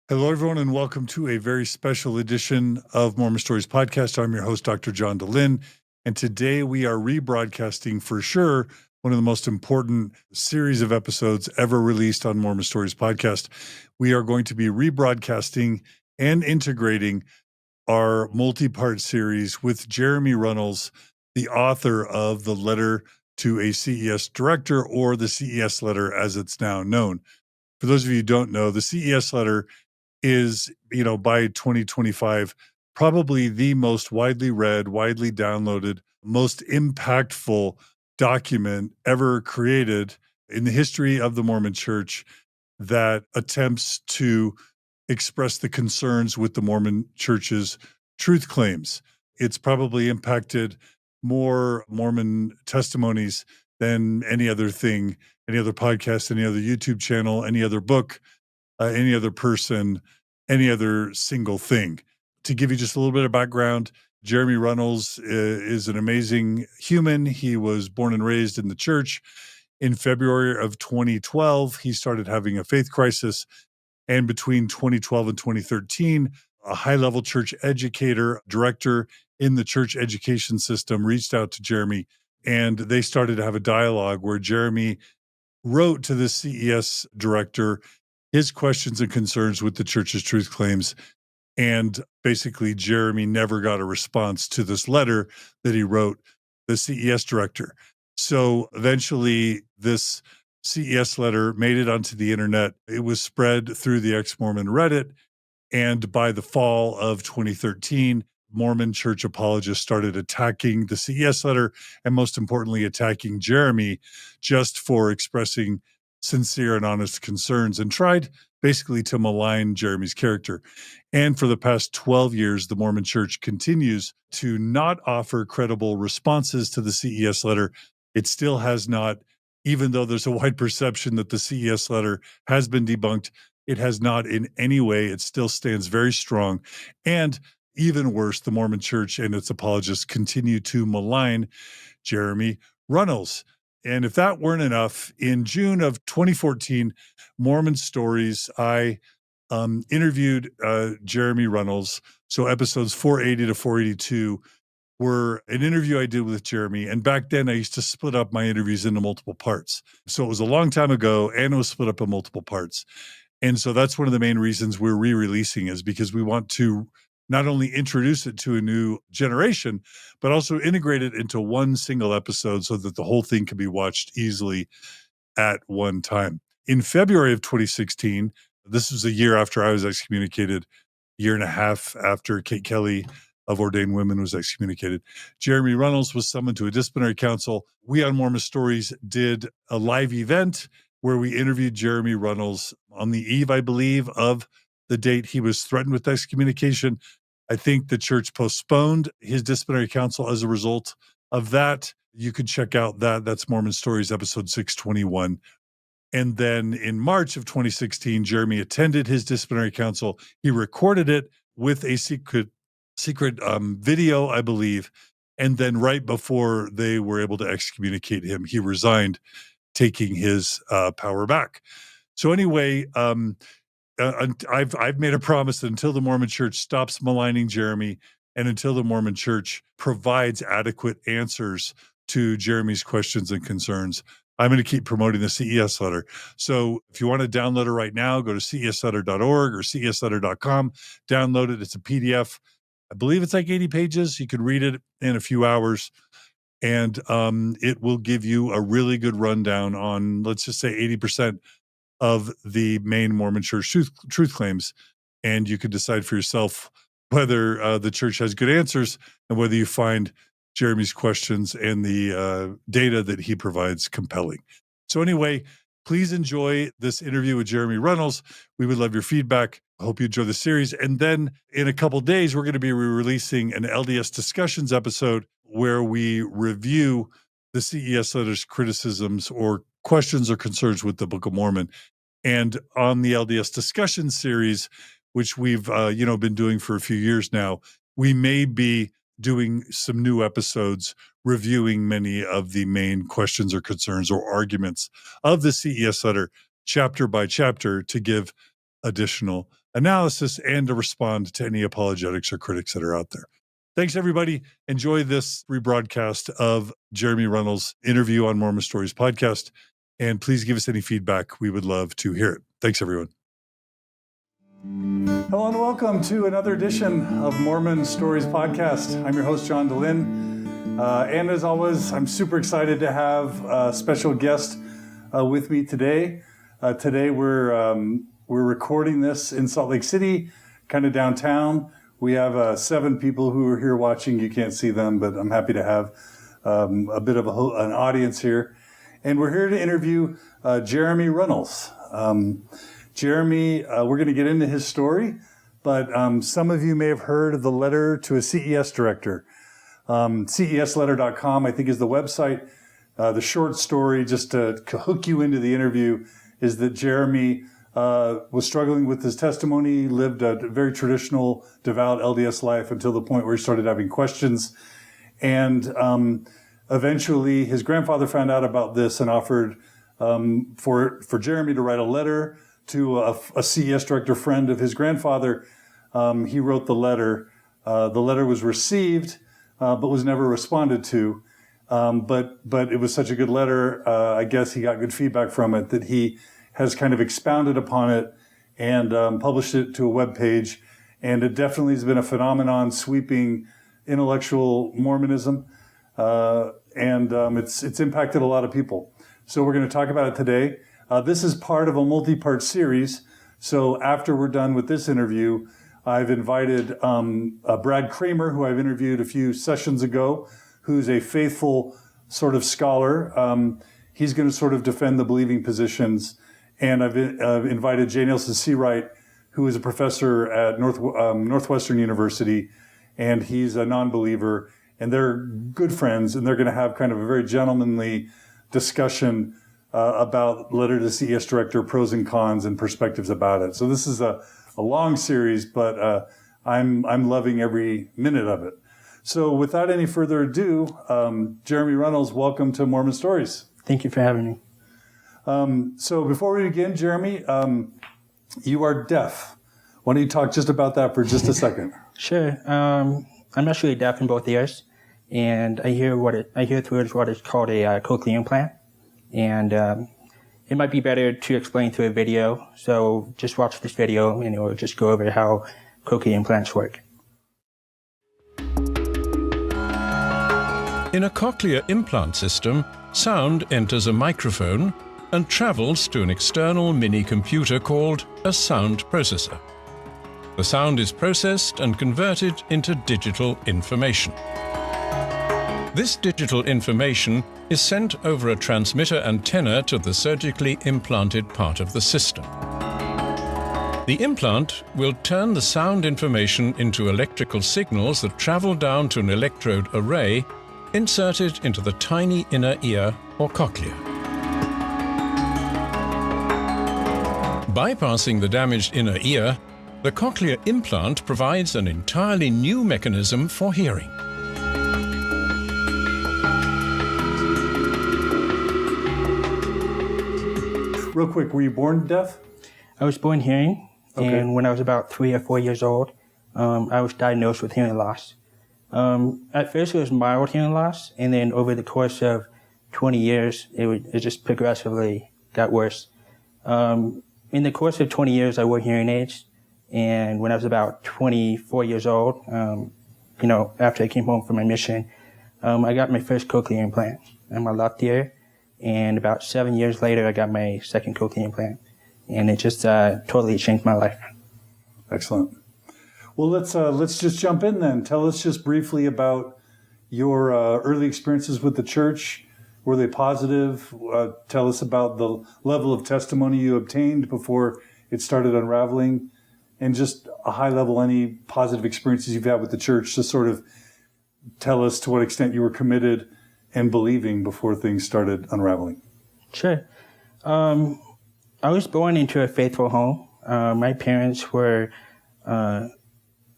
Hello, everyone, and welcome to a very special edition of Mormon Stories Podcast. I'm your host, Dr. John DeLynn, and today we are rebroadcasting for sure one of the most important series of episodes ever released on Mormon Stories Podcast. We are going to be rebroadcasting and integrating our multi-part series with Jeremy Runnells, the author of the Letter to a CES Director, or the CES Letter as it's now known. For those of you who don't know, the CES Letter is, by 2025, probably the most widely read, widely downloaded, most impactful document ever created in the history of the Mormon Church that attempts to express the concerns with the Mormon Church's truth claims. It's probably impacted more Mormon testimonies than any other thing, any other podcast, any other YouTube channel, any other book, any other person, any other single thing. To give you just a little bit of background, Jeremy Runnells is an amazing human. He was born and raised in the church. In February of 2012, he started having a faith crisis. And between 2012 and 2013, a high-level church educator, director in the church education system, reached out to Jeremy, and they started to have a dialogue where Jeremy wrote to the CES director his questions and concerns with the church's truth claims. And basically, Jeremy never got a response to this letter that he wrote the CES director. So eventually, this CES letter made it onto the internet. It was spread through the ex-Mormon Reddit. And by the fall of 2013, Mormon church apologists started attacking the CES letter and, most importantly, attacking Jeremy just for expressing sincere and honest concerns, and tried basically to malign Jeremy's character. And for the past 12 years, the Mormon Church continues to not offer credible responses to the CES letter. It still has not, even though there's a wide perception that the CES letter has been debunked, it has not in any way. It still stands very strong. And even worse, the Mormon Church and its apologists continue to malign Jeremy Runnells. And if that weren't enough, in June of 2014, Mormon Stories, I interviewed Jeremy Runnells. So episodes 480 to 482 were an interview I did with Jeremy. And back then, I used to split up my interviews into multiple parts. So it was a long time ago, and it was split up in multiple parts. And so that's one of the main reasons we're re-releasing, is because we want to not only introduce it to a new generation, but also integrate it into one single episode so that the whole thing can be watched easily at one time. In February of 2016, this was a year after I was excommunicated, year and a half after Kate Kelly of Ordained Women was excommunicated, Jeremy Runnells was summoned to a disciplinary council. We on Mormon Stories did a live event where we interviewed Jeremy Runnells on the eve, I believe, of the date he was threatened with excommunication. I think the church postponed his disciplinary council as a result of that. You can check out that. That's Mormon Stories, episode 621. And then in March of 2016, Jeremy attended his disciplinary council. He recorded it with a secret video, I believe. And then right before they were able to excommunicate him, he resigned, taking his power back. So anyway, I've made a promise that until the Mormon Church stops maligning Jeremy, and until the Mormon Church provides adequate answers to Jeremy's questions and concerns, I'm going to keep promoting the CES letter. So if you want to download it right now, go to cesletter.org or cesletter.com, download it. It's a PDF. I believe it's like 80 pages. You can read it in a few hours, and it will give you a really good rundown on, let's just say, 80% of the main Mormon Church truth claims. And you can decide for yourself whether the church has good answers and whether you find Jeremy's questions and the data that he provides compelling. So anyway, please enjoy this interview with Jeremy Runnells. We would love your feedback. I hope you enjoy the series. And then in a couple of days, we're going to be releasing an LDS Discussions episode where we review the CES Letter's criticisms or questions or concerns with the Book of Mormon. And on the LDS Discussion series, which we've been doing for a few years now, we may be doing some new episodes reviewing many of the main questions or concerns or arguments of the CES letter chapter by chapter to give additional analysis and to respond to any apologetics or critics that are out there. Thanks, everybody. Enjoy this rebroadcast of Jeremy Runnells' interview on Mormon Stories podcast. And please give us any feedback. We would love to hear it. Thanks, everyone. Hello and welcome to another edition of Mormon Stories podcast. I'm your host, John DeLynn. And as always, I'm super excited to have a special guest with me today. Today we're recording this in Salt Lake City, kind of downtown. We have 7 people who are here watching. You can't see them, but I'm happy to have a bit of an audience here. And we're here to interview Jeremy Runnells. Jeremy, we're going to get into his story, but some of you may have heard of the letter to a CES Director. CESletter.com, I think, is the website. The short story, just to hook you into the interview, is that Jeremy was struggling with his testimony, lived a very traditional, devout LDS life until the point where he started having questions. And eventually his grandfather found out about this and offered for Jeremy to write a letter to a CES director friend of his grandfather. He wrote the letter. The letter was received, but was never responded to. But it was such a good letter, I guess he got good feedback from it, that he has kind of expounded upon it and published it to a web page. And it definitely has been a phenomenon sweeping intellectual Mormonism. And it's impacted a lot of people. So we're going to talk about it today. This is part of a multi-part series. So after we're done with this interview, I've invited Brad Kramer, who I've interviewed a few sessions ago, who's a faithful sort of scholar. He's going to sort of defend the believing positions. And I've invited J. Nelson Seawright, who is a professor at Northwestern University, and he's a non-believer. And they're good friends, and they're going to have kind of a very gentlemanly discussion about Letter to CES Director, pros and cons, and perspectives about it. So this is a long series, but I'm loving every minute of it. So without any further ado, Jeremy Runnells, welcome to Mormon Stories. Thank you for having me. So before we begin, Jeremy, you are deaf. Why don't you talk just about that for just a second? Sure. I'm actually deaf in both ears, and I hear through what is called a cochlear implant. And it might be better to explain through a video. So just watch this video, and it will just go over how cochlear implants work. In a cochlear implant system, sound enters a microphone and travels to an external mini-computer called a sound processor. The sound is processed and converted into digital information. This digital information is sent over a transmitter antenna to the surgically implanted part of the system. The implant will turn the sound information into electrical signals that travel down to an electrode array inserted into the tiny inner ear or cochlea. Bypassing the damaged inner ear, the cochlear implant provides an entirely new mechanism for hearing. Real quick, were you born deaf? I was born hearing, and when I was about 3 or 4 years old, I was diagnosed with hearing loss. At first it was mild hearing loss, and then over the course of 20 years, it just progressively got worse. In the course of 20 years, I wore hearing aids, and when I was about 24 years old, after I came home from my mission, I got my first cochlear implant in my left ear, and about 7 years later, I got my second cochlear implant, and it just totally changed my life. Excellent. Well, let's just jump in then. Tell us just briefly about your early experiences with the church. Were they positive? Tell us about the level of testimony you obtained before it started unraveling, and just a high level, any positive experiences you've had with the church. Just sort of tell us to what extent you were committed and believing before things started unraveling. Sure. I was born into a faithful home. My parents were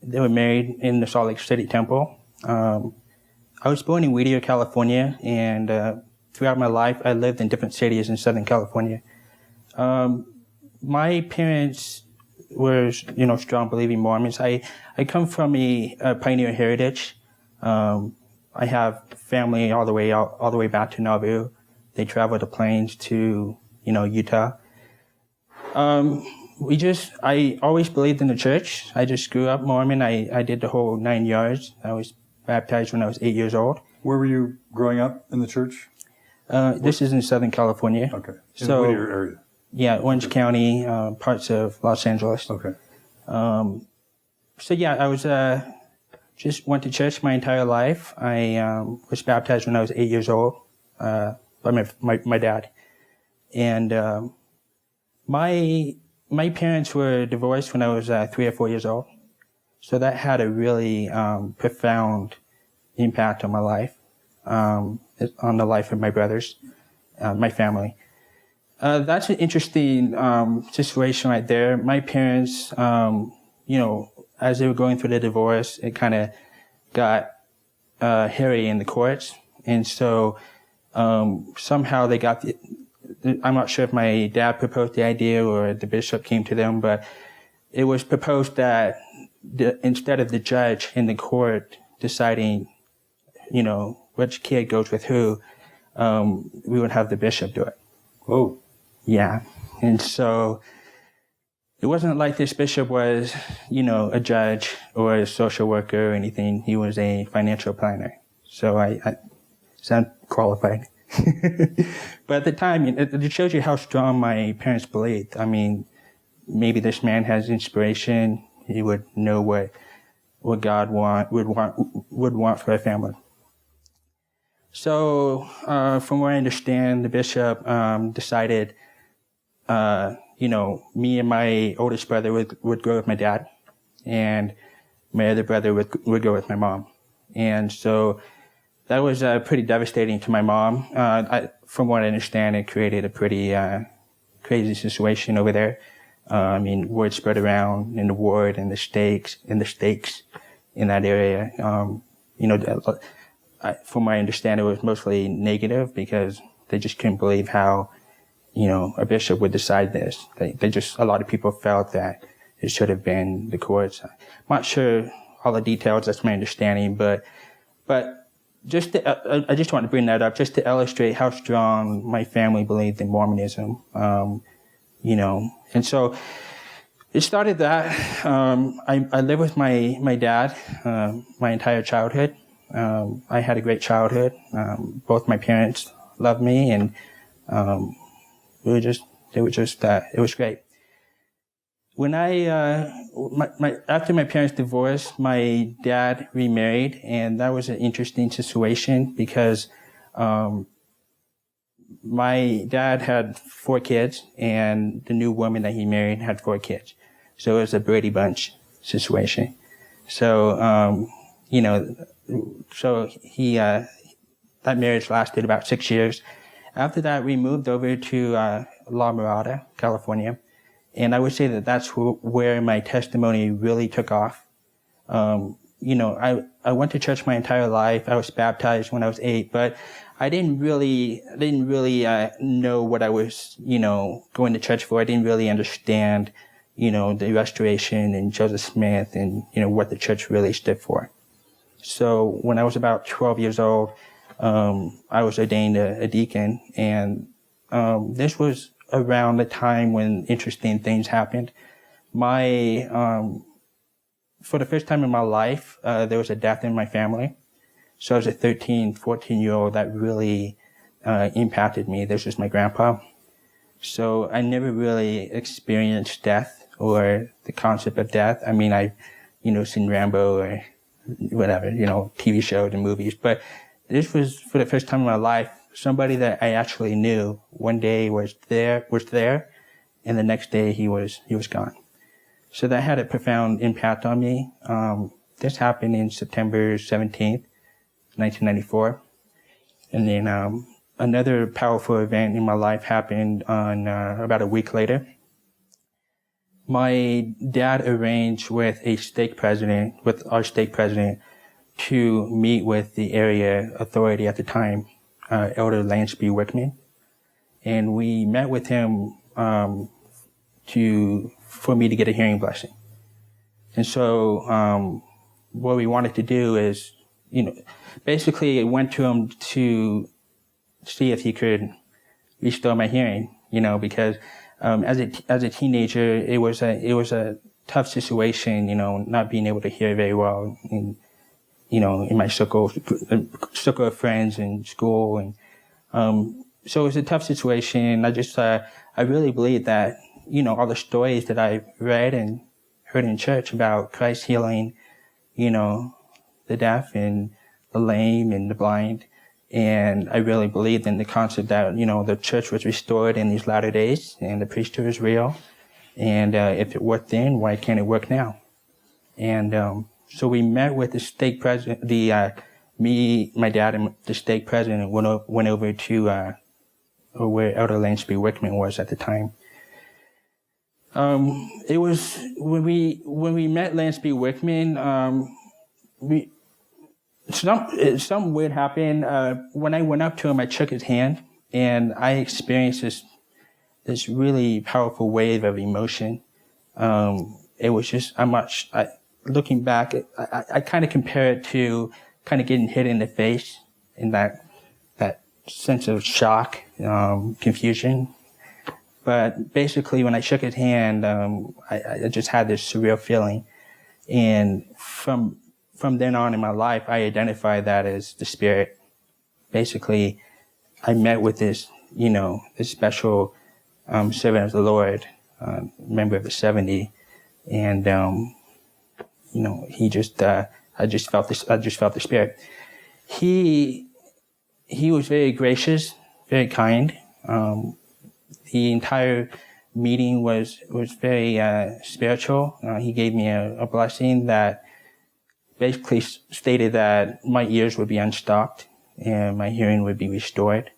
married in the Salt Lake City Temple. I was born in Whittier, California, and throughout my life, I lived in different cities in Southern California. My parents were strong believing Mormons. I come from a pioneer heritage. I have family all the way back to Nauvoo. They traveled the plains to Utah. I always believed in the church. I just grew up Mormon. I did the whole 9 yards. I was baptized when I was 8 years old. Where were you growing up in the church? This is in Southern California. Okay. In the Whittier area? Yeah, Orange County, parts of Los Angeles. Okay. I was just went to church my entire life. I was baptized when I was 8 years old by my dad. And my parents were divorced when I was 3 or 4 years old. So that had a really profound impact on my life, on the life of my brothers, my family. That's an interesting situation right there. My parents, as they were going through the divorce, it kind of got hairy in the courts. And so somehow they got I'm not sure if my dad proposed the idea or the bishop came to them, but it was proposed that instead of the judge in the court deciding, which kid goes with who, we would have the bishop do it. Oh. Yeah. And so it wasn't like this bishop was, a judge or a social worker or anything. He was a financial planner. So I sound qualified. But at the time, it shows you how strong my parents believed. I mean, maybe this man has inspiration. He would know what God would want for a family. So, from what I understand, the bishop decided, me and my oldest brother would go with my dad, and my other brother would go with my mom. And so that was pretty devastating to my mom. From what I understand, it created a pretty crazy situation over there. Word spread around in the ward and the stakes in that area. From what I understand, it was mostly negative because they just couldn't believe how, a bishop would decide this. A lot of people felt that it should have been the courts. I'm not sure all the details. That's my understanding, but I just want to bring that up just to illustrate how strong my family believed in Mormonism. And so it started that. I lived with my dad my entire childhood. I had a great childhood. Both my parents loved me, and it was great. When after my parents divorced, my dad remarried, and that was an interesting situation because my dad had 4 kids, and the new woman that he married had 4 kids. So it was a Brady Bunch situation. So, that marriage lasted about 6 years. After that, we moved over to La Mirada, California. And I would say that that's where my testimony really took off. I went to church my entire life. I was baptized when I was 8, but I didn't really know what I was, going to church for. I didn't really understand, the Restoration and Joseph Smith and, what the church really stood for. So when I was about 12 years old, I was ordained a deacon, and this was around the time when interesting things happened. For the first time in my life, there was a death in my family. So I was a 13, 14-year-old that really impacted me. This was my grandpa. So I never really experienced death or the concept of death. I mean, I've, seen Rambo or whatever, TV shows and movies. But this was, for the first time in my life, somebody that I actually knew one day was there, and the next day he was gone. So that had a profound impact on me. This happened in September 17th, 1994. And then another powerful event in my life happened on about a week later. My dad arranged with our stake president, to meet with the area authority at the time, Elder Lansby Wickman. And we met with him for me to get a hearing blessing. And so what we wanted to do is, basically I went to him to see if he could restore my hearing, because as a teenager, it was a tough situation, not being able to hear very well, in my circle of friends in school, and so it was a tough situation. I really believe that all the stories that I read and heard in church about Christ healing, the deaf and the lame and the blind. And I really believed in the concept that, the church was restored in these latter days and the priesthood is real. And if it worked then, why can't it work now? And so we met with the stake president, my dad and the stake president went over to where Elder Lansby Wickman was at the time. It was when we met Lansby Wickman, something weird happened. When I went up to him, I shook his hand, and I experienced this really powerful wave of emotion. It was just looking back, I kind of compare it to kind of getting hit in the face, in that sense of shock, confusion. But basically, when I shook his hand, I just had this surreal feeling. And from then on in my life, I identified that as the Spirit. Basically, I met with this, this special servant of the Lord, member of the 70, and he just, I just felt the Spirit. He was very gracious, very kind. The entire meeting was very spiritual. He gave me a blessing that basically stated that my ears would be unstopped and my hearing would be restored.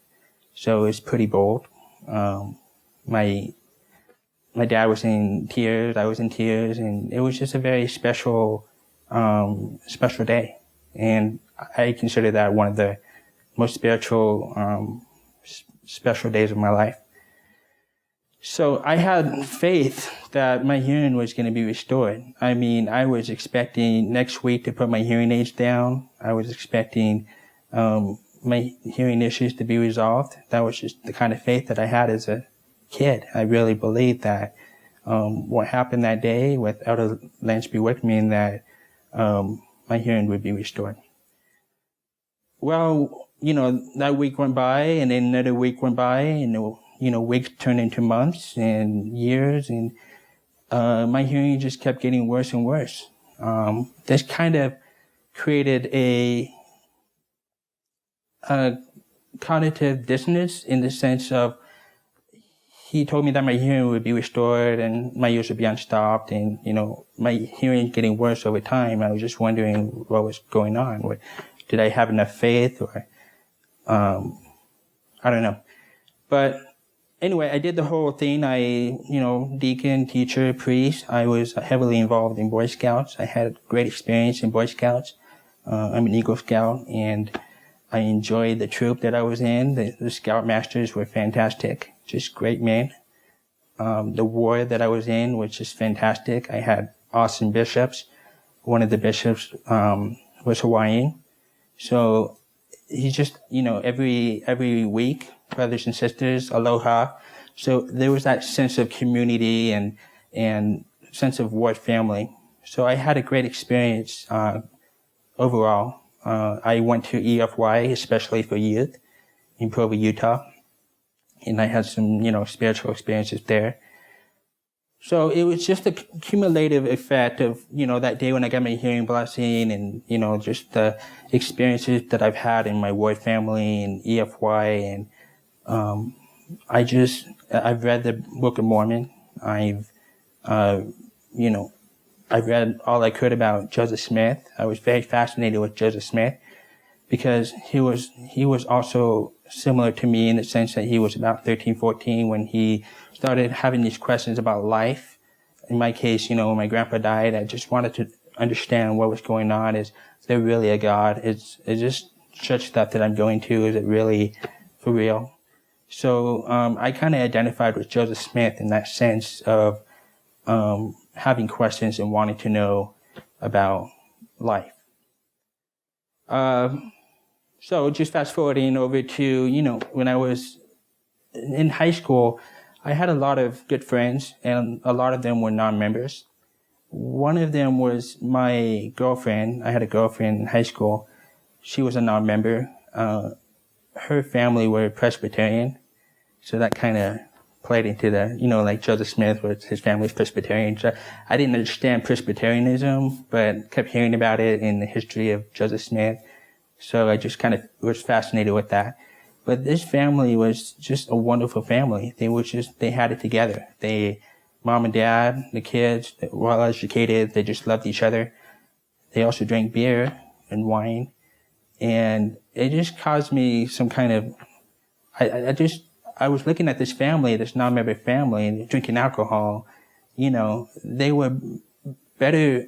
So it was pretty bold. My dad was in tears, I was in tears, and it was just a very special day. And I consider that one of the most spiritual, special days of my life. So I had faith that my hearing was going to be restored. I mean, I was expecting next week to put my hearing aids down. I was expecting my hearing issues to be resolved. That was just the kind of faith that I had as a kid. I really believed that what happened that day with Elder Lansby Wickman, that my hearing would be restored. Well, that week went by, and then another week went by, and weeks turned into months and years, and my hearing just kept getting worse and worse. This kind of created a cognitive dissonance, in the sense of, he told me that my hearing would be restored and my ears would be unstopped, and my hearing getting worse over time. I was just wondering what was going on. Did I have enough faith, or I don't know. But anyway, I did the whole thing. Deacon, teacher, priest. I was heavily involved in Boy Scouts. I had a great experience in Boy Scouts. I'm an Eagle Scout, and I enjoyed the troop that I was in. The Scout Masters were fantastic, just great men. The war that I was in was just fantastic. I had awesome bishops. One of the bishops was Hawaiian. So he just, every week, brothers and sisters, aloha. So there was that sense of community and sense of ward family. So I had a great experience overall. I went to EFY, especially for youth, in Provo, Utah. And I had some, spiritual experiences there. So it was just a cumulative effect of, that day when I got my hearing blessing, and, just the experiences that I've had in my ward family and EFY. And I've read the Book of Mormon. I've read all I could about Joseph Smith. I was very fascinated with Joseph Smith, because he was also similar to me in the sense that he was about 13, 14 when he started having these questions about life. In my case, when my grandpa died, I just wanted to understand what was going on. Is there really a God? Is this church stuff that I'm going to, is it really for real? So I kind of identified with Joseph Smith in that sense of having questions and wanting to know about life. So just fast forwarding over to, when I was in high school, I had a lot of good friends, and a lot of them were non-members. One of them was my girlfriend. I had a girlfriend in high school. She was a non-member. Her family were Presbyterian, so that kind of played into the, like Joseph Smith, was his family's Presbyterian. So I didn't understand Presbyterianism, but kept hearing about it in the history of Joseph Smith. So I just kind of was fascinated with that. But this family was just a wonderful family. They had it together. Mom and dad, the kids, they were well educated. They just loved each other. They also drank beer and wine. And it just caused me some kind of, I was looking at this family, this non-member family, and drinking alcohol. They were better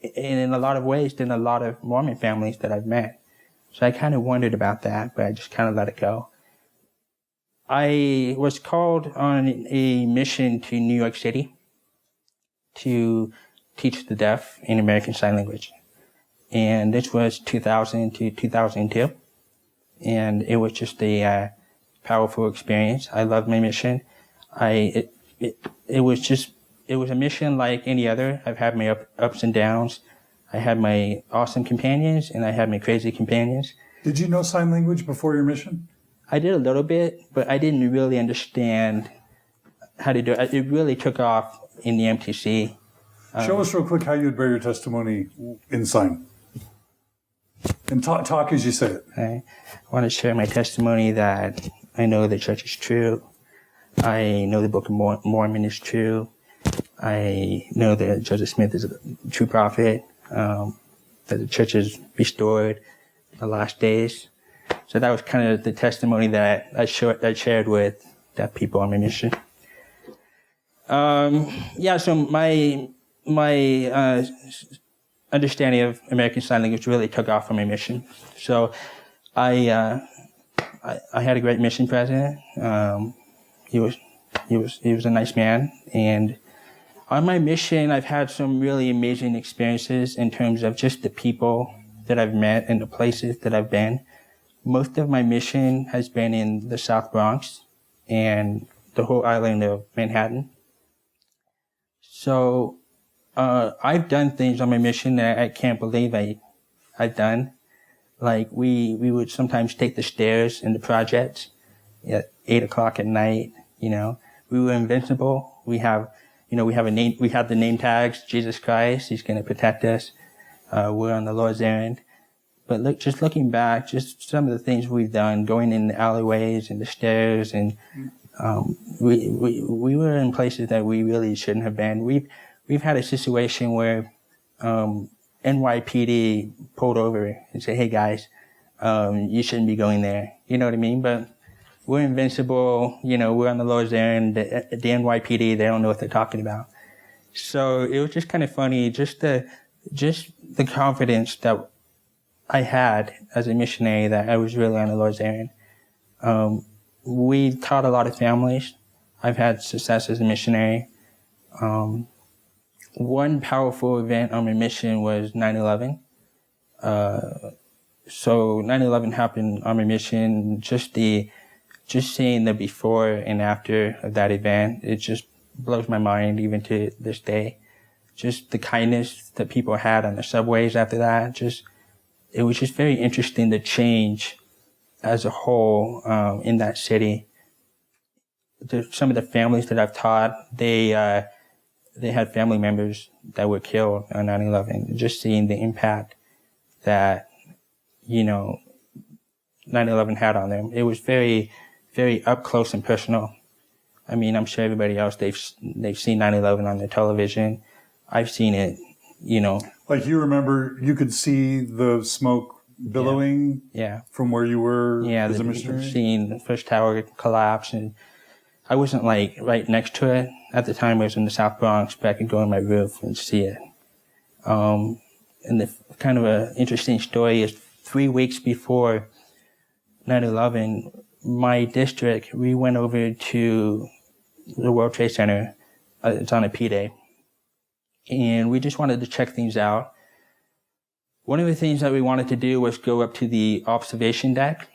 in a lot of ways than a lot of Mormon families that I've met. So I kind of wondered about that, but I just kind of let it go. I was called on a mission to New York City to teach the deaf in American Sign Language. And this was 2000 to 2002. And it was just a powerful experience. I loved my mission. It was a mission like any other. I've had my ups and downs. I had my awesome companions, and I had my crazy companions. Did you know sign language before your mission? I did a little bit, but I didn't really understand how to do it. It really took off in the MTC. Show us real quick how you would bear your testimony in sign. And talk as you say it. I want to share my testimony that I know the church is true. I know the Book of Mormon is true. I know that Joseph Smith is a true prophet. That the church is restored in the last days. So that was kind of the testimony that I shared with deaf people on my mission. So my understanding of American Sign Language really took off on my mission. So I had a great mission president. He was a nice man, and on my mission, I've had some really amazing experiences in terms of just the people that I've met and the places that I've been. Most of my mission has been in the South Bronx and the whole island of Manhattan. So I've done things on my mission that I can't believe I've done. Like we would sometimes take the stairs in the projects at 8 o'clock at night. We were invincible. We have a name. We have the name tags. Jesus Christ. He's going to protect us. We're on the Lord's errand. But looking back, just some of the things we've done, going in the alleyways and the stairs, and we were in places that we really shouldn't have been. We've had a situation where NYPD pulled over and said, "Hey guys, you shouldn't be going there." You know what I mean? But we're invincible. We're on the Lord's errand. The NYPD, they don't know what they're talking about. So it was just kind of funny, just the confidence that I had as a missionary that I was really on the Lord's errand. We taught a lot of families. I've had success as a missionary. One powerful event on my mission was 9/11. So 9/11 happened on my mission. Just seeing the before and after of that event, it just blows my mind even to this day. Just the kindness that people had on the subways after that. It was just very interesting, the change as a whole in that city. Some of the families that I've taught, they had family members that were killed on 9/11. Just seeing the impact that 9/11 had on them. It was very, very up close and personal. I mean, I'm sure everybody else, they've seen 9/11 on their television. I've seen it, Like you remember, you could see the smoke billowing from where you were as a missionary? Seeing the first tower collapse. And I wasn't right next to it. At the time, I was in the South Bronx, but I could go on my roof and see it. And the kind of an interesting story is 3 weeks before 9/11, my district, we went over to the World Trade Center. It's on a P-Day. and we just wanted to check things out. One of the things that we wanted to do was go up to the observation deck.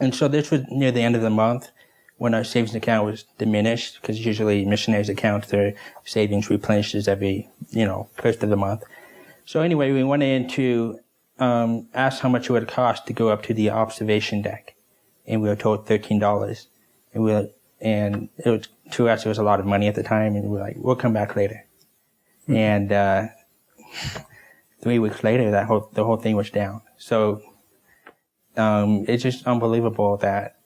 And so this was near the end of the month when our savings account was diminished, because usually missionaries' accounts, their savings replenishes every, first of the month. So anyway, we went in to ask how much it would cost to go up to the observation deck. And we were told $13. And it was, to us, it was a lot of money at the time. And we were like, we'll come back later. Mm-hmm. And 3 weeks later, the whole thing was down. So it's just unbelievable that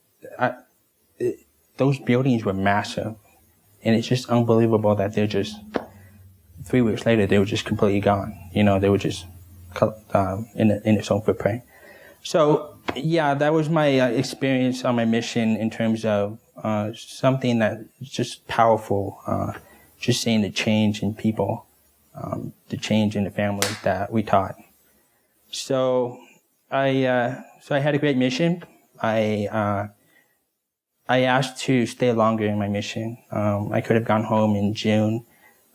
those buildings were massive, and it's just unbelievable that they're just 3 weeks later they were just completely gone. They were just in its own footprint. So yeah, that was my experience on my mission in terms of something that is just powerful. Just seeing the change in people. The change in the family that we taught. So I had a great mission. I asked to stay longer in my mission. I could have gone home in June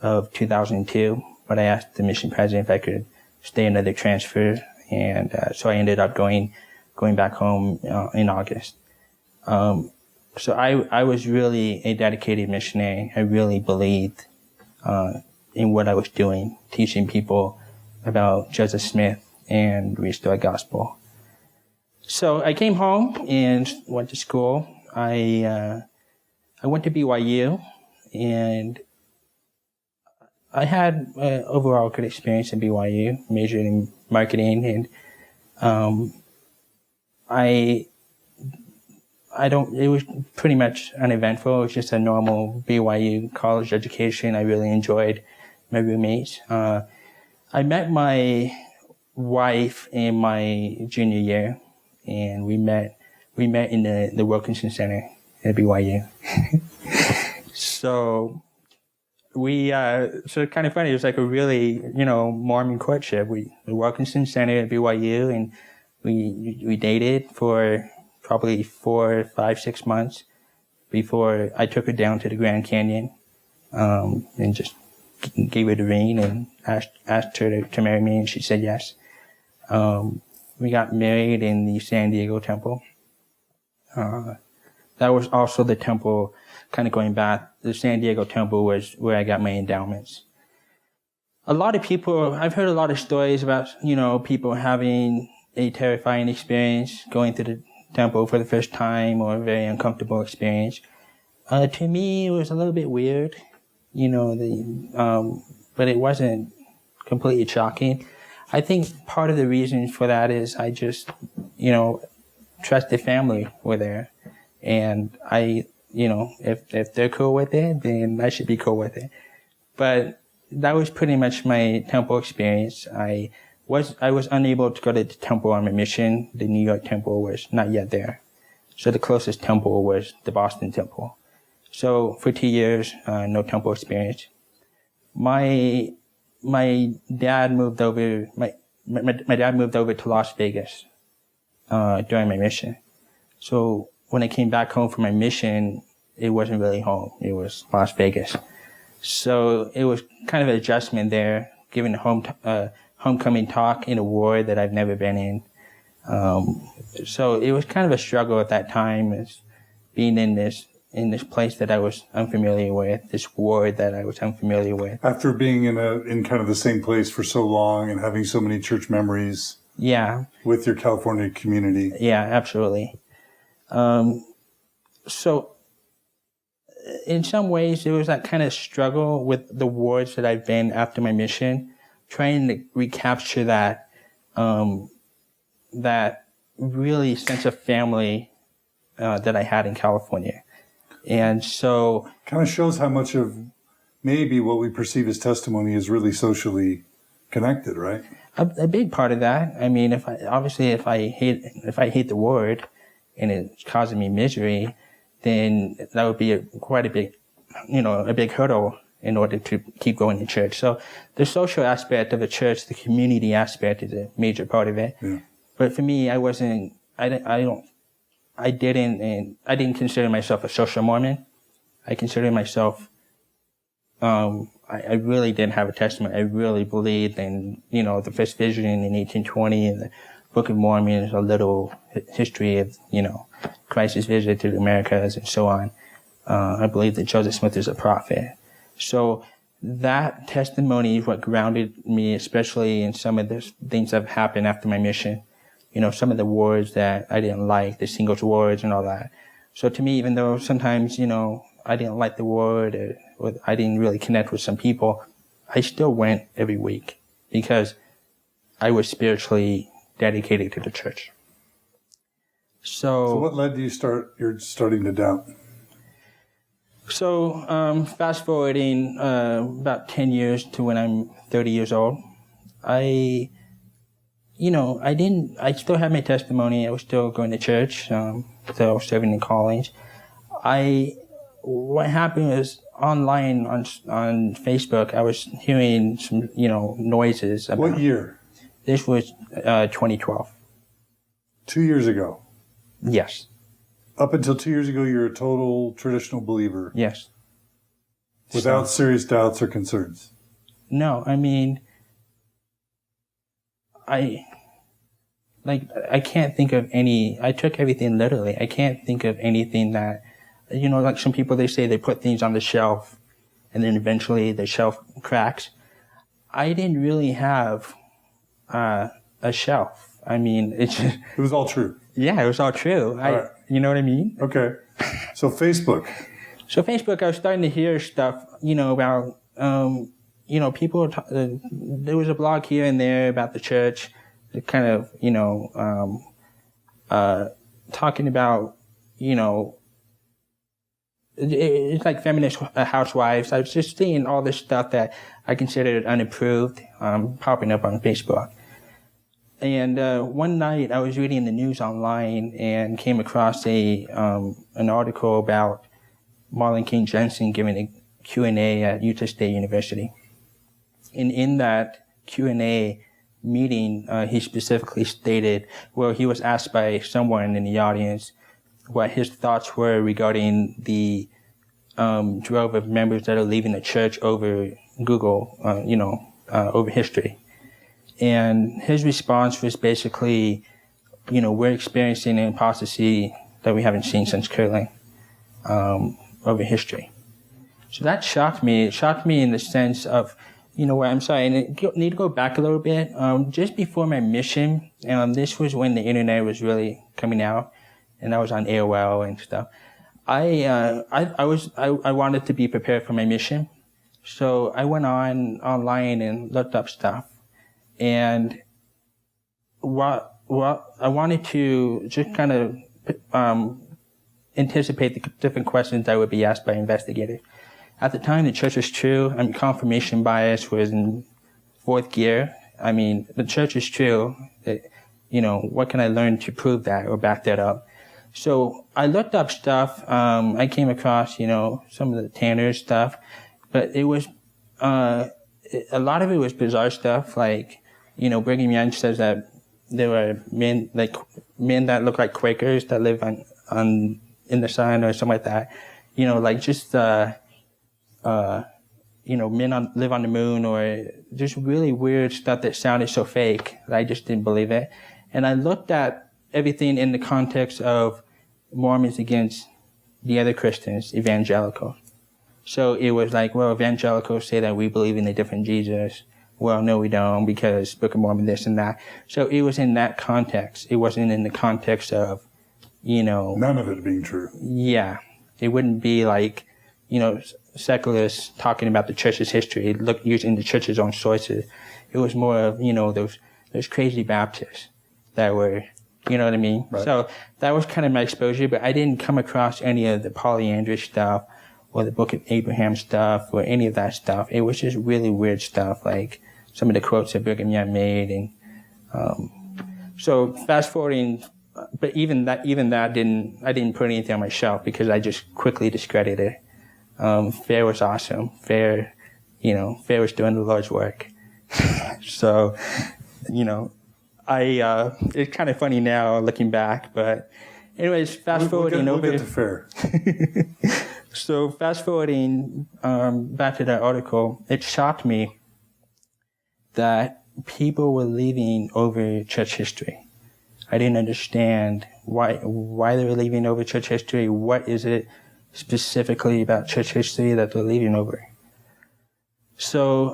of 2002, but I asked the mission president if I could stay another transfer, and so I ended up going back home in August. So I was really a dedicated missionary. I really believed in what I was doing, teaching people about Joseph Smith and restored gospel. So I came home and went to school. I went to BYU, and I had an overall good experience in BYU, majored in marketing, and it was pretty much uneventful. It was just a normal BYU college education. I really enjoyed my roommates. I met my wife in my junior year, and we met in the Wilkinson Center at BYU. So so kind of funny. It was like a really, Mormon courtship. The Wilkinson Center at BYU, and we dated for probably 4, 5, 6 months before I took her down to the Grand Canyon, and just gave her the ring and asked her to marry me, and she said yes. We got married in the San Diego temple. That was also the temple, kind of going back, the San Diego temple was where I got my endowments. A lot of people, I've heard a lot of stories about, people having a terrifying experience going to the temple for the first time, or a very uncomfortable experience. To me, it was a little bit weird. But it wasn't completely shocking. I think part of the reason for that is I just, trust the family were there, and if they're cool with it, then I should be cool with it. But that was pretty much my temple experience. I was unable to go to the temple on my mission. The New York temple was not yet there, so the closest temple was the Boston temple. So for 2 years, no temple experience. My dad moved over. My dad moved over to Las Vegas during my mission. So when I came back home from my mission, it wasn't really home. It was Las Vegas. So it was kind of an adjustment there, giving a homecoming talk in a ward that I've never been in. So it was kind of a struggle at that time, as being in this place that I was unfamiliar with, this ward that I was unfamiliar with. After being in kind of the same place for so long and having so many church memories. Yeah. With your California community. Yeah, absolutely. So in some ways, there was that kind of struggle with the wards that I've been after my mission, trying to recapture that really sense of family that I had in California. And so... kind of shows how much of maybe what we perceive as testimony is really socially connected, right? A big part of that. I mean, if I hate the word and it's causing me misery, then that would be quite a big hurdle in order to keep going to church. So the social aspect of the church, the community aspect, is a major part of it. Yeah. But for me, I didn't consider myself a social Mormon. I consider myself I really didn't have a testimony. I really believed in, the first vision in 1820 and the Book of Mormon, a little history of, Christ's visit to the Americas and so on. I believe that Joseph Smith is a prophet. So that testimony is what grounded me, especially in some of the things that have happened after my mission. Some of the words that I didn't like, the singles words and all that. So to me, even though sometimes, I didn't like the word or I didn't really connect with some people, I still went every week because I was spiritually dedicated to the church. So what led to you're starting to doubt? So fast forwarding about 10 years to when I'm 30 years old, I still had my testimony. I was still going to church, still serving in college. What happened was online on Facebook, I was hearing some, noises. What year? This was 2012. 2 years ago? Yes. Up until 2 years ago, you're a total traditional believer? Yes. Without serious doubts or concerns? No, I mean, I can't think of any, I took everything literally. I can't think of anything that, like some people, they say they put things on the shelf and then eventually the shelf cracks. I didn't really have a shelf. I mean, it was all true. Yeah, it was all true. Right. You know what I mean? Okay. So Facebook, I was starting to hear stuff, about, people, there was a blog here and there about the church, kind of, talking about, it's like feminist housewives. I was just seeing all this stuff that I considered unapproved, popping up on Facebook. And one night I was reading the news online and came across an article about Marlon King Jensen giving a Q&A at Utah State University. And in that Q&A meeting, he specifically stated, he was asked by someone in the audience what his thoughts were regarding the drove of members that are leaving the church over Google, over history. And his response was basically, we're experiencing an apostasy that we haven't seen since curling over history. So that shocked me. It shocked me in the sense of, I'm sorry, and I need to go back a little bit. Just before my mission, this was when the internet was really coming out, and I was on AOL and stuff. I wanted to be prepared for my mission, so I went online and looked up stuff. And what I wanted to just kind of anticipate the different questions that would be asked by investigators. At the time, the church was true. Confirmation bias was in fourth gear. The church is true. What can I learn to prove that or back that up? So I looked up stuff. I came across, some of the Tanner stuff, but it was a lot of it was bizarre stuff, like, Brigham Young says that there were men that look like Quakers that live in the sun or something like that. Men live on the moon, or just really weird stuff that sounded so fake that I just didn't believe it. And I looked at everything in the context of Mormons against the other Christians, evangelicals. So it was like, evangelicals say that we believe in a different Jesus. Well, no, we don't, because Book of Mormon, this and that. So it was in that context. It wasn't in the context of, none of it being true. Yeah. It wouldn't be like, secularists talking about the church's history, using the church's own sources. It was more of, those crazy Baptists that were, you know what I mean? Right. So that was kind of my exposure, but I didn't come across any of the polyandry stuff or the Book of Abraham stuff or any of that stuff. It was just really weird stuff, like some of the quotes that Brigham Young made. And so fast forwarding, but even that I didn't put anything on my shelf because I just quickly discredited it. Fair was awesome. Fair was doing the Lord's work. So, it's kind of funny now looking back, but anyways, fast forwarding we'll get to fair. So fast forwarding back to that article, it shocked me that people were leaving over church history. I didn't understand why they were leaving over church history. What is it specifically about church history that they're leaving over? So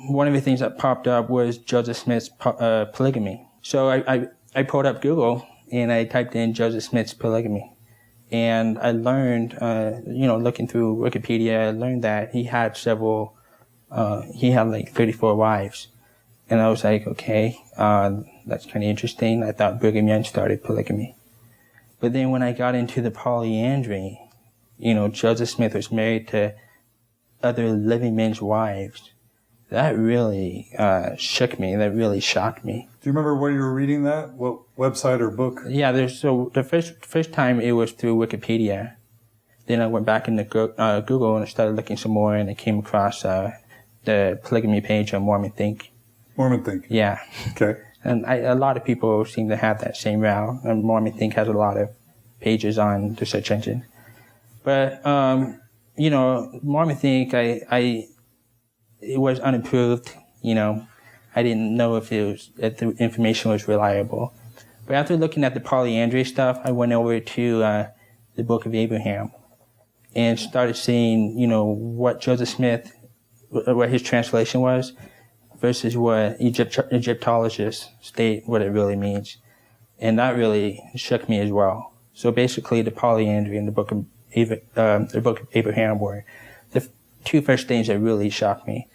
one of the things that popped up was Joseph Smith's polygamy. So I pulled up Google and I typed in Joseph Smith's polygamy. And I learned, looking through Wikipedia, I learned that he had he had like 34 wives. And I was like, okay, that's kind of interesting. I thought Brigham Young started polygamy. But then when I got into the polyandry, Joseph Smith was married to other living men's wives. That really shook me. That really shocked me. Do you remember where you were reading that? What website or book? Yeah, so the first time it was through Wikipedia. Then I went back into Google and I started looking some more, and I came across the polygamy page on Mormon Think. Mormon Think? Yeah. Okay. And a lot of people seem to have that same route. And Mormon Think has a lot of pages on the search engine. But, Mormon Think, it was unapproved, I didn't know if the information was reliable. But after looking at the polyandry stuff, I went over to the Book of Abraham and started seeing, what Joseph Smith, what his translation was versus what Egyptologists state what it really means. And that really shook me as well. So basically the polyandry and the Book of Abraham were the two first things that really shocked me.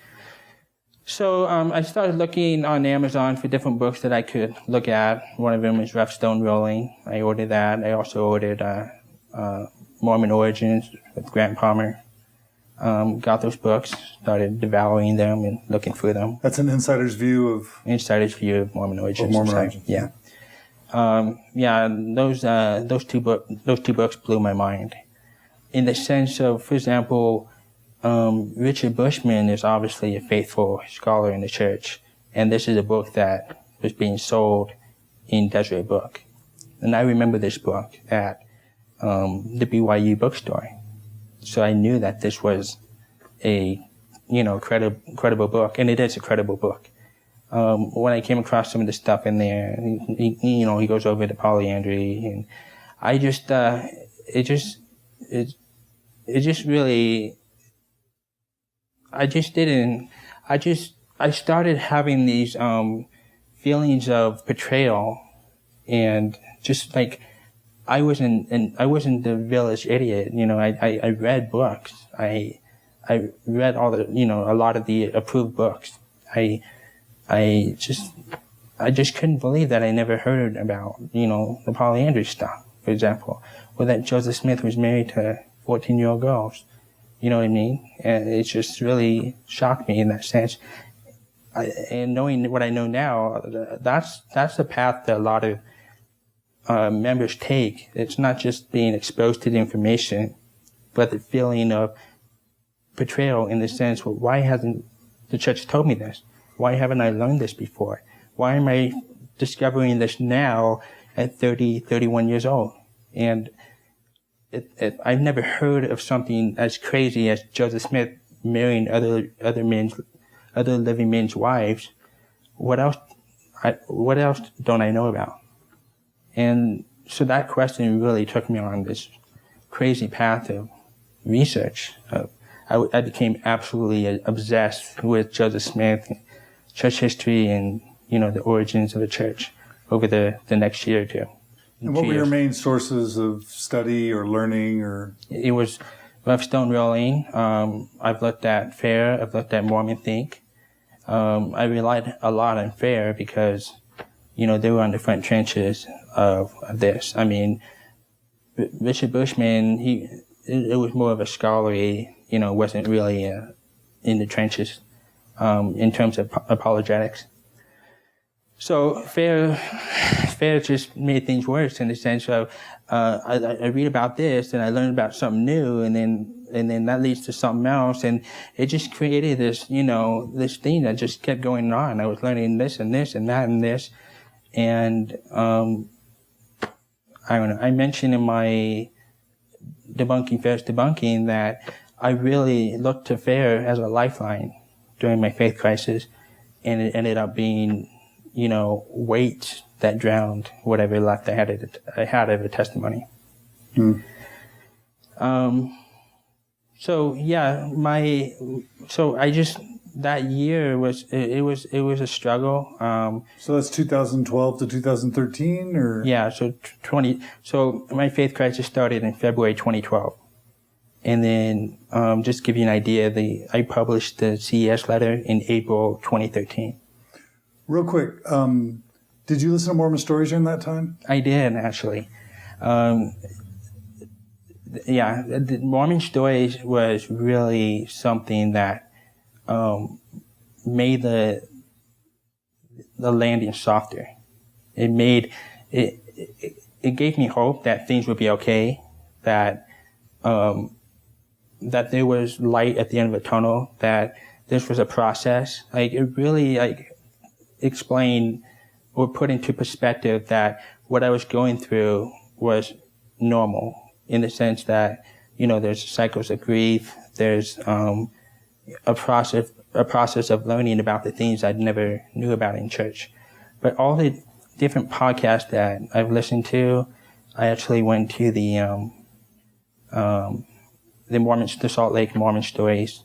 So I started looking on Amazon for different books that I could look at. One of them was Rough Stone Rolling. I ordered that. I also ordered Mormon Origins with Grant Palmer. Got those books, started devouring them and looking through them. That's an insider's view of Mormon Origins. Mormon Origins. Yeah. Those two books blew my mind. In the sense of, for example, Richard Bushman is obviously a faithful scholar in the church, and this is a book that was being sold in Deseret Book. And I remember this book at the BYU bookstore. So I knew that this was a, credible book, and it is a credible book. When I came across some of the stuff in there, he goes over the polyandry, and I just, I started having these feelings of betrayal, and just like I wasn't the village idiot. I read books. I read all the a lot of the approved books. I just couldn't believe that I never heard about the polyandry stuff, for example, or that Joseph Smith was married to 14-year-old girls. You know what I mean? And it just really shocked me in that sense. And knowing what I know now, that's the path that a lot of members take. It's not just being exposed to the information, but the feeling of betrayal in the sense, well, why hasn't the church told me this? Why haven't I learned this before? Why am I discovering this now at 30, 31 years old? And I've never heard of something as crazy as Joseph Smith marrying other living men's wives. What else don't I know about? And so that question really took me on this crazy path of research. I became absolutely obsessed with Joseph Smith, church history, and the origins of the church over the next year or two. And what were your main sources of study or learning? It was Rough Stone Rolling. I've looked at FAIR. I've looked at Mormon Think. I relied a lot on FAIR because, they were on the front trenches of this. I mean, Richard Bushman, it was more of a scholarly, wasn't really in the trenches in terms of apologetics. So FAIR just made things worse in the sense of I read about this and I learn about something new, and then that leads to something else, and it just created this this thing that just kept going on. I was learning this and this and that and this, and I don't know. I mentioned in my debunking, that I really looked to faith as a lifeline during my faith crisis, and it ended up being, weight that drowned whatever left I had of a testimony. That year was a struggle. So that's 2012 to 2013, or? Yeah, so my faith crisis started in February 2012. And then, just to give you an idea, I published the CES Letter in April 2013. Real quick, did you listen to Mormon Stories during that time? I did, actually. The Mormon Stories was really something that made the landing softer. It gave me hope that things would be okay, that there was light at the end of the tunnel, that this was a process. It really explained or put into perspective that what I was going through was normal, in the sense that, there's cycles of grief, there's a process of learning about the things I'd never knew about in church. But all the different podcasts that I've listened to, I actually went to the Salt Lake Mormon Stories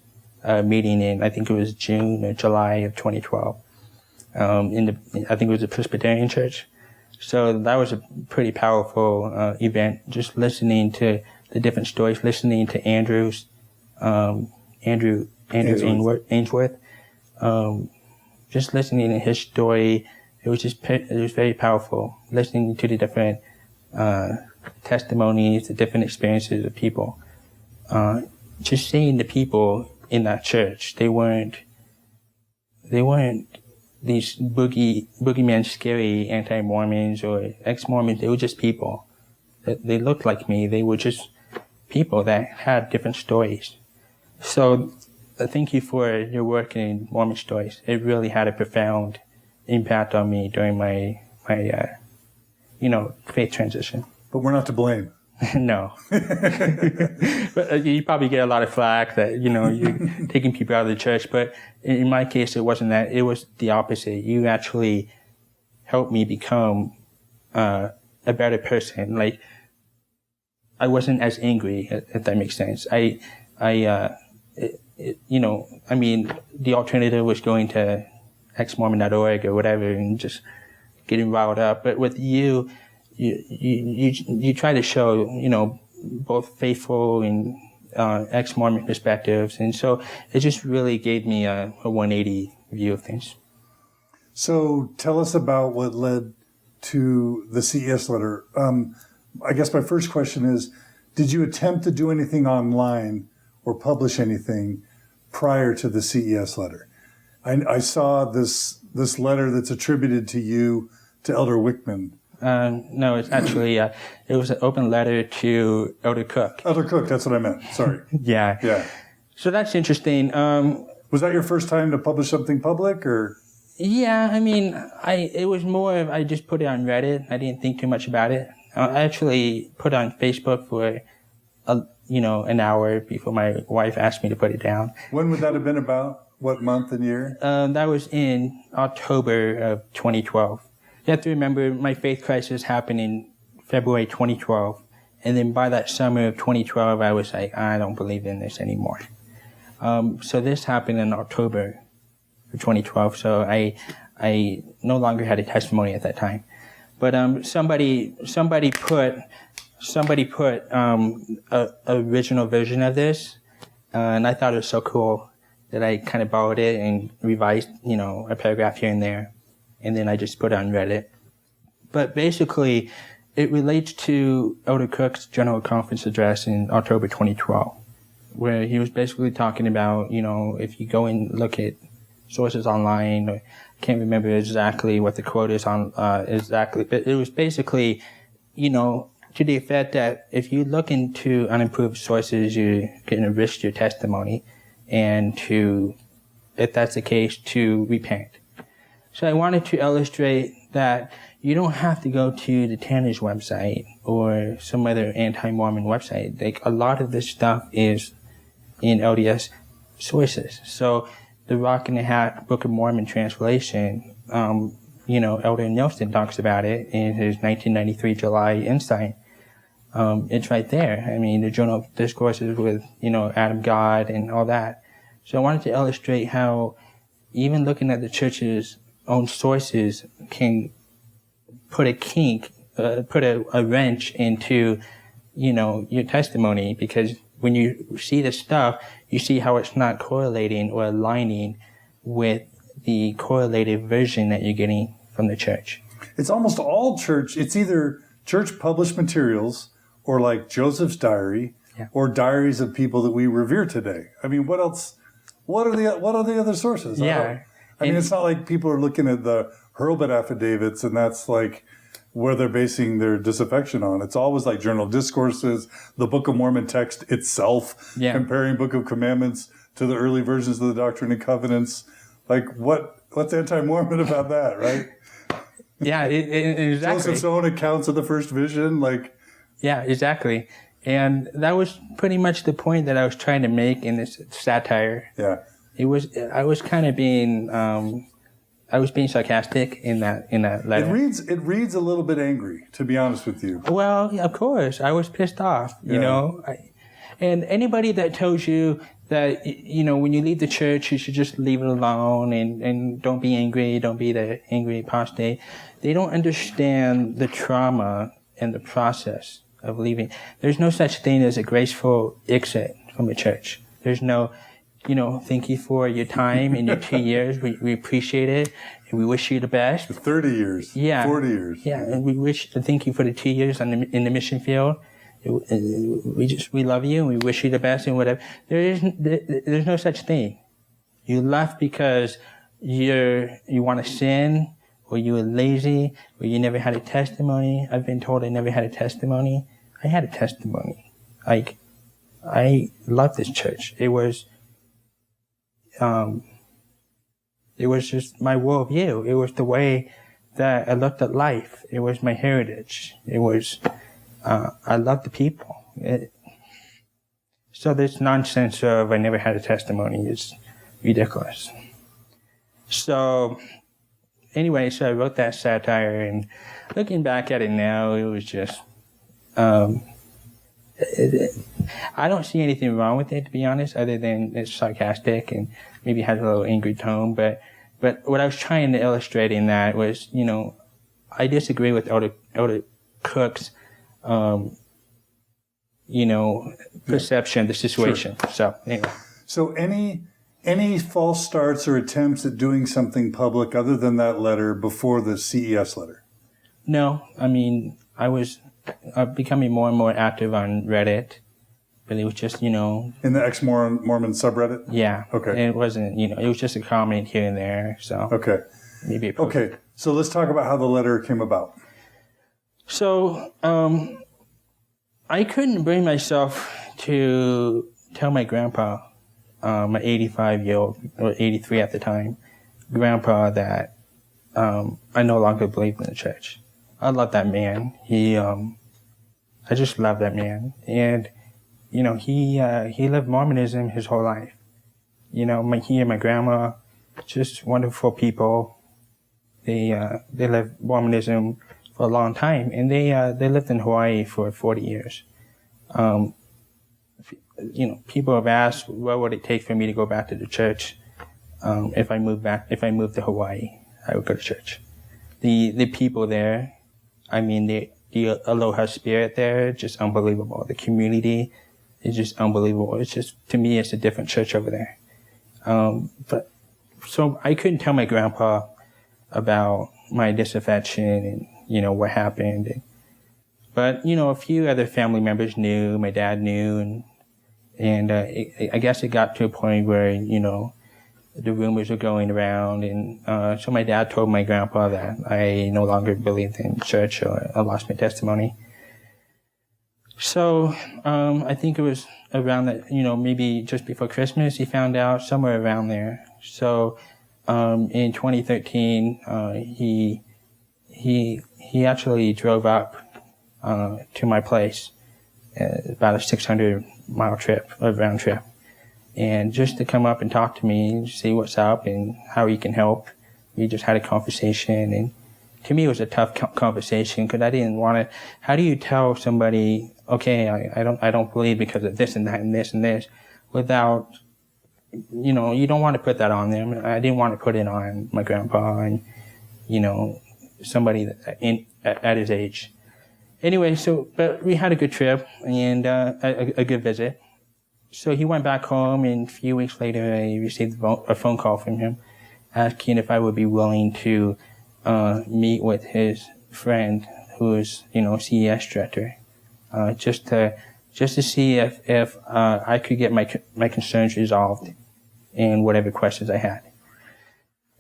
meeting in, I think it was June or July of 2012. I think it was a Presbyterian church. So that was a pretty powerful event, just listening to the different stories, listening to Andrew Ainsworth. Just listening to his story, it was very powerful. Listening to the different testimonies, the different experiences of people. Just seeing the people in that church, they weren't these boogeyman scary anti-Mormons or ex-Mormons. They were just people. They looked like me. They were just people that had different stories. So thank you for your work in Mormon Stories. It really had a profound impact on me during my faith transition. But we're not to blame. No. But you probably get a lot of flack that, you're taking people out of the church. But in my case, it wasn't that. It was the opposite. You actually helped me become a better person. I wasn't as angry, if that makes sense. The alternative was going to excommunicated.org or whatever and just getting riled up. But with you try to show, both faithful and ex-Mormon perspectives. And so it just really gave me a 180 view of things. So tell us about what led to the CES letter. I guess my first question is, did you attempt to do anything online or publish anything prior to the CES letter? I saw this letter that's attributed to you to Elder Wickman. No, it's actually, it was an open letter to Elder Cook. Elder Cook, that's what I meant. Sorry. Yeah. So that's interesting. Was that your first time to publish something public, or? Yeah, it was more of, I just put it on Reddit. I didn't think too much about it. I actually put it on Facebook for, an hour before my wife asked me to put it down. When would that have been about? What month and year? That was in October of 2012. You have to remember, my faith crisis happened in February 2012. And then by that summer of 2012, I was like, I don't believe in this anymore. So this happened in October of 2012. So I no longer had a testimony at that time. But somebody put a original version of this, and I thought it was so cool that I kind of borrowed it and revised, a paragraph here and there. And then I just put it on Reddit. But basically, it relates to Elder Cook's General Conference address in October 2012, where he was basically talking about, if you go and look at sources online, I can't remember exactly what the quote is on exactly, but it was basically, to the effect that if you look into unimproved sources, you can risk your testimony, and if that's the case, to repent. So I wanted to illustrate that you don't have to go to the Tanner's website or some other anti-Mormon website. Like, a lot of this stuff is in LDS sources. So the Rock and the Hat Book of Mormon translation, Elder Nelson talks about it in his 1993 July Insight. It's right there. I mean, the Journal of Discourses with, Adam God and all that. So I wanted to illustrate how even looking at the church's own sources can put a wrench into, your testimony, because when you see this stuff, you see how it's not correlating or aligning with the correlated version that you're getting from the church. It's almost all church. It's either church published materials or like Joseph's diary or diaries of people that we revere today. I mean, what else? What are the other sources? Yeah. I mean, it's not like people are looking at the Hurlbut affidavits and that's like where they're basing their disaffection on. It's always like Journal of Discourses, the Book of Mormon text itself, comparing Book of Commandments to the early versions of the Doctrine and Covenants. Like, what's anti-Mormon about that, right? Yeah, exactly. Joseph's own accounts of the first vision, like. Yeah, exactly. And that was pretty much the point that I was trying to make in this satire. Yeah. I was kind of being, I was being sarcastic in that letter. It reads a little bit angry, to be honest with you. Well, of course, I was pissed off, you know. And anybody that tells you that, when you leave the church, you should just leave it alone and don't be angry, don't be the angry apostate, they don't understand the trauma and the process of leaving. There's no such thing as a graceful exit from a church. There's no, thank you for your time and your 2 years. We appreciate it. And we wish you the best. 30 years. Yeah. 40 years. Yeah. And we thank you for the 2 years in the mission field. We love you and we wish you the best and whatever. There's no such thing. You left because you want to sin, or you were lazy, or you never had a testimony. I've been told I never had a testimony. I had a testimony. Like, I love this church. It was just my worldview. It was the way that I looked at life. It was my heritage. It was, I love the people. So this nonsense of I never had a testimony is ridiculous. So anyway, so I wrote that satire, and looking back at it now, it was just, I don't see anything wrong with it, to be honest, other than it's sarcastic and maybe has a little angry tone. But what I was trying to illustrate in that was, I disagree with Elder Cook's, perception of the situation. Sure. So anyway. So any false starts or attempts at doing something public other than that letter before the CES letter? No, I mean, I was becoming more and more active on Reddit, but it was just, In the ex-Mormon subreddit? Yeah. Okay. It wasn't, it was just a comment here and there, so. Okay. Maybe a post. Okay, so let's talk about how the letter came about. So, I couldn't bring myself to tell my grandpa, my 85-year-old, or 83 at the time, grandpa, that I no longer believed in the church. I love that man. I just love that man. And, he lived Mormonism his whole life. He and my grandma, just wonderful people. They lived Mormonism for a long time, and they lived in Hawaii for 40 years. People have asked, what would it take for me to go back to the church? If I moved to Hawaii, I would go to church. The people there, I mean, the aloha spirit there, just unbelievable. The community is just unbelievable. It's just, to me, it's a different church over there. So I couldn't tell my grandpa about my disaffection and, what happened. But, a few other family members knew, my dad knew, and I guess it got to a point where, the rumors were going around, and so my dad told my grandpa that I no longer believed in church, or I lost my testimony. So I think it was around that, maybe just before Christmas, he found out, somewhere around there. So In 2013, he actually drove up to my place, about a 600-mile trip, a round trip, and just to come up and talk to me, see what's up and how he can help. We just had a conversation, and to me it was a tough conversation because I didn't want to. How do you tell somebody, okay, I don't believe because of this and that and this and this, without, you know, you don't want to put that on them. I didn't want to put it on my grandpa and, you know, somebody at his age. Anyway, but we had a good trip and a good visit. So he went back home, and a few weeks later, I received a phone call from him asking if I would be willing to meet with his friend, who is, you know, CES Director, just to see if I could get my concerns resolved and whatever questions I had.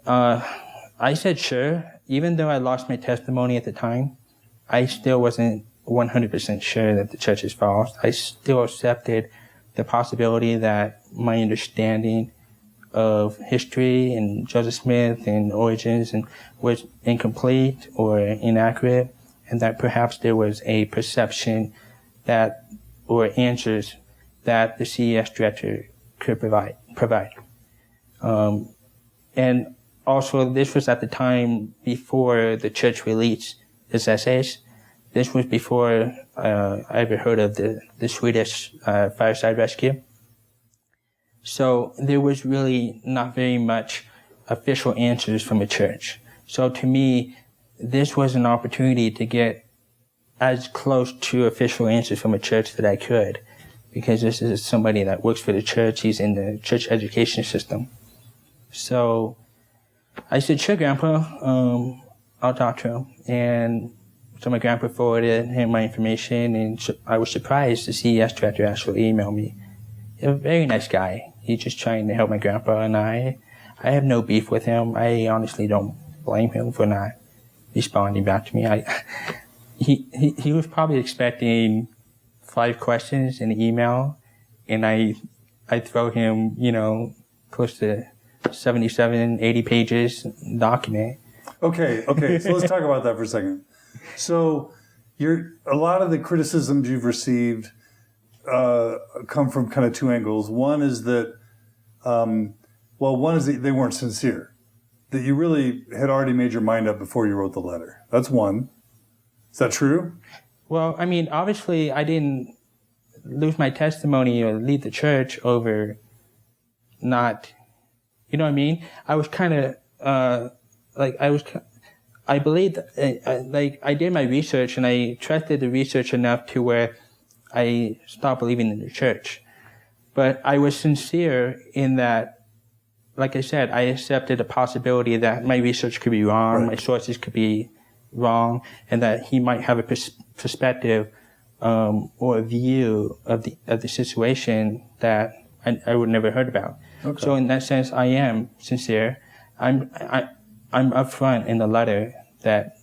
I said sure, even though I lost my testimony at the time. I still wasn't 100% sure that the church is false. I still accepted the possibility that my understanding of history and Joseph Smith and origins was incomplete or inaccurate, and that perhaps there was a perception that, or answers that the CES Director could provide. And also, this was at the time before the church released its essays. This was before I ever heard of the Swedish fireside rescue. So there was really not very much official answers from a church. So to me, this was an opportunity to get as close to official answers from a church that I could, because this is somebody that works for the church. He's in the church education system. So I said, sure, Grandpa, I'll talk to him. And so my grandpa forwarded him my information, and I was surprised the CES Director actually emailed me. A very nice guy. He's just trying to help my grandpa, and I have no beef with him. I honestly don't blame him for not responding back to me. He was probably expecting 5 questions in the email, and I throw him, you know, close to 77, 80 pages document. Okay. So let's talk about that for a second. So a lot of the criticisms you've received come from kind of 2 angles. One is that, they weren't sincere, that you really had already made your mind up before you wrote the letter. That's one. Is that true? Well, I mean, obviously I didn't lose my testimony or leave the church over not, you know what I mean? I was kind of, I believed, I did my research, and I trusted the research enough to where I stopped believing in the church. But I was sincere in that, like I said, I accepted the possibility that my research could be wrong, my sources could be wrong, and that he might have a perspective or a view of the situation that I would never heard about. Okay. So in that sense, I am sincere. I'm upfront in the letter that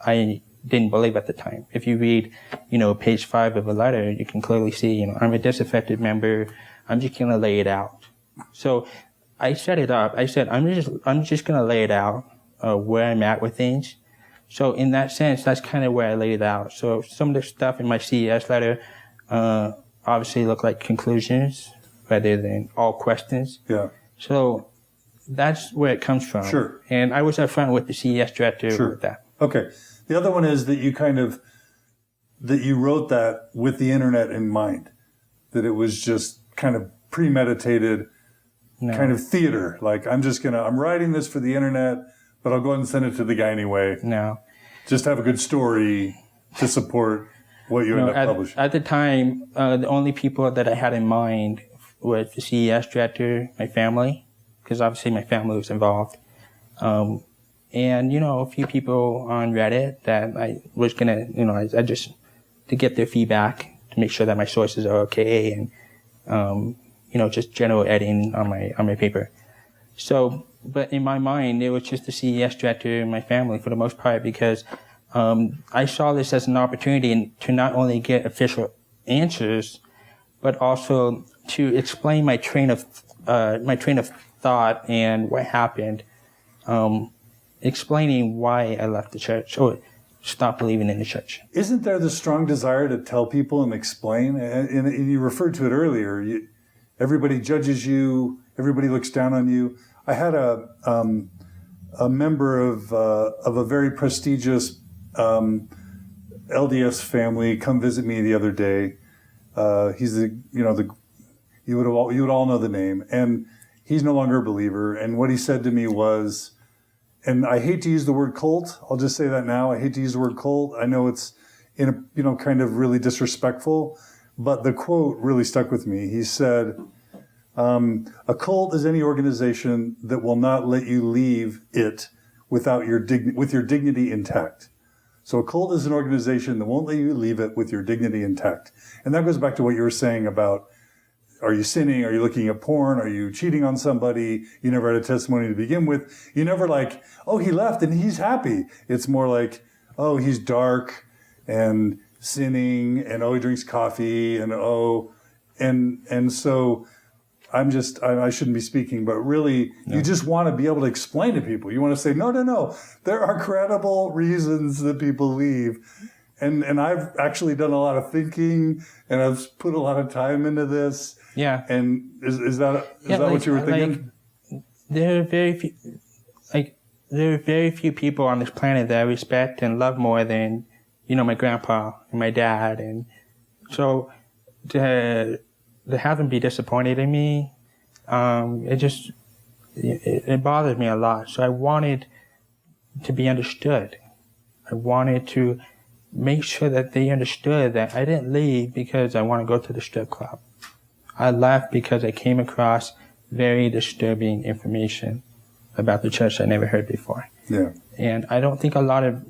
I didn't believe at the time. If you read, you know, page 5 of a letter, you can clearly see, you know, I'm a disaffected member. I'm just going to lay it out. So I set it up. I said, I'm just going to lay it out, where I'm at with things. So in that sense, that's kind of where I laid it out. So some of the stuff in my CES letter, obviously look like conclusions rather than all questions. Yeah. So that's where it comes from. Sure. And I was upfront with the CES Director with that. Okay. The other one is that you wrote that with the internet in mind, that it was just kind of premeditated, kind of theater. Like, I'm writing this for the internet, but I'll go ahead and send it to the guy anyway. No. Just have a good story to support what you end up publishing. At the time, the only people that I had in mind was the CES Director, my family, because obviously my family was involved. And, you know, a few people on Reddit that I was going to, you know, I just, to get their feedback, to make sure that my sources are okay, and, you know, just general editing on my paper. So, but in my mind, it was just the CES Director and my family for the most part, because I saw this as an opportunity to not only get official answers, but also to explain my train of thought and what happened, explaining why I left the church or stopped believing in the church. Isn't there the strong desire to tell people and explain? And you referred to it earlier. Everybody judges you. Everybody looks down on you. I had a member of a very prestigious LDS family come visit me the other day. He's you would all know the name, and he's no longer a believer. And what he said to me was, and I hate to use the word cult. I'll just say that now. I hate to use the word cult. I know it's kind of really disrespectful, but the quote really stuck with me. He said, "A cult is any organization that will not let you leave it with your dignity intact." So a cult is an organization that won't let you leave it with your dignity intact. And that goes back to what you were saying about, are you sinning? Are you looking at porn? Are you cheating on somebody? You never had a testimony to begin with. You never like, oh, he left and he's happy. It's more like, oh, he's dark and sinning, and oh, he drinks coffee, and oh, and so I shouldn't be speaking, but really, you just want to be able to explain to people. You want to say, no, there are credible reasons that people leave. And I've actually done a lot of thinking, and I've put a lot of time into this. Yeah. And is that what you were thinking? There are very few people on this planet that I respect and love more than, my grandpa and my dad. And so to have them be disappointed in me, it bothers me a lot. So I wanted to be understood. I wanted to make sure that they understood that I didn't leave because I want to go to the strip club. I left because I came across very disturbing information about the church I never heard before. Yeah. And I don't think a lot of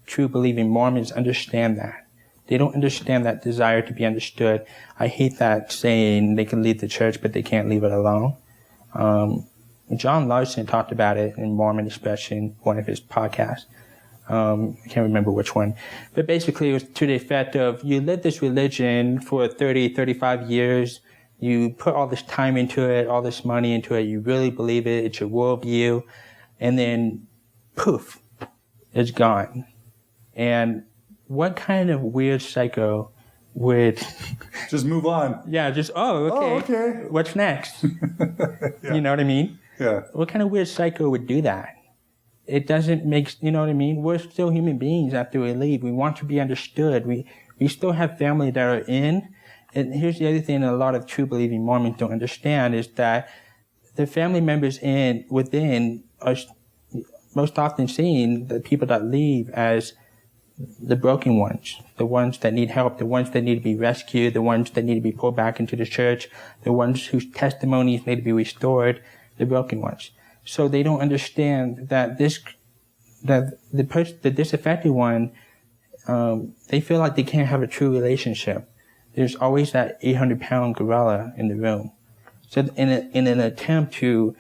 true believing Mormons understand that. They don't understand that desire to be understood. I hate that saying they can leave the church, but they can't leave it alone. John Larson talked about it in Mormon Expression, one of his podcasts. I can't remember which one. But basically it was to the effect of, you live this religion for 30, 35 years. You put all this time into it, all this money into it. You really believe it. It's your worldview. And then, poof, it's gone. And what kind of weird psycho would just move on? Yeah, okay. Oh, okay. What's next? Yeah. You know what I mean? Yeah. What kind of weird psycho would do that? It doesn't make, you know what I mean? We're still human beings after we leave. We want to be understood. We still have family that are in. And here's the other thing that a lot of true believing Mormons don't understand is that the family members within are most often seen the people that leave as the broken ones, the ones that need help, the ones that need to be rescued, the ones that need to be pulled back into the church, the ones whose testimonies need to be restored, the broken ones. So they don't understand that the disaffected one, they feel like they can't have a true relationship. There's always that 800-pound gorilla in the room. So in an attempt to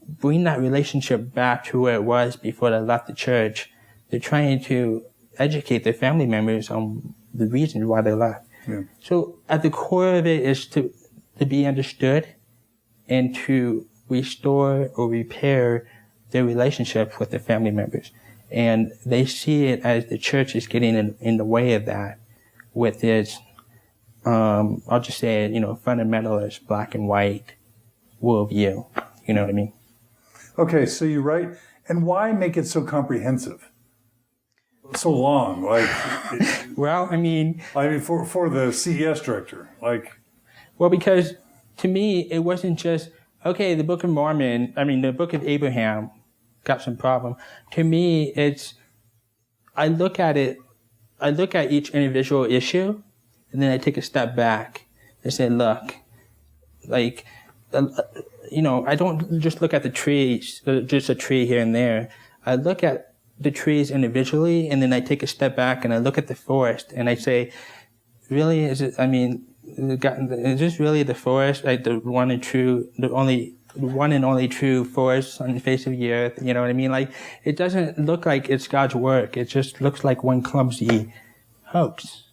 bring that relationship back to where it was before they left the church, they're trying to educate their family members on the reasons why they left. Yeah. So at the core of it is to be understood and to restore or repair their relationship with their family members. And they see it as the church is getting in the way of that with its, I'll just say it, fundamentalist black and white worldview. You know what I mean? Okay, so you write, and why make it so comprehensive? So long, well, for the CES director, well, because to me it wasn't just okay. The Book of Mormon, the Book of Abraham, got some problem. To me, I look at each individual issue, and then I take a step back and say, look, I don't just look at the trees, just a tree here and there. I look at the trees individually, and then I take a step back and I look at the forest and I say, really, is this really the forest, like the one and only true forest on the face of the earth? You know what I mean? It doesn't look like it's God's work. It just looks like one clumsy hoax.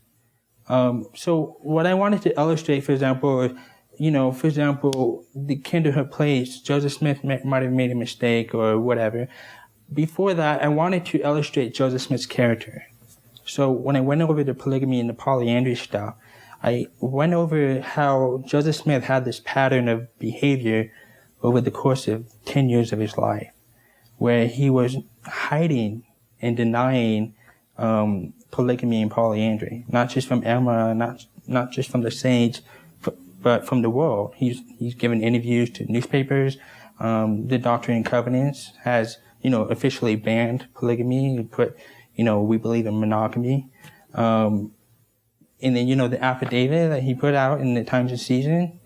So what I wanted to illustrate, for example, for example, the Kinderhook plays, Joseph Smith might have made a mistake or whatever. Before that, I wanted to illustrate Joseph Smith's character. So when I went over the polygamy and the polyandry stuff, I went over how Joseph Smith had this pattern of behavior over the course of 10 years of his life, where he was hiding and denying polygamy and polyandry, not just from Emma, not just from the saints, but from the world. He's given interviews to newspapers. The Doctrine and Covenants has, officially banned polygamy and put, we believe in monogamy. And then, the affidavit that he put out in the Times and Season,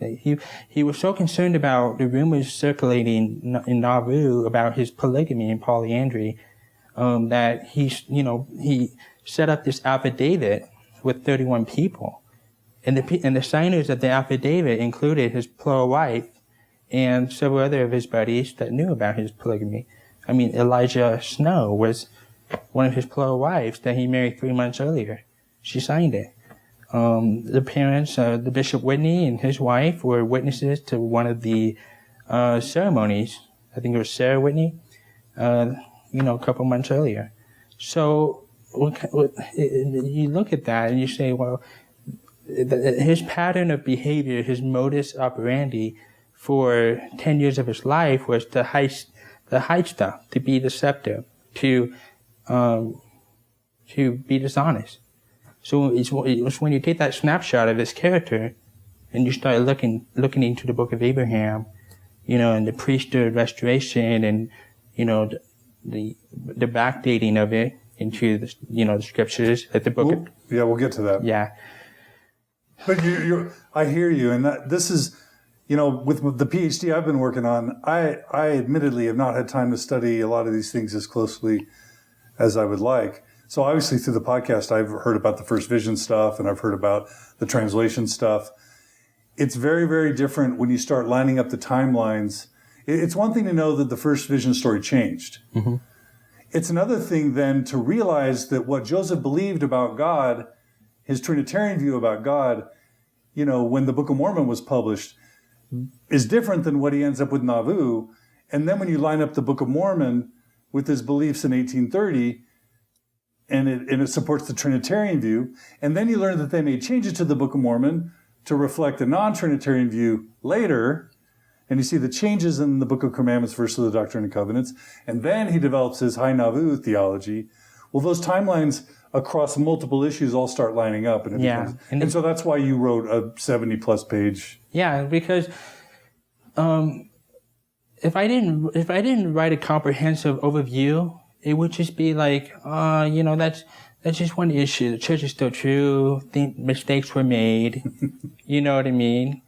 he was so concerned about the rumors circulating in Nauvoo about his polygamy and polyandry, that he set up this affidavit with 31 people. And the signers of the affidavit included his plural wife and several other of his buddies that knew about his polygamy. I mean, Elijah Snow was one of his plural wives that he married 3 months earlier. She signed it. The parents, the Bishop Whitney and his wife, were witnesses to one of the ceremonies. I think it was Sarah Whitney, a couple months earlier. So you look at that and you say, well, his pattern of behavior, his modus operandi for 10 years of his life was to hide stuff, to be deceptive, to be dishonest. So it's when you take that snapshot of his character and you start looking into the Book of Abraham, and the priesthood restoration and, the backdating of it into the scriptures at the book. We'll get to that. Yeah. But I hear you. And this is, with the PhD I've been working on, I admittedly have not had time to study a lot of these things as closely as I would like. So obviously through the podcast, I've heard about the first vision stuff and I've heard about the translation stuff. It's very, very different when you start lining up the timelines. It's one thing to know that the first vision story changed. Mm-hmm. It's another thing then to realize that what Joseph believed about God, his Trinitarian view about God, when the Book of Mormon was published, is different than what he ends up with Nauvoo. And then when you line up the Book of Mormon with his beliefs in 1830, and it supports the Trinitarian view, and then you learn that they made changes to the Book of Mormon to reflect a non-Trinitarian view later, and you see the changes in the Book of Commandments versus the Doctrine and Covenants, and then he develops his high Nauvoo theology. Well, those timelines across multiple issues all start lining up, and and so that's why you wrote a 70-plus page. Yeah, because if I didn't write a comprehensive overview, it would just be like, that's just one issue. The church is still true. Think mistakes were made. You know what I mean?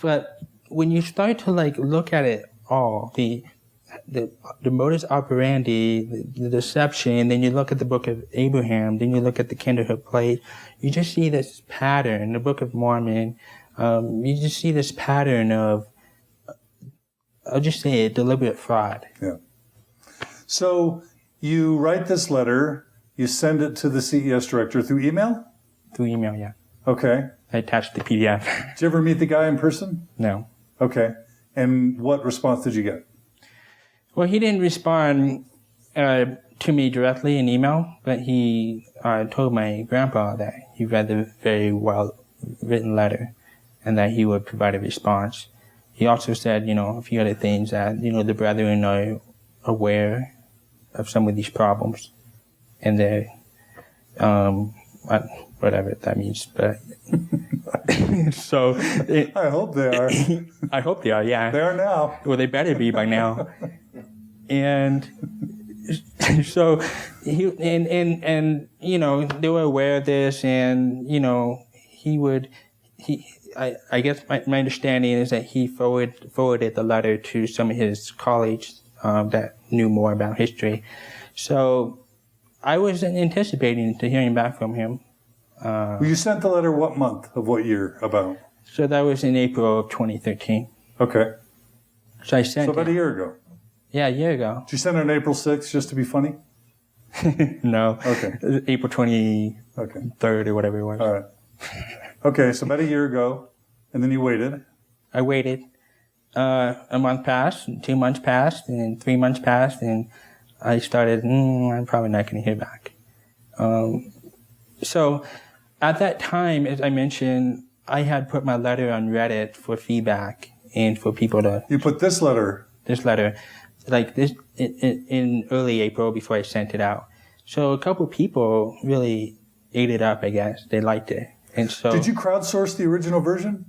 But when you start to look at it all, the modus operandi, the deception, then you look at the Book of Abraham, then you look at the Kinderhook plate, you just see this pattern. The Book of Mormon, you just see this pattern of, I'll just say it, deliberate fraud. Yeah. So you write this letter, you send it to the CES Director through email? Through email, yeah. Okay. I attached the PDF. Did you ever meet the guy in person? No. Okay. And what response did you get? Well, he didn't respond to me directly in email, but he told my grandpa that he read the very well-written letter and that he would provide a response. He also said, a few other things that, the brethren are aware of some of these problems, and they're, whatever that means, but so I hope they are. I hope they are. Yeah, they are now. Well, they better be by now. And so he and they were aware of this, and I guess my understanding is that he forwarded the letter to some of his colleagues that knew more about history. So I was anticipating to hearing back from him. You sent the letter what month of what year about? So that was in April of 2013. Okay. So I sent So about a year ago? Yeah, a year ago. Did you send it on April 6th just to be funny? No. Okay. April 23rd or whatever it was. All right. Okay, so about a year ago, and then you waited. I waited. A month passed, 2 months passed, and 3 months passed, and I started, I'm probably not going to hear back. So at that time, as I mentioned, I had put my letter on Reddit for feedback and for people to... You put this letter? This letter, like this, in early April before I sent it out. So a couple people really ate it up, I guess. They liked it. And so... Did you crowdsource the original version?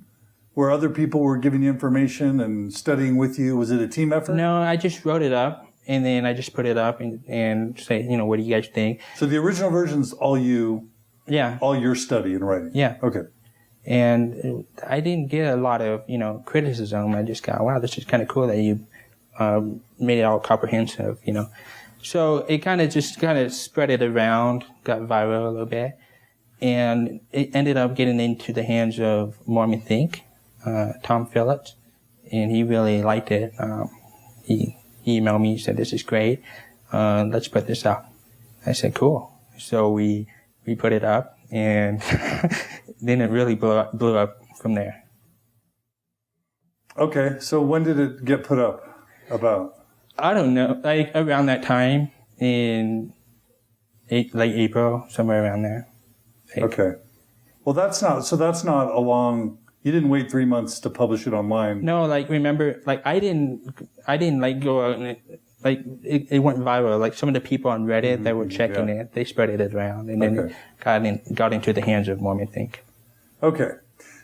Where other people were giving you information and studying with you? Was it a team effort? No, I just wrote it up, and then I just put it up and say, what do you guys think? So the original version's all you... Yeah. All your study and writing? Yeah. Okay. And I didn't get a lot of, criticism. I just got, wow, this is kind of cool that you made it all comprehensive, So it kind of spread it around, got viral a little bit. And it ended up getting into the hands of Mormon Think, Tom Phillips, and he really liked it. He emailed me, said, this is great, let's put this up. I said, cool. So we put it up, and then it really blew up from there. Okay, so when did it get put up about? I don't know, like around that time in late April, somewhere around there. Okay. Well, that's not a long... You didn't wait 3 months to publish it online. No, remember, I didn't go out and it went viral. Like some of the people on Reddit that were checking it, they spread it around, and then it got into the hands of Mormon Think. Okay.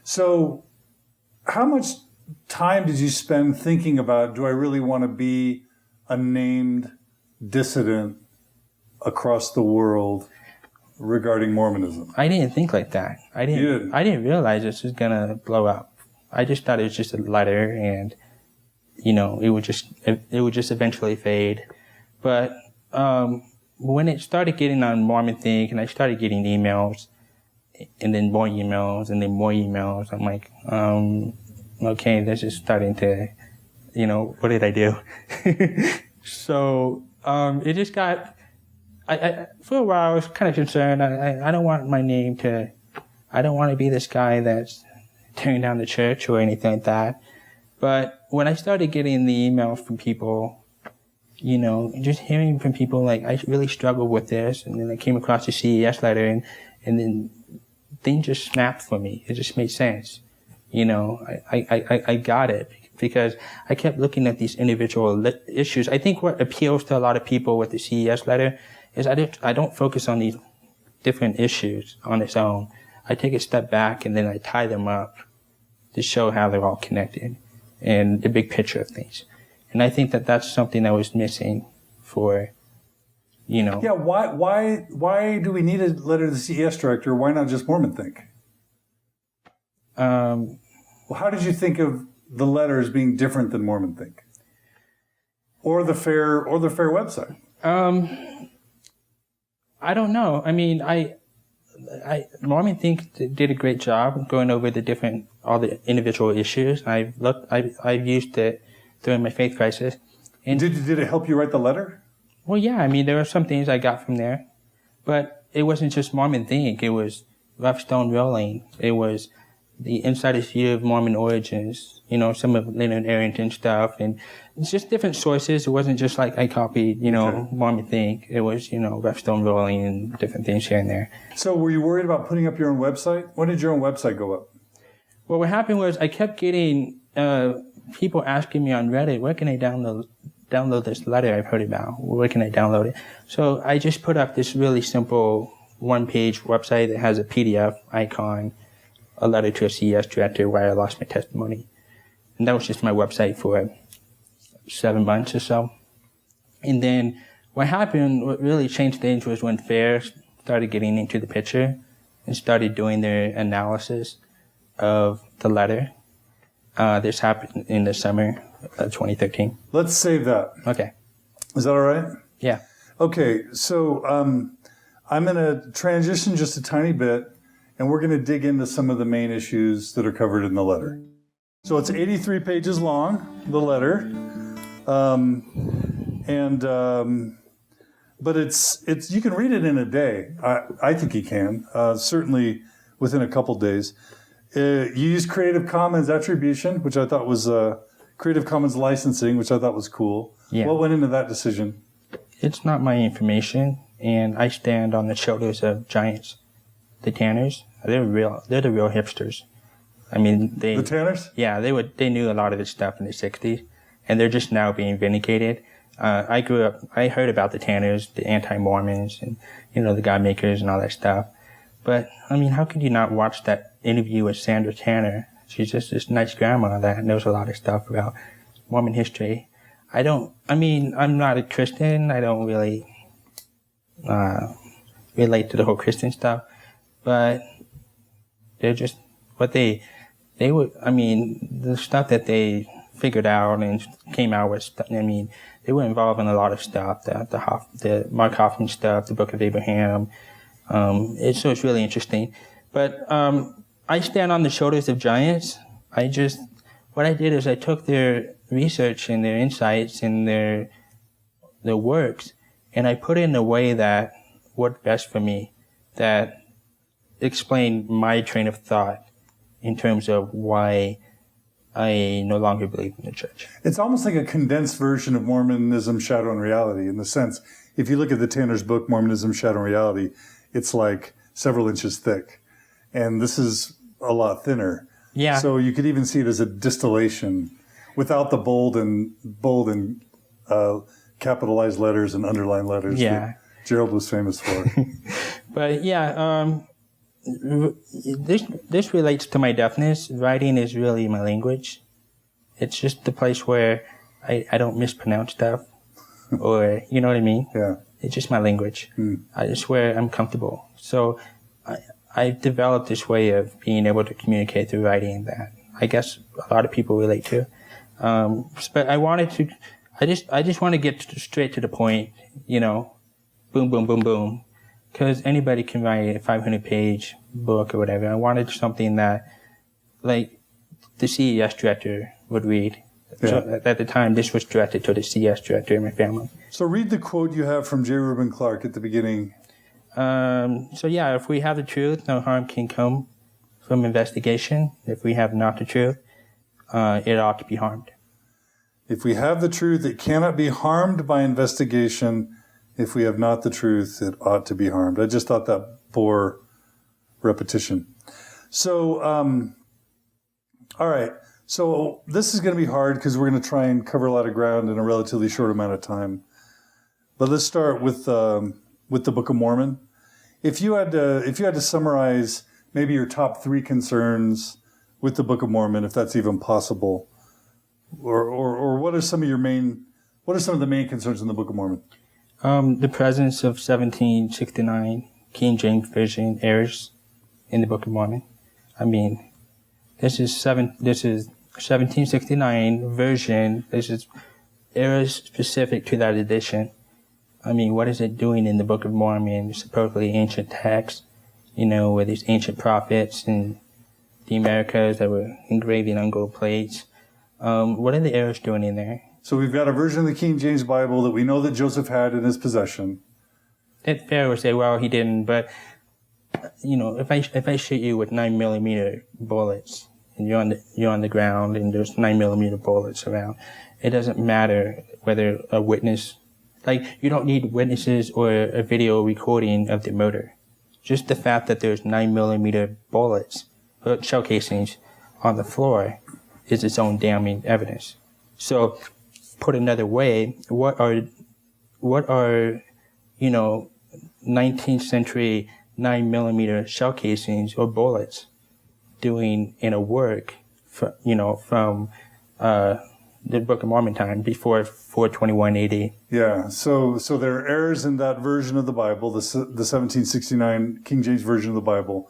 So how much time did you spend thinking about, do I really want to be a named dissident across the world regarding Mormonism? I didn't think like that. I didn't realize this was gonna blow up. I just thought it was just a letter, and it would just eventually fade. But when it started getting on Mormon Think, and I started getting emails, and then more emails, and then more emails, I'm like, okay, this is starting to, what did I do? So it just got. For a while, I was kind of concerned. I don't want my name to... I don't want to be this guy that's tearing down the church or anything like that. But when I started getting the emails from people, just hearing from people like, I really struggled with this, and then I came across the CES letter, and then things just snapped for me. It just made sense. I got it. Because I kept looking at these individual issues. I think what appeals to a lot of people with the CES letter is I don't focus on these different issues on its own. I take a step back and then I tie them up to show how they're all connected and the big picture of things. And I think that that's something that was missing for, Yeah, why do we need a letter to the CES Director? Why not just Mormon Think? Well, how did you think of the letters being different than Mormon Think, or the fair website? I don't know. I mean, Mormon Think did a great job going over all the individual issues. I've used it during my faith crisis. And did it help you write the letter? Well, yeah. I mean, there were some things I got from there, but it wasn't just Mormon Think. It was Rough Stone Rolling. It was the insider's view of Mormon origins, some of Leonard Arrington stuff, and it's just different sources. It wasn't just like I copied, Mormon Think. It was, Rough Stone Rolling and different things here and there. So were you worried about putting up your own website? When did your own website go up? Well, what happened was I kept getting people asking me on Reddit, where can I download this letter I've heard about? Where can I download it? So I just put up this really simple one-page website that has a PDF icon, a letter to a CES director where I lost my testimony. And that was just my website for 7 months or so. And then what really changed things was when FAIR started getting into the picture and started doing their analysis of the letter. This happened in the summer of 2013. Let's save that. Okay. Is that all right? Yeah. Okay, so I'm going to transition just a tiny bit, and we're going to dig into some of the main issues that are covered in the letter. So it's 83 pages long, the letter, but it's you can read it in a day. I think you can, certainly within a couple days. you use Creative Commons attribution, which I thought was Creative Commons licensing, which I thought was cool. Yeah. What went into that decision? It's not my information, and I stand on the shoulders of giants. The Tanners, they're the real hipsters. I mean, the Tanners? Yeah, they knew a lot of this stuff in the 60s, and they're just now being vindicated. I heard about the Tanners, the anti-Mormons, and, the God makers and all that stuff. But, I mean, how could you not watch that interview with Sandra Tanner? She's just this nice grandma that knows a lot of stuff about Mormon history. I'm not a Christian. I don't really relate to the whole Christian stuff. But they're just what they were. I mean, the stuff that they figured out and came out with. I mean, they were involved in a lot of stuff. The Mark Hoffman stuff, the Book of Abraham. So it's really interesting. But I stand on the shoulders of giants. What I did is I took their research and their insights and their works, and I put it in a way that worked best for me, that explained my train of thought in terms of why I no longer believe in the church. It's almost like a condensed version of Mormonism, Shadow and Reality, in the sense, if you look at the Tanner's book, Mormonism, Shadow and Reality, it's like several inches thick. And this is a lot thinner. Yeah. So you could even see it as a distillation without the bold and capitalized letters and underlined letters that Gerald was famous for. But this relates to my deafness. Writing is really my language. It's just the place where I don't mispronounce stuff, or you know what I mean? Yeah. It's just my language. It's where I'm comfortable. So I've developed this way of being able to communicate through writing that I guess a lot of people relate to. But I just want to get straight to the point, boom, boom, boom, boom. Because anybody can write a 500-page book or whatever. I wanted something that, like, the CES Director would read. Yeah. So at the time, this was directed to the CES Director in my family. So read the quote you have from J. Reuben Clark at the beginning. If we have the truth, no harm can come from investigation. If we have not the truth, it ought to be harmed. If we have the truth, it cannot be harmed by investigation. If we have not the truth, it ought to be harmed. I just thought that bore repetition. So, all right. So this is going to be hard because we're going to try and cover a lot of ground in a relatively short amount of time. But let's start with the Book of Mormon. If you had to summarize maybe your top 3 concerns with the Book of Mormon, if that's even possible, or what are some of the main concerns in the Book of Mormon? The presence of 1769 King James Version errors in the Book of Mormon. I mean, this is 1769 version. This is errors specific to that edition. I mean, what is it doing in the Book of Mormon? Supposedly ancient texts, with these ancient prophets and the Americas that were engraving on gold plates. What are the errors doing in there? So we've got a version of the King James Bible that we know that Joseph had in his possession. It's fair to say, well, he didn't, but, if I shoot you with 9mm bullets and you're on the ground and there's 9mm bullets around, it doesn't matter whether a witness, you don't need witnesses or a video recording of the murder. Just the fact that there's 9mm bullets, shell casings on the floor is its own damning evidence. So, put another way, what are 19th century 9mm shell casings or bullets doing in a work from the Book of Mormon time before 421 AD? Yeah, so there are errors in that version of the Bible, the 1769 King James Version of the Bible.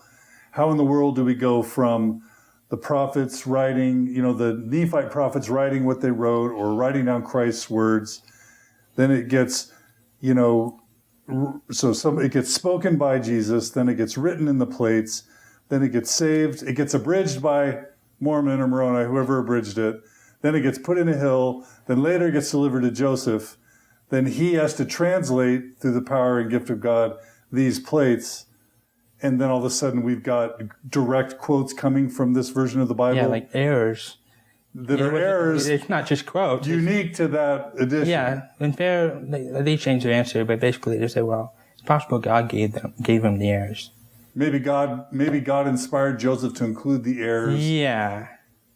How in the world do we go from the prophets writing, the Nephite prophets writing what they wrote or writing down Christ's words? Then it gets, it gets spoken by Jesus, then it gets written in the plates, then it gets saved, it gets abridged by Mormon or Moroni, whoever abridged it, then it gets put in a hill, then later it gets delivered to Joseph, then he has to translate through the power and gift of God these plates, and then all of a sudden we've got direct quotes coming from this version of the Bible. Yeah, like errors. Errors. It's not just quotes. Unique to that edition. Yeah, and they changed their answer, but basically they said, well, it's possible God gave them the errors. Maybe God inspired Joseph to include the errors. Yeah.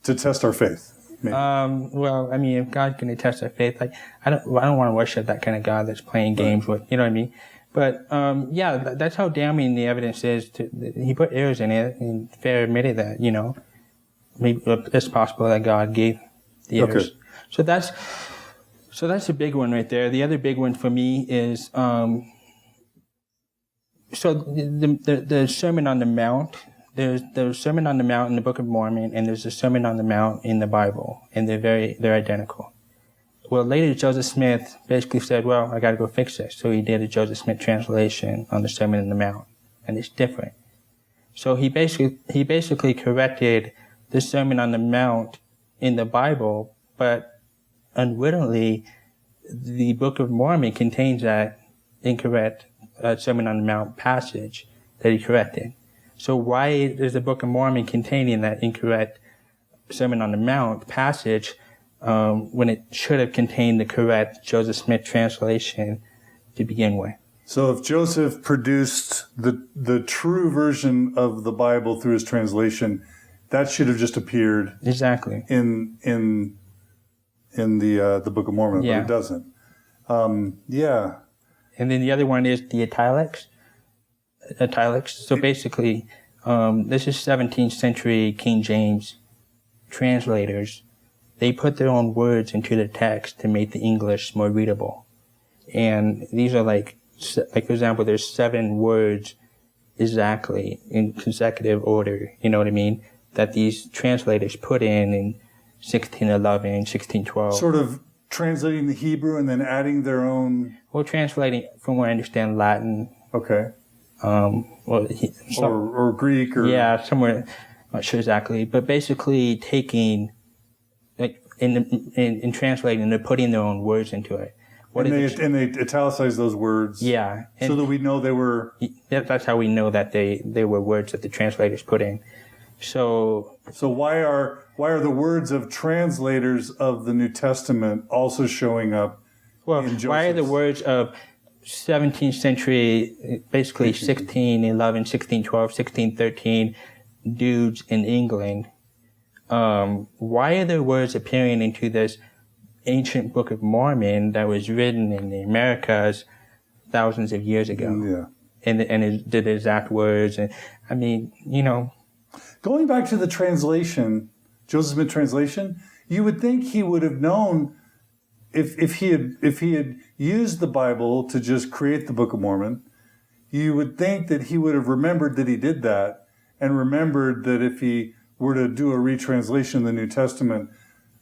To test our faith. Maybe. Well, I mean, if God's going to test our faith, like I don't want to worship that kind of God that's playing games with, you know what I mean? But yeah, that's how damning the evidence is. He put errors in it, and Fair admitted that, you know, maybe it's possible that God gave the errors. Okay. So that's a big one right there. The other big one for me is so the Sermon on the Mount. There's the Sermon on the Mount in the Book of Mormon, and there's the Sermon on the Mount in the Bible, and they're identical. Well, later Joseph Smith basically said, well, I got to go fix this. So he did a Joseph Smith translation on the Sermon on the Mount, and it's different. So he basically corrected the Sermon on the Mount in the Bible, but unwittingly, the Book of Mormon contains that incorrect Sermon on the Mount passage that he corrected. So why is the Book of Mormon containing that incorrect Sermon on the Mount passage when it should have contained the correct Joseph Smith translation to begin with? So if Joseph produced the true version of the Bible through his translation, that should have just appeared exactly in the Book of Mormon, yeah. But it doesn't. Yeah. And then the other one is the italics. So basically, this is 17th century King James translators. They put their own words into the text to make the English more readable. And these are like for example, there's 7 words exactly in consecutive order, you know what I mean, that these translators put in 1611, 1612. Sort of translating the Hebrew and then adding their own... Well, translating, from what I understand, Latin. Okay. Or Greek or... Yeah, somewhere, not sure exactly, but basically taking, like, in translating, they're putting their own words into it. And they italicize those words. Yeah. So that we know they were... That's how we know that they were words that the translators put in. So why are the words of translators of the New Testament also showing up in Joseph's? Why are the words of 17th century, basically 1611, 1612, 1613 dudes in England, why are their words appearing into this ancient Book of Mormon that was written in the Americas thousands of years ago? Yeah. And the exact words. And I mean, you know. Going back to the translation, Joseph Smith translation, you would think he would have known if he had used the Bible to just create the Book of Mormon, you would think that he would have remembered that he did that and remembered that if he were to do a retranslation of the New Testament,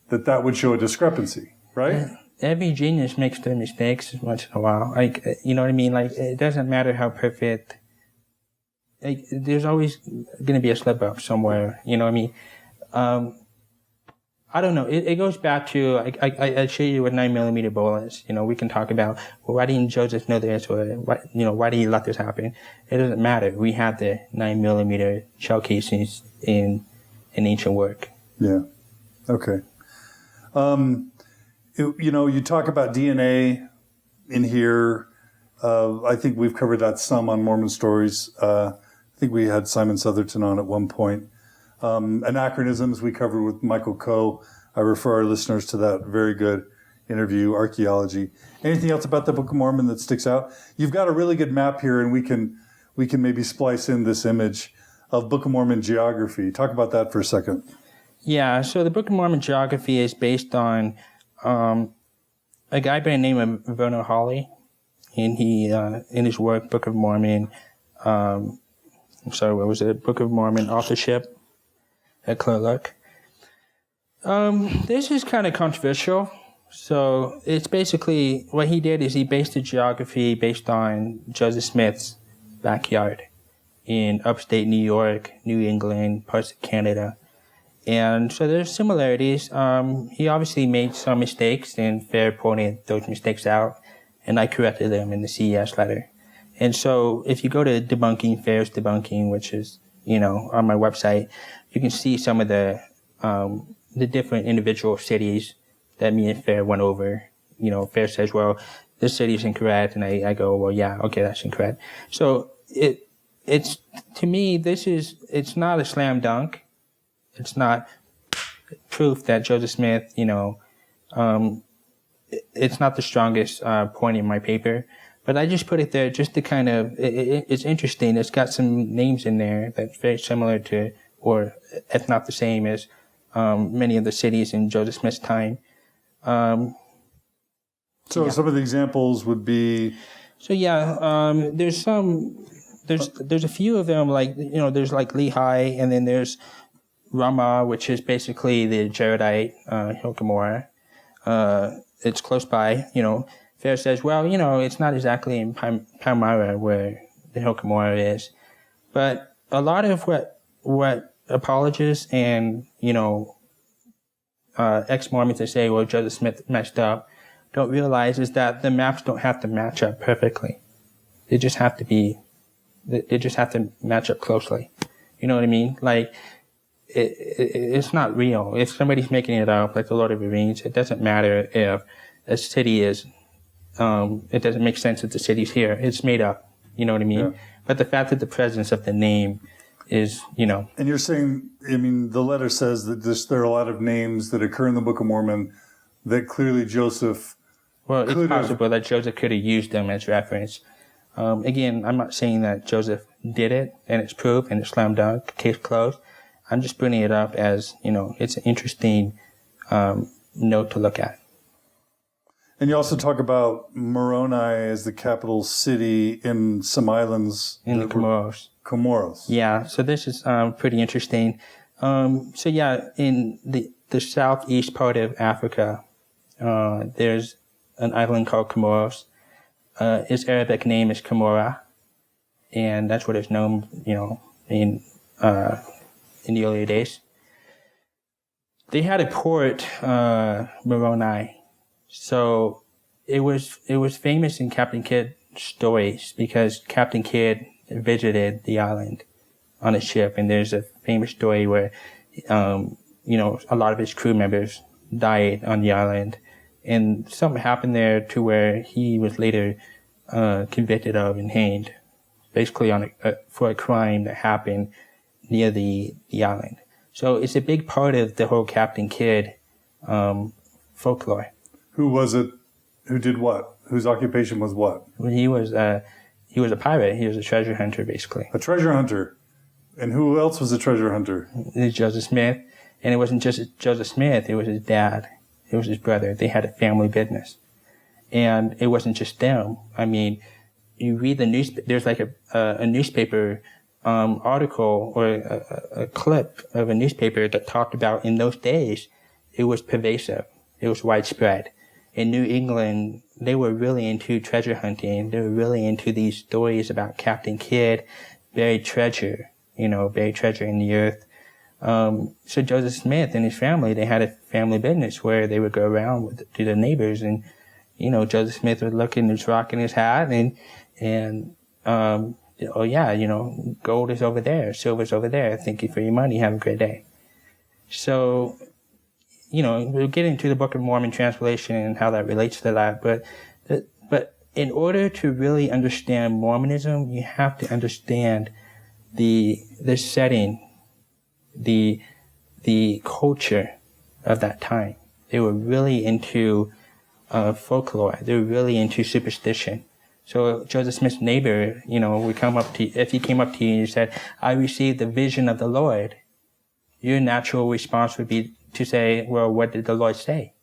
that would show a discrepancy, right? Every genius makes their mistakes once in a while. Like, you know what I mean? Like, it doesn't matter how perfect. Like, there's always going to be a slip up somewhere. You know what I mean? I don't know. It goes back to, I show you with 9mm bullets. You know, we can talk about, well, why didn't Joseph know this? Or, why did he let this happen? It doesn't matter. We have the 9mm shell casings in ancient work. Yeah. Okay. You talk about DNA in here. I think we've covered that some on Mormon Stories. I think we had Simon Southerton on at one point. Anachronisms we covered with Michael Coe. I refer our listeners to that very good interview, Archaeology. Anything else about the Book of Mormon that sticks out? You've got a really good map here, and we can maybe splice in this image of Book of Mormon geography. Talk about that for a second. Yeah, so the Book of Mormon geography is based on a guy by the name of Vernon Hawley, and he in his work Book of Mormon. Book of Mormon authorship at Clear Look. This is kind of controversial. So it's basically what he did is he based the geography based on Joseph Smith's backyard in upstate New York, New England, parts of Canada. And so there's similarities. He obviously made some mistakes, and Fair pointed those mistakes out, and I corrected them in the CES letter. And so if you go to Debunking Fair's Debunking, which is, on my website, you can see some of the different individual cities that me and Fair went over. Fair says, well, this city is incorrect. And I go, well, yeah, okay, that's incorrect. So it's, to me, it's not a slam dunk. It's not proof that Joseph Smith, it's not the strongest point in my paper. But I just put it there just to kind of, it's interesting. It's got some names in there that's very similar to, or if not the same as, many of the cities in Joseph Smith's time. Some of the examples would be. So there's a few of them, like, there's like Lehi, and then there's Ramah, which is basically the Jaredite, Hill Gomorrah. It's close by, Fair says, well, it's not exactly in Palmyra where the Hill Gomorrah is. But a lot of what apologists and, ex-Mormons that say, well, Joseph Smith messed up, don't realize is that the maps don't have to match up perfectly. They just have to match up closely. You know what I mean? Like, it's not real. If somebody's making it up, like the Lord of the Rings, it doesn't matter if a city is, it doesn't make sense that the city's here. It's made up. You know what I mean? Yeah. But the fact that the presence of the name is, And you're saying, the letter says that there are a lot of names that occur in the Book of Mormon that clearly Joseph. Well, it's possible that Joseph could have used them as reference. Again, I'm not saying that Joseph did it and it's proof and it's slam dunk, case closed. I'm just bringing it up as, it's an interesting note to look at. And you also talk about Moroni as the capital city in some islands. In the Comoros. Comoros. Yeah, so this is pretty interesting. In the southeast part of Africa, there's an island called Comoros. Its Arabic name is Comora, and that's what it's known, in the earlier days. They had a port, Moroni. So it was famous in Captain Kidd stories because Captain Kidd visited the island on a ship, and there's a famous story where, a lot of his crew members died on the island, and something happened there to where he was later convicted of and hanged, basically for a crime that happened near the island. So it's a big part of the whole Captain Kidd folklore. Who was it? Who did what? Whose occupation was what? Well, he was a pirate. He was a treasure hunter, basically. A treasure hunter. And who else was a treasure hunter? Joseph Smith. And it wasn't just Joseph Smith. It was his dad. It was his brother. They had a family business. And it wasn't just them. You read the newspaper. There's like a newspaper article or a clip of a newspaper that talked about in those days, it was pervasive. It was widespread. In New England, they were really into treasure hunting. They were really into these stories about Captain Kidd, buried treasure in the earth. So Joseph Smith and his family, they had a family business where they would go around to the neighbors, and, Joseph Smith would look in his rock in his hat and gold is over there, silver's over there. Thank you for your money. Have a great day. So, we'll get into the Book of Mormon translation and how that relates to that. But in order to really understand Mormonism, you have to understand the setting, the culture of that time. They were really into folklore. They were really into superstition. So Joseph Smith's neighbor, if he came up to you and said, "I received the vision of the Lord," your natural response would be to say, well, what did the Lord say?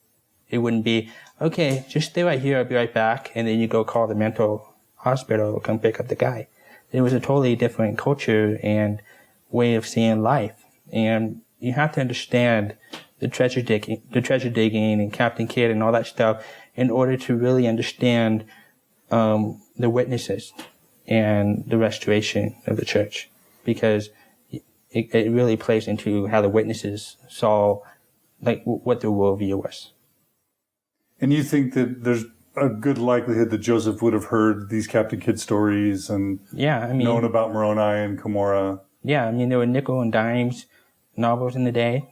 It wouldn't be, okay, just stay right here, I'll be right back, and then you go call the mental hospital, come pick up the guy. It was a totally different culture and way of seeing life. And you have to understand the treasure digging and Captain Kidd and all that stuff in order to really understand the witnesses and the restoration of the church, because it really plays into how the witnesses saw, like, what their worldview was. And you think that there's a good likelihood that Joseph would have heard these Captain Kidd stories and known about Moroni and Gomorrah. Yeah, I mean, there were nickel and dimes novels in the day.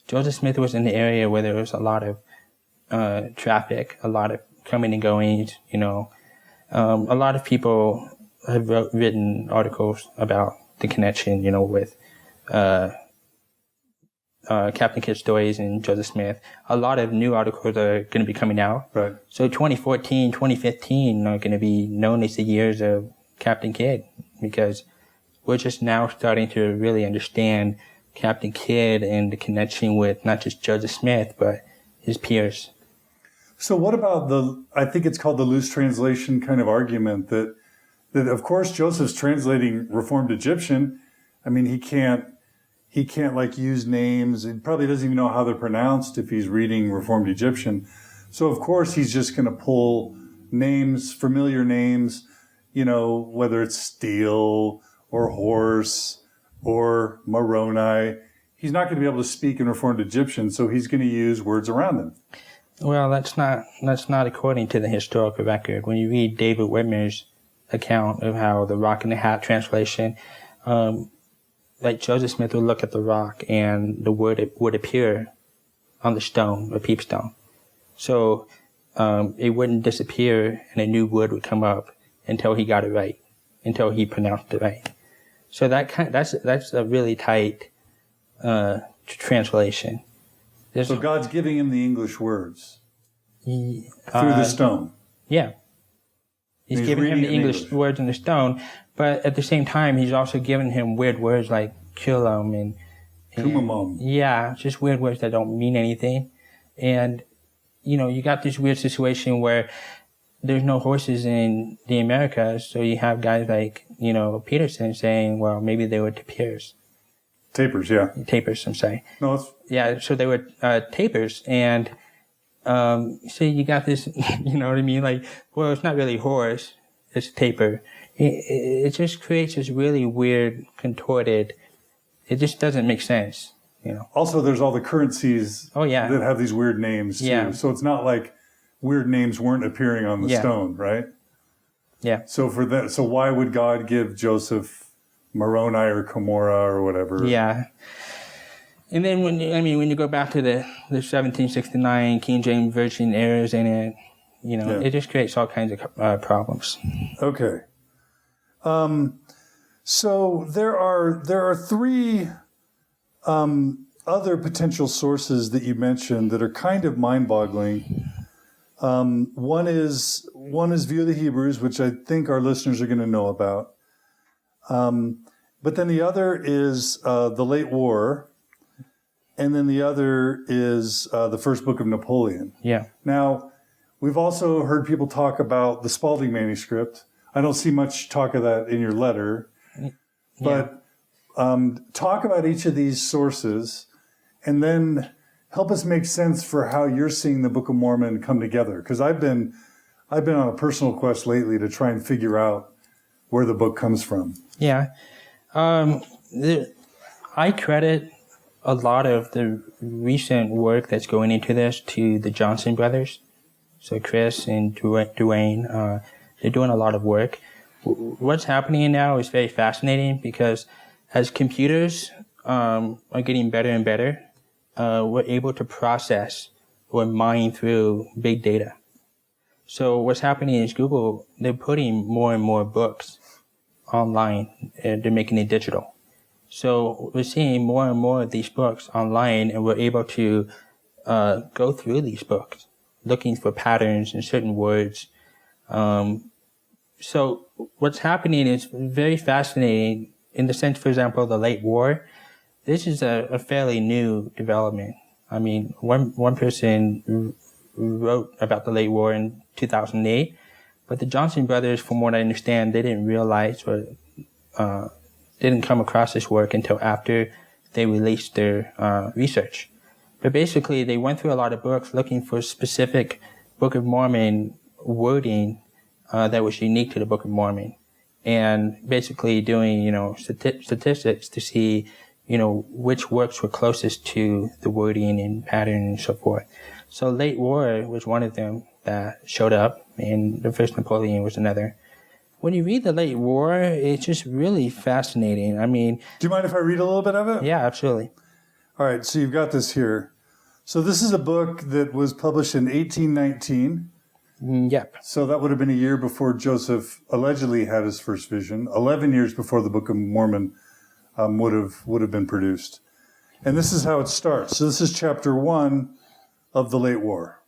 Joseph Smith was in the area where there was a lot of traffic, a lot of coming and goings, a lot of people have written articles about the connection, with Captain Kidd stories and Joseph Smith. A lot of new articles are going to be coming out. Right. So 2014, 2015 are going to be known as the years of Captain Kidd, because we're just now starting to really understand Captain Kidd and the connection with not just Joseph Smith, but his peers. So what about I think it's called the loose translation kind of argument that of course Joseph's translating Reformed Egyptian. I mean, he can't like use names. He probably doesn't even know how they're pronounced if he's reading Reformed Egyptian. So of course he's just going to pull names, familiar names, whether it's steel or horse or Moroni. He's not going to be able to speak in Reformed Egyptian, so he's going to use words around them. Well, that's not according to the historical record. When you read David Whitmer's account of how the Rock and the Hat translation, like Joseph Smith would look at the rock and the word would appear on the stone, a peepstone. So it wouldn't disappear and a new word would come up until he got it right, until he pronounced it right. So that's a really tight translation. So God's giving him the English words through the stone. Yeah. He's giving him the English words in the stone, but at the same time, he's also giving him weird words like kulum and kumamum. Yeah, just weird words that don't mean anything. And, you got this weird situation where there's no horses in the Americas, so you have guys like, Peterson saying, well, maybe they were tapirs. Tapirs, yeah. Tapirs, I'm sorry. No, it's... Yeah, so they were tapirs, and so you got this, you know what I mean? Like, well, it's not really horse, it's a taper. It just creates this really weird, contorted, it just doesn't make sense, Also, there's all the currencies that have these weird names, too. Yeah. So it's not like weird names weren't appearing on the stone, right? Yeah. So so why would God give Joseph Moroni or Gomorrah or whatever? Yeah. And then when you go back to the 1769 King James Version errors in it, it just creates all kinds of problems. Okay. So there are three other potential sources that you mentioned that are kind of mind-boggling. One is View of the Hebrews, which I think our listeners are going to know about. But then the other is the Late War, and then the other is the first book of Napoleon. Yeah. Now, we've also heard people talk about the Spalding manuscript. I don't see much talk of that in your letter, but talk about each of these sources, and then help us make sense for how you're seeing the Book of Mormon come together. Because I've been on a personal quest lately to try and figure out where the book comes from. Yeah. I credit a lot of the recent work that's going into this to the Johnson brothers. So Chris and Dwayne, they're doing a lot of work. What's happening now is very fascinating because as computers are getting better and better, we're able to process or mine through big data. So what's happening is Google, they're putting more and more books online and they're making it digital. So we're seeing more and more of these books online, and we're able to go through these books, looking for patterns in certain words. So what's happening is very fascinating in the sense, for example, the late war. This is a fairly new development. I mean, one person wrote about the late war in 2008, but the Johnson brothers, from what I understand, they didn't realize or didn't come across this work until after they released their research. But basically, they went through a lot of books looking for specific Book of Mormon wording that was unique to the Book of Mormon, and basically doing, statistics to see, which works were closest to the wording and pattern and so forth. So Late War was one of them that showed up, and the first Napoleon was another. When you read the late war, it's just really fascinating. I mean... Do you mind if I read a little bit of it? Yeah, absolutely. All right, so you've got this here. So this is a book that was published in 1819. Yep. So that would have been a year before Joseph allegedly had his first vision, 11 years before the Book of Mormon would have been produced. And this is how it starts. So this is chapter 1 of the late war.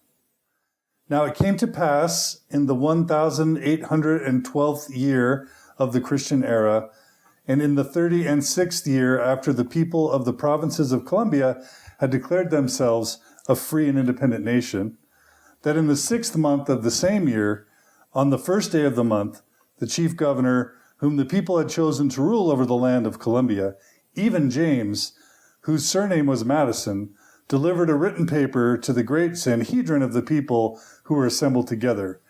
Now it came to pass in the 1812th year of the Christian era, and in the 36th year after the people of the provinces of Columbia had declared themselves a free and independent nation, that in the 6th month of the same year, on the first day of the month, the chief governor, whom the people had chosen to rule over the land of Columbia, even James, whose surname was Madison, delivered a written paper to the great Sanhedrin of the people who were assembled together.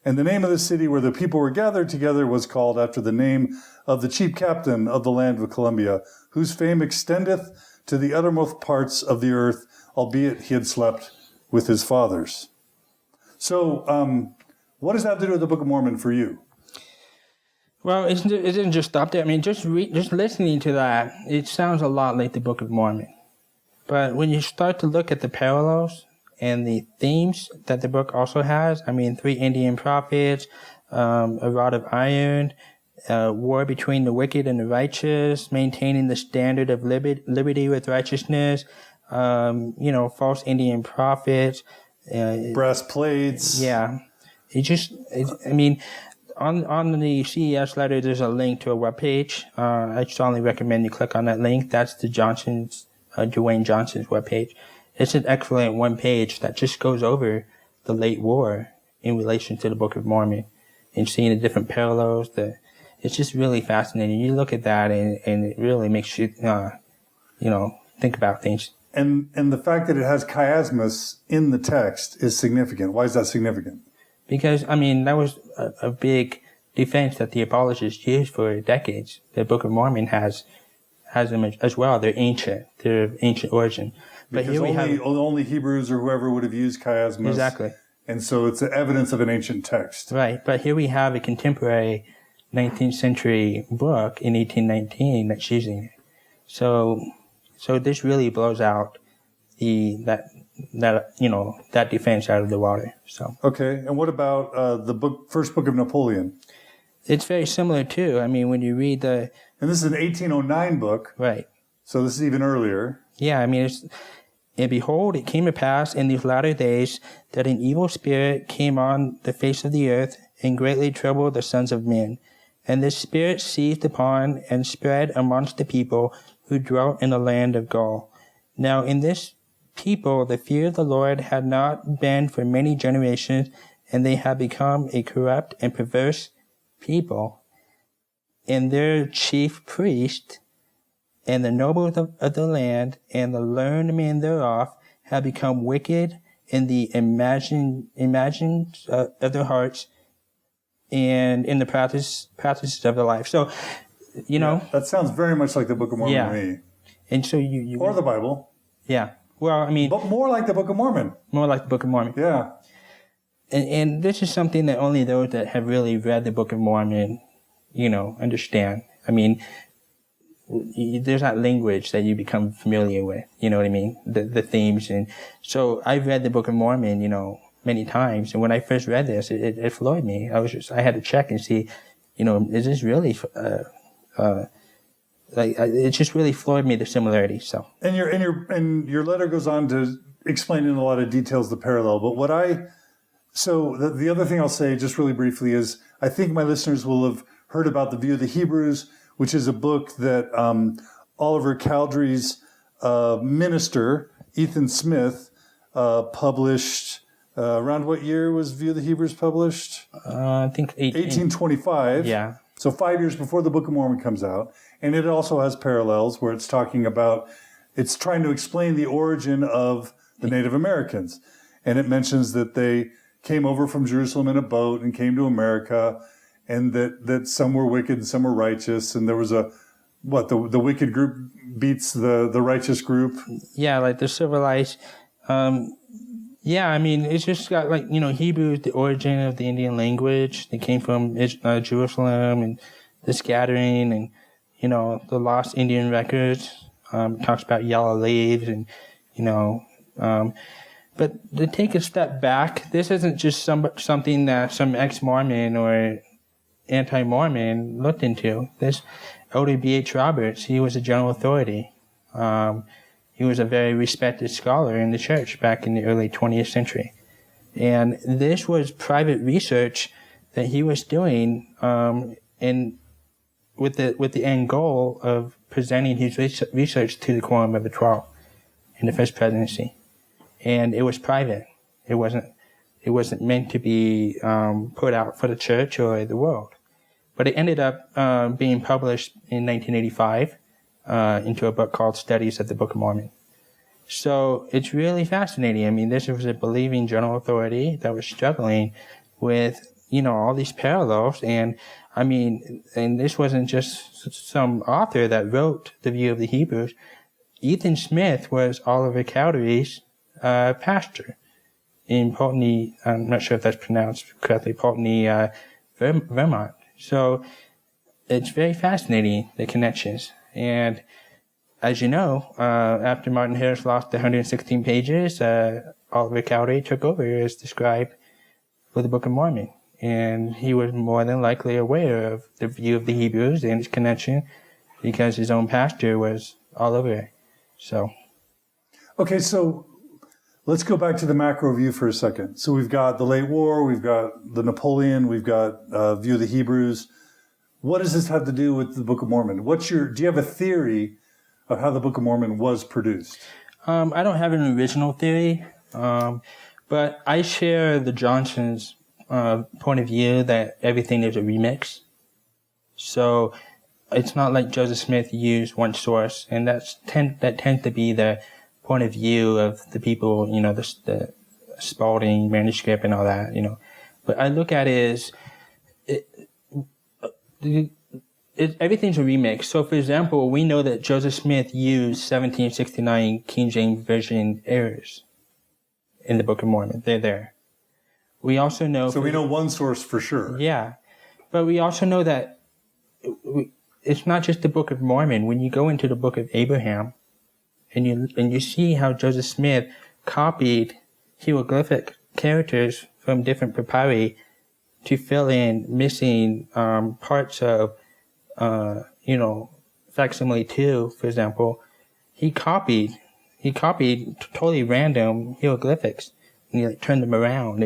And the name of the city where the people were gathered together was called after the name of the chief captain of the land of Columbia, whose fame extendeth to the uttermost parts of the earth, albeit he had slept with his fathers. So, what does that have to do with the Book of Mormon for you? Well, it didn't just stop there. I mean, just listening to that, it sounds a lot like the Book of Mormon. But when you start to look at the parallels and the themes that the book also has, I mean, 3 Indian prophets, a rod of iron, war between the wicked and the righteous, maintaining the standard of liberty with righteousness, false Indian prophets. Brass plates. Yeah. On the CES letter, there's a link to a webpage. I strongly recommend you click on that link. That's the Dwayne Johnson's webpage. It's an excellent one page that just goes over the late war in relation to the Book of Mormon and seeing the different parallels. It's just really fascinating. You look at that and it really makes you, think about things. And the fact that it has chiasmus in the text is significant. Why is that significant? Because, that was a big defense that the apologists used for decades. The Book of Mormon has them as well. They're ancient origin. But because only Hebrews or whoever would have used chiasmus. Exactly. And so it's evidence of an ancient text. Right. But here we have a contemporary 19th century book in 1819 that's using it. So this really blows out that defense out of the water. So. Okay. And what about first book of Napoleon? It's very similar too. I mean, when you read And this is an 1809 book. Right. So this is even earlier. Yeah, and behold, it came to pass in these latter days that an evil spirit came on the face of the earth and greatly troubled the sons of men. And this spirit seized upon and spread amongst the people who dwelt in the land of Gaul. Now in this people the fear of the Lord had not been for many generations, and they had become a corrupt and perverse people. And their chief priest and the nobles of the land and the learned men thereof have become wicked in the imagines of their hearts and in the practices of their life. So, that sounds very much like the Book of Mormon to me. And so you or the Bible. Yeah. Well, but more like the Book of Mormon. More like the Book of Mormon. Yeah. And this is something that only those that have really read the Book of Mormon, understand. I mean, there's that language that you become familiar with, you know what I mean? The themes. And so I've read the Book of Mormon, many times. And when I first read this, it floored me. I had to check and see, is this really, it just really floored me, the similarity. So. And your letter goes on to explain in a lot of details the parallel. But the other thing I'll say just really briefly is I think my listeners will have heard about the View of the Hebrews, which is a book that Oliver Cowdery's minister, Ethan Smith, published. Around what year was View of the Hebrews published? I think 1825. Yeah. So 5 years before the Book of Mormon comes out. And it also has parallels where it's trying to explain the origin of the Native Americans. And it mentions that they came over from Jerusalem in a boat and came to America, and that some were wicked and some were righteous, and there was the wicked group beats the righteous group. Yeah, like the Snufferites. Yeah, I mean, it's just got like, Hebrew is the origin of the Indian language. They came from Jerusalem and the scattering and, the lost Indian records. Talks about yellow leaves and, but to take a step back, this isn't just something that some ex-Mormon or anti-Mormon looked into. This Elder B.H. Roberts, he was a general authority. He was a very respected scholar in the church back in the early 20th century. And this was private research that he was doing with the end goal of presenting his research to the Quorum of the 12 in the first presidency. And it was private. It wasn't meant to be put out for the church or the world. But it ended up being published in 1985 into a book called Studies of the Book of Mormon. So it's really fascinating. I mean, this was a believing general authority that was struggling with, all these parallels. And I mean, and this wasn't just some author that wrote the view of the Hebrews. Ethan Smith was Oliver Cowdery's pastor in Pulteney. I'm not sure if that's pronounced correctly, Pulteney, Vermont. So it's very fascinating, the connections. And as you know, after Martin Harris lost the 116 pages, Oliver Cowdery took over as the scribe for the Book of Mormon. And he was more than likely aware of the view of the Hebrews and its connection because his own pastor was all over it. So. Okay, so let's go back to the macro view for a second. So we've got the late war, we've got the Napoleon, we've got view of the Hebrews. What does this have to do with the Book of Mormon? Do you have a theory of how the Book of Mormon was produced? I don't have an original theory, but I share the Johnsons' point of view that everything is a remix. So it's not like Joseph Smith used one source, and that tends to be the point of view of the people, the Spalding manuscript and all that, But I look at it as everything's a remix. So, for example, we know that Joseph Smith used 1769 King James Version errors in the Book of Mormon. They're there. We also know... So we know one source for sure. Yeah. But we also know that it's not just the Book of Mormon. When you go into the Book of Abraham and you see how Joseph Smith copied hieroglyphic characters from different papyri to fill in missing parts of, facsimile 2, for example, he copied totally random hieroglyphics and he turned them around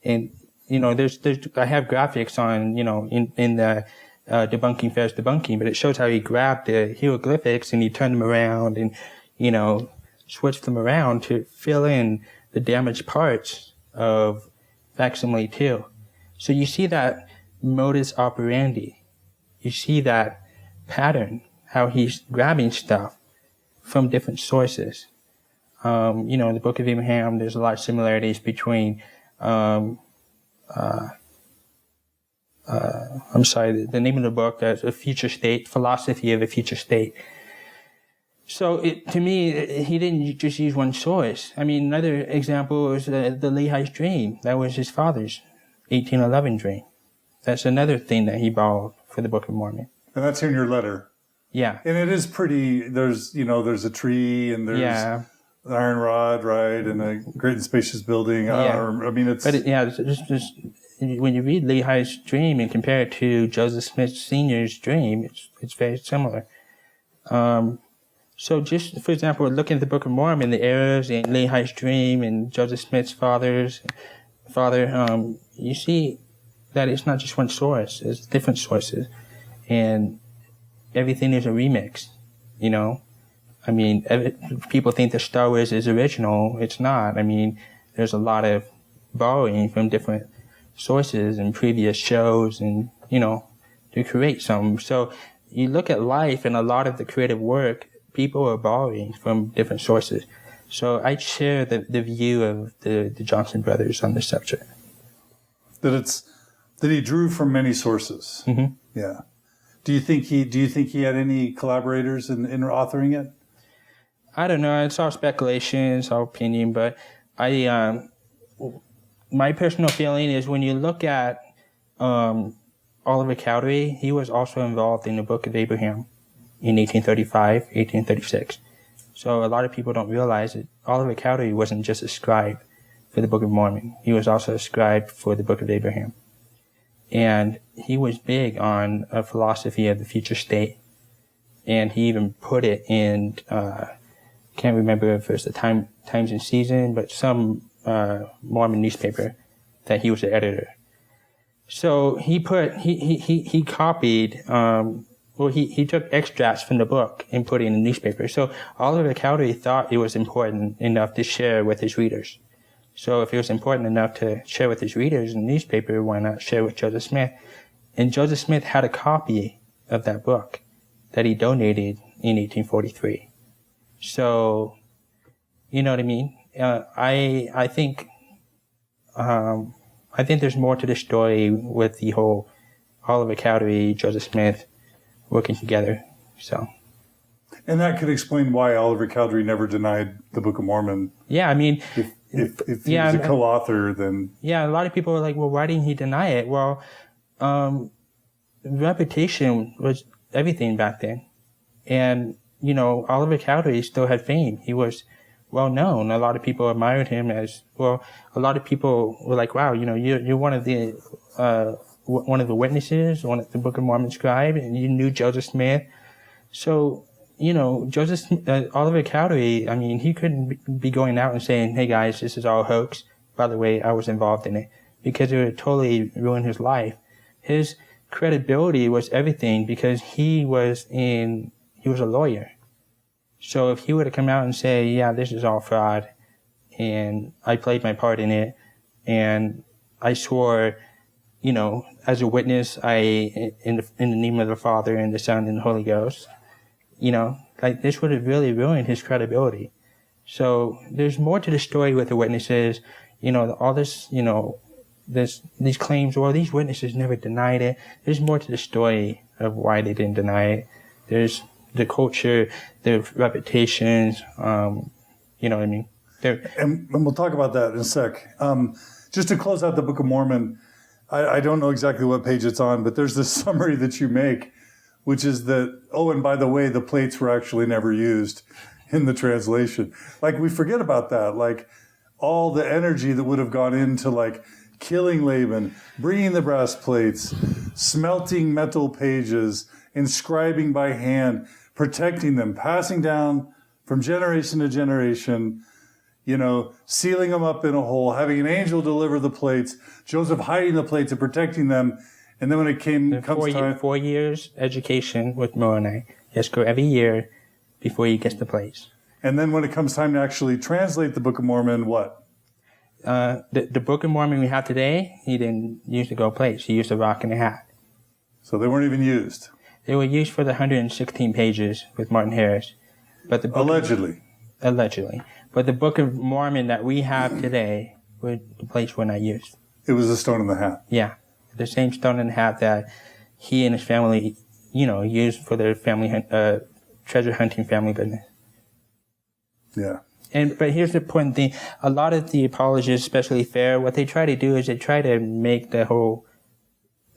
and there's I have graphics on in the debunking fails debunking, but it shows how he grabbed the hieroglyphics and he turned them around and switched them around to fill in the damaged parts of facsimile 2. So you see that modus operandi. You see that pattern, how he's grabbing stuff from different sources. In the Book of Abraham, there's a lot of similarities between, I'm sorry, the name of the book, that's A Future State, Philosophy of a Future State. So to me, he didn't just use one source. I mean, another example is the Lehi's dream. That was his father's 1811 dream. That's another thing that he borrowed for the Book of Mormon. And that's in your letter. Yeah. And it is pretty, there's a tree and there's an iron rod, right? And a great and spacious building. It's when you read Lehi's dream and compare it to Joseph Smith Sr.'s dream, it's very similar. So just, for example, looking at the Book of Mormon, the errors in Lehi's dream and Joseph Smith's father, you see that it's not just one source, it's different sources. And everything is a remix, I mean, people think that Star Wars is original. It's not. I mean, there's a lot of borrowing from different sources and previous shows and, to create something. So you look at life and a lot of the creative work, people are borrowing from different sources. So I share the view of the Johnson brothers on this subject. That he drew from many sources. Mm-hmm. Yeah. Do you think he had any collaborators in authoring it? I don't know. It's all speculation. It's all opinion. But I my personal feeling is when you look at Oliver Cowdery, he was also involved in the Book of Abraham in 1835, 1836. So a lot of people don't realize that Oliver Cowdery wasn't just a scribe for the Book of Mormon. He was also a scribe for the Book of Abraham. And he was big on a philosophy of the future state. And he even put it in, can't remember if it was the Times and Season, but some Mormon newspaper that he was the editor. So he copied, he took extracts from the book and put it in the newspaper. So Oliver Cowdery thought it was important enough to share with his readers. So if it was important enough to share with his readers in the newspaper, why not share with Joseph Smith? And Joseph Smith had a copy of that book that he donated in 1843. So, you know what I mean? I think there's more to the story with the whole Oliver Cowdery, Joseph Smith working together. So. And that could explain why Oliver Cowdery never denied the Book of Mormon. Yeah, I mean, if he was a co-author, then yeah, a lot of people are like, well, why didn't he deny it? Well, reputation was everything back then, and you know, Oliver Cowdery still had fame. He was well known. A lot of people admired him as well. A lot of people were like, wow, you know, you're one of the witnesses, one of the Book of Mormon scribe, and you knew Joseph Smith. So, you know, Oliver Cowdery, I mean, he couldn't be going out and saying, hey guys, this is all a hoax. By the way, I was involved in it, because it would totally ruin his life. His credibility was everything, because he was a lawyer. So if he were to come out and say, yeah, this is all fraud, and I played my part in it, and I swore, you know, as a witness, in the name of the Father and the Son and the Holy Ghost, you know, like this would have really ruined his credibility. So there's more to the story with the witnesses, you know, all this, you know, these claims, well, these witnesses never denied it. There's more to the story of why they didn't deny it. There's the culture, the reputations, you know what I mean? And we'll talk about that in a sec. Just to close out the Book of Mormon, I don't know exactly what page it's on, but there's this summary that you make, which is that, oh, and by the way, the plates were actually never used in the translation. Like, we forget about that. Like, all the energy that would have gone into, like, killing Laban, bringing the brass plates, smelting metal pages, inscribing by hand, protecting them, passing down from generation to generation, you know, sealing them up in a hole, having an angel deliver the plates, Joseph hiding the plates and protecting them. And then when it comes time... 4 years education with Moroni. He has to go every year before he gets the plates. And then when it comes time to actually translate the Book of Mormon, what? The Book of Mormon we have today, he didn't use the gold plates. He used a rock and a hat. So they weren't even used? They were used for the 116 pages with Martin Harris. But the Allegedly. But the Book of Mormon that we have today, the plates were not used. It was a stone in the hat. Yeah. The same stone in the hat that he and his family, you know, used for their family treasure hunting family business. Yeah. But here's the important thing. A lot of the apologists, especially Fair, what they try to do is they try to make the whole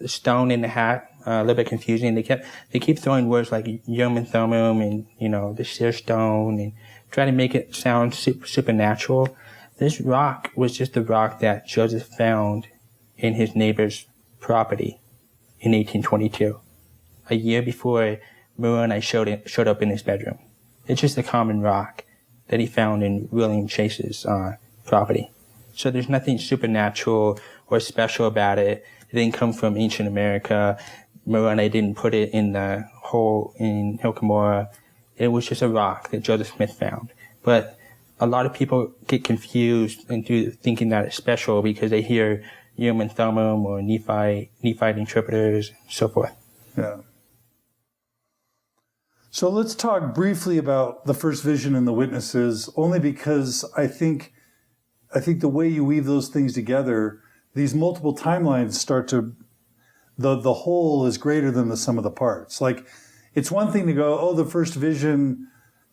stone in the hat a little bit confusing. They keep throwing words like Yom and Thummim and, you know, the seer stone, and try to make it sound supernatural. This rock was just the rock that Joseph found in his neighbor's property in 1822, a year before Moroni showed up in his bedroom. It's just a common rock that he found in William Chase's property. So there's nothing supernatural or special about it. It didn't come from ancient America. Moroni didn't put it in the hole in Hill Cumorah. It was just a rock that Joseph Smith found. But a lot of people get confused into thinking that it's special because they hear Yom and Thummim or Nephite interpreters, so forth. Yeah. So let's talk briefly about the first vision and the witnesses, only because I think the way you weave those things together, these multiple timelines start to, the whole is greater than the sum of the parts. Like, it's one thing to go, oh, the first vision,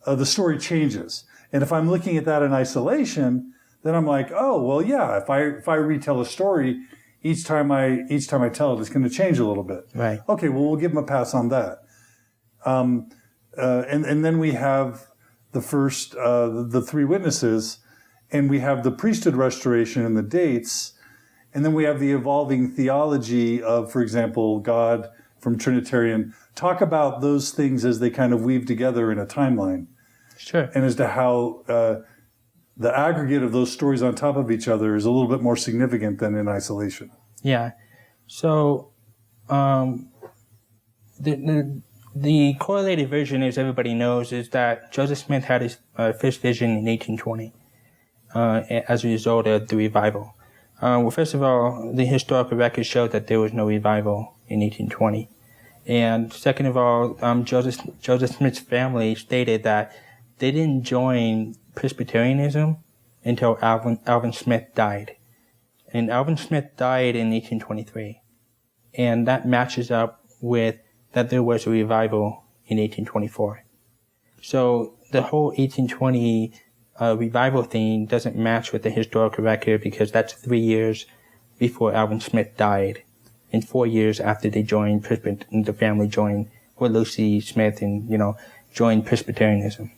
the story changes. And if I'm looking at that in isolation, then I'm like, oh, well, yeah, if I retell a story, each time I tell it, it's going to change a little bit. Right. Okay, well, we'll give them a pass on that. And then we have the first, the three witnesses, and we have the priesthood restoration and the dates, and then we have the evolving theology of, for example, God from Trinitarian. Talk about those things as they kind of weave together in a timeline. Sure. And as to how the aggregate of those stories on top of each other is a little bit more significant than in isolation. Yeah. So the correlated version, as everybody knows, is that Joseph Smith had his first vision in 1820 as a result of the revival. Well, first of all, the historical records show that there was no revival in 1820. And second of all, Joseph Smith's family stated that they didn't join Presbyterianism until Alvin Smith died. And Alvin Smith died in 1823. And that matches up with that there was a revival in 1824. So the whole 1820 revival thing doesn't match with the historical record because that's 3 years before Alvin Smith died and 4 years after they joined the family joined, or Lucy Smith and, joined Presbyterianism.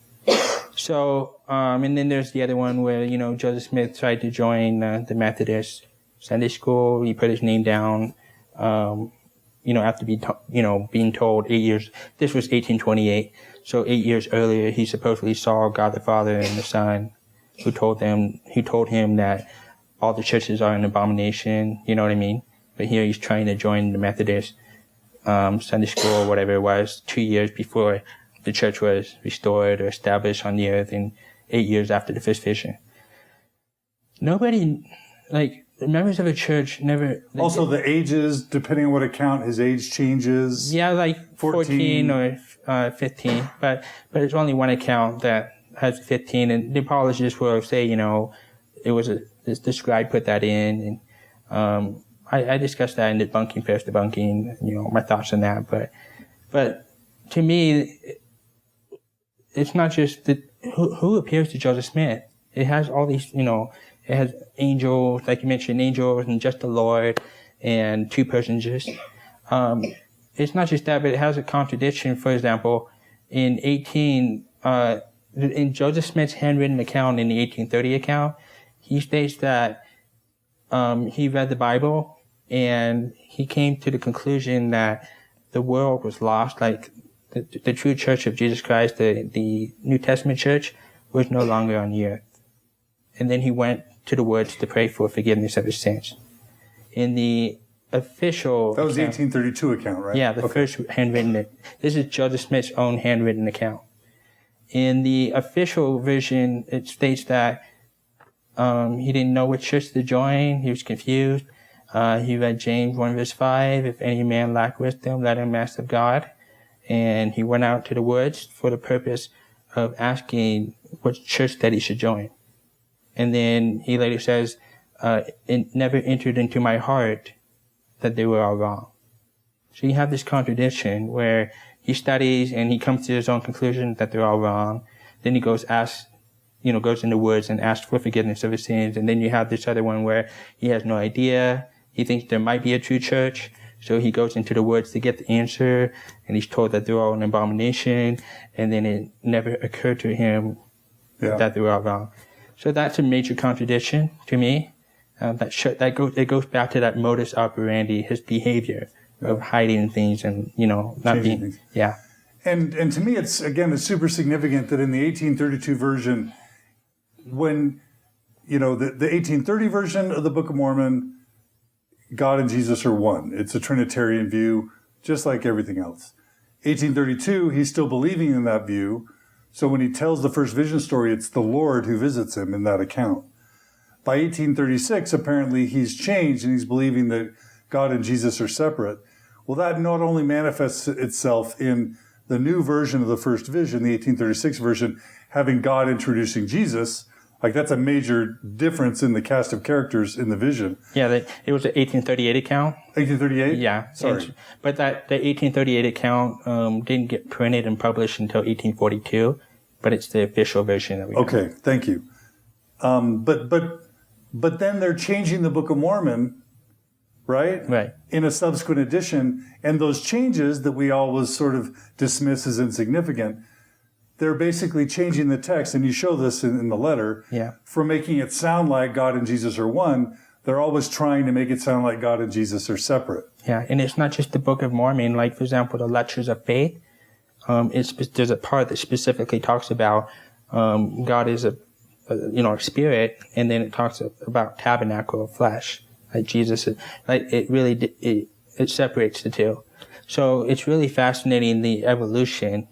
So, and then there's the other one where, Joseph Smith tried to join the Methodist Sunday school. He put his name down, after being told 8 years, this was 1828. So 8 years earlier, he supposedly saw God the Father and the Son, who told him that all the churches are an abomination, you know what I mean? But here he's trying to join the Methodist Sunday school or whatever it was 2 years before the church was restored or established on the earth, and 8 years after the first vision. Nobody, the members of a church never... Also, the ages, depending on what account, his age changes. Yeah, 14 or 15. But it's only one account that has 15, and the apologists will say, it was the scribe put that in, and I discussed that in debunking, first debunking, my thoughts on that. But to me, it's not just who appears to Joseph Smith. It has all these, it has angels, like you mentioned, angels and just the Lord and two persons. It's not just that, but it has a contradiction. For example, in Joseph Smith's handwritten account, in the 1830 account, he states that he read the Bible and he came to the conclusion that the world was lost, like the true church of Jesus Christ, the New Testament church, was no longer on the earth. And then he went to the woods to pray for forgiveness of his sins. In the official... That was the 1832 account, right? Yeah, the first handwritten... This is Joseph Smith's own handwritten account. In the official version, it states that he didn't know which church to join. He was confused. He read James 1 verse 5, if any man lack wisdom, let him ask of God. And he went out to the woods for the purpose of asking which church that he should join. And then he later says, it never entered into my heart that they were all wrong. So you have this contradiction where he studies and he comes to his own conclusion that they're all wrong. Then he goes goes in the woods and asks for forgiveness of his sins. And then you have this other one where he has no idea. He thinks there might be a true church. So he goes into the woods to get the answer, and he's told that they're all an abomination, and then it never occurred to him that they were all wrong. So that's a major contradiction to me. It goes back to that modus operandi, his behavior of hiding things and, not being... Things. Yeah. And to me, it's super significant that in the 1832 version, when, the 1830 version of the Book of Mormon, God and Jesus are one. It's a Trinitarian view, just like everything else. 1832, he's still believing in that view. So when he tells the first vision story, it's the Lord who visits him in that account. By 1836, apparently he's changed and he's believing that God and Jesus are separate. Well, that not only manifests itself in the new version of the first vision, the 1836 version, having God introducing Jesus. That's a major difference in the cast of characters in the vision. Yeah, it was an 1838 account. 1838? Yeah. Sorry. But the 1838 account didn't get printed and published until 1842, but it's the official version that we got. Okay, thank you. But then they're changing the Book of Mormon, right? Right. In a subsequent edition, and those changes that we always sort of dismiss as insignificant, they're basically changing the text, and you show this in the letter, from making it sound like God and Jesus are one. They're always trying to make it sound like God and Jesus are separate. Yeah, and it's not just the Book of Mormon. Like, for example, the Lectures of Faith, there's a part that specifically talks about God is a spirit, and then it talks about tabernacle of flesh. Like Jesus, it separates the two. So it's really fascinating, the evolution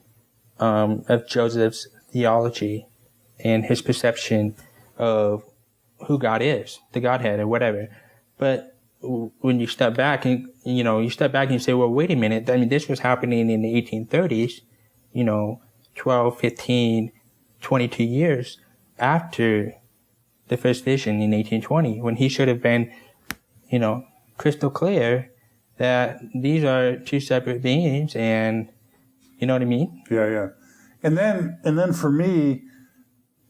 of Joseph's theology and his perception of who God is, the Godhead or whatever. But when you step back and you say, well, wait a minute. I mean, this was happening in the 1830s, 12, 15, 22 years after the first vision in 1820, when he should have been, crystal clear that these are two separate beings, and you know what I mean? Yeah. And then for me,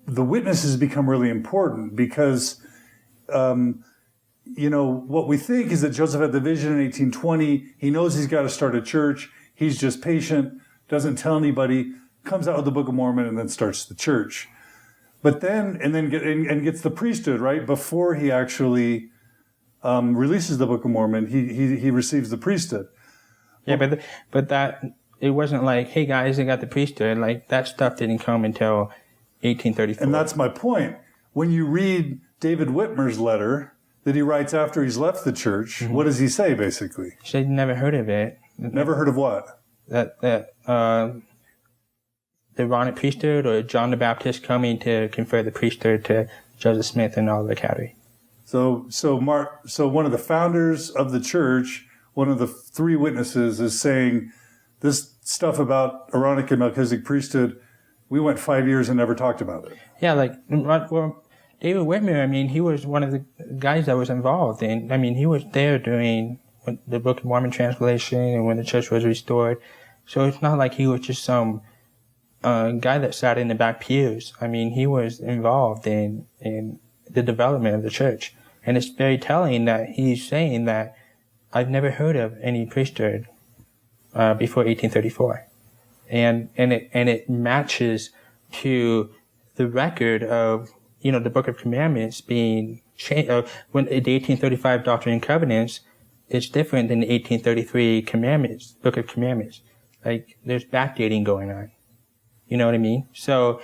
the witnesses become really important because, what we think is that Joseph had the vision in 1820. He knows he's got to start a church. He's just patient, doesn't tell anybody, comes out with the Book of Mormon, and then starts the church. But then gets the priesthood, right? Before he actually releases the Book of Mormon, he receives the priesthood. Yeah, but that, it wasn't like, hey guys, I got the priesthood. Like, that stuff didn't come until 1834. And that's my point. When you read David Whitmer's letter that he writes after he's left the church, what does he say basically? He said, never heard of it. Never heard of what? That the Aaronic priesthood, or John the Baptist coming to confer the priesthood to Joseph Smith and all the category. So one of the founders of the church, one of the three witnesses, is saying this stuff about Aaronic and Melchizedek priesthood, we went 5 years and never talked about it. Yeah, well, David Whitmer, I mean, he was one of the guys that was involved. And I mean, he was there during the Book of Mormon translation and when the church was restored. So it's not like he was just some guy that sat in the back pews. I mean, he was involved in the development of the church. And it's very telling that he's saying that I've never heard of any priesthood before 1834. And it matches to the record of, the Book of Commandments being changed. When the 1835 Doctrine and Covenants, it's different than the 1833 Commandments, Book of Commandments. Like, there's backdating going on. You know what I mean? So,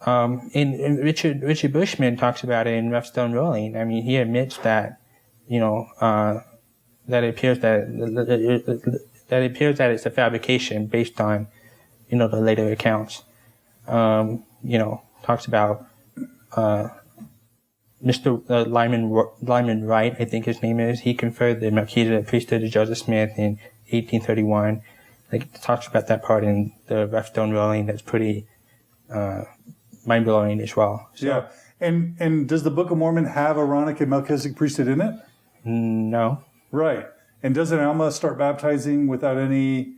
and Richard Bushman talks about it in Rough Stone Rolling. I mean, he admits that, that it appears that it's a fabrication based on, the later accounts. Talks about Mr. Lyman Wright, I think his name is. He conferred the Melchizedek priesthood to Joseph Smith in 1831. Like, it talks about that part in the Rough Stone Rolling. That's pretty mind-blowing as well. So, yeah. And does the Book of Mormon have Aaronic and Melchizedek priesthood in it? No. Right. And doesn't Alma start baptizing without any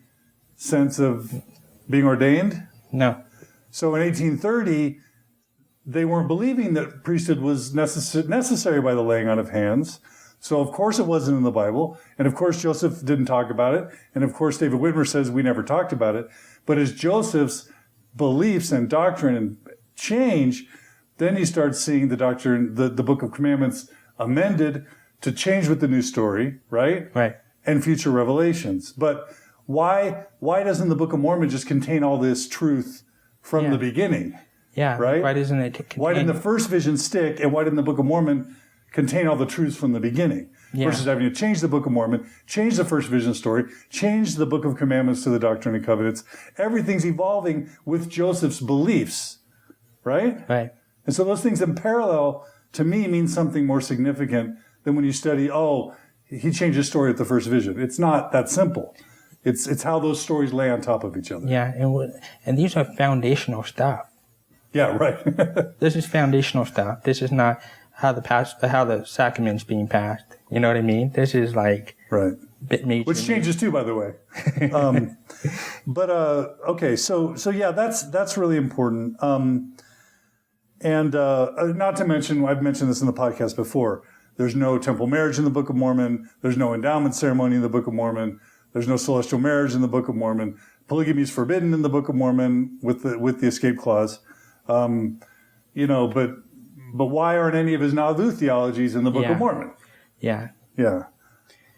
sense of being ordained? No. So in 1830, they weren't believing that priesthood was necessary by the laying on of hands. So of course it wasn't in the Bible. And of course Joseph didn't talk about it. And of course David Whitmer says we never talked about it. But as Joseph's beliefs and doctrine change, then you start seeing the doctrine, the Book of Commandments amended to change with the new story, right? Right. And future revelations. But why doesn't the Book of Mormon just contain all this truth from the beginning? Yeah. Right? Why doesn't it contain? Why didn't the first vision stick, and why didn't the Book of Mormon contain all the truths from the beginning? Yeah. Versus having to change the Book of Mormon, change the first vision story, change the Book of Commandments to the Doctrine and Covenants. Everything's evolving with Joseph's beliefs, right? Right. And so those things in parallel, to me, mean something more significant than when you study, he changed his story at the first vision. It's not that simple. It's how those stories lay on top of each other. Yeah, and these are foundational stuff. Yeah, right. This is foundational stuff. This is not how the sacrament's being passed. You know what I mean? This is like right. Bit major. Which changes too, by the way. Okay, so yeah, that's really important. And not to mention, I've mentioned this in the podcast before, there's no temple marriage in the Book of Mormon. There's no endowment ceremony in the Book of Mormon. There's no celestial marriage in the Book of Mormon. Polygamy is forbidden in the Book of Mormon with the escape clause. But why aren't any of his Nauvoo theologies in the Book of Mormon? Yeah. Yeah.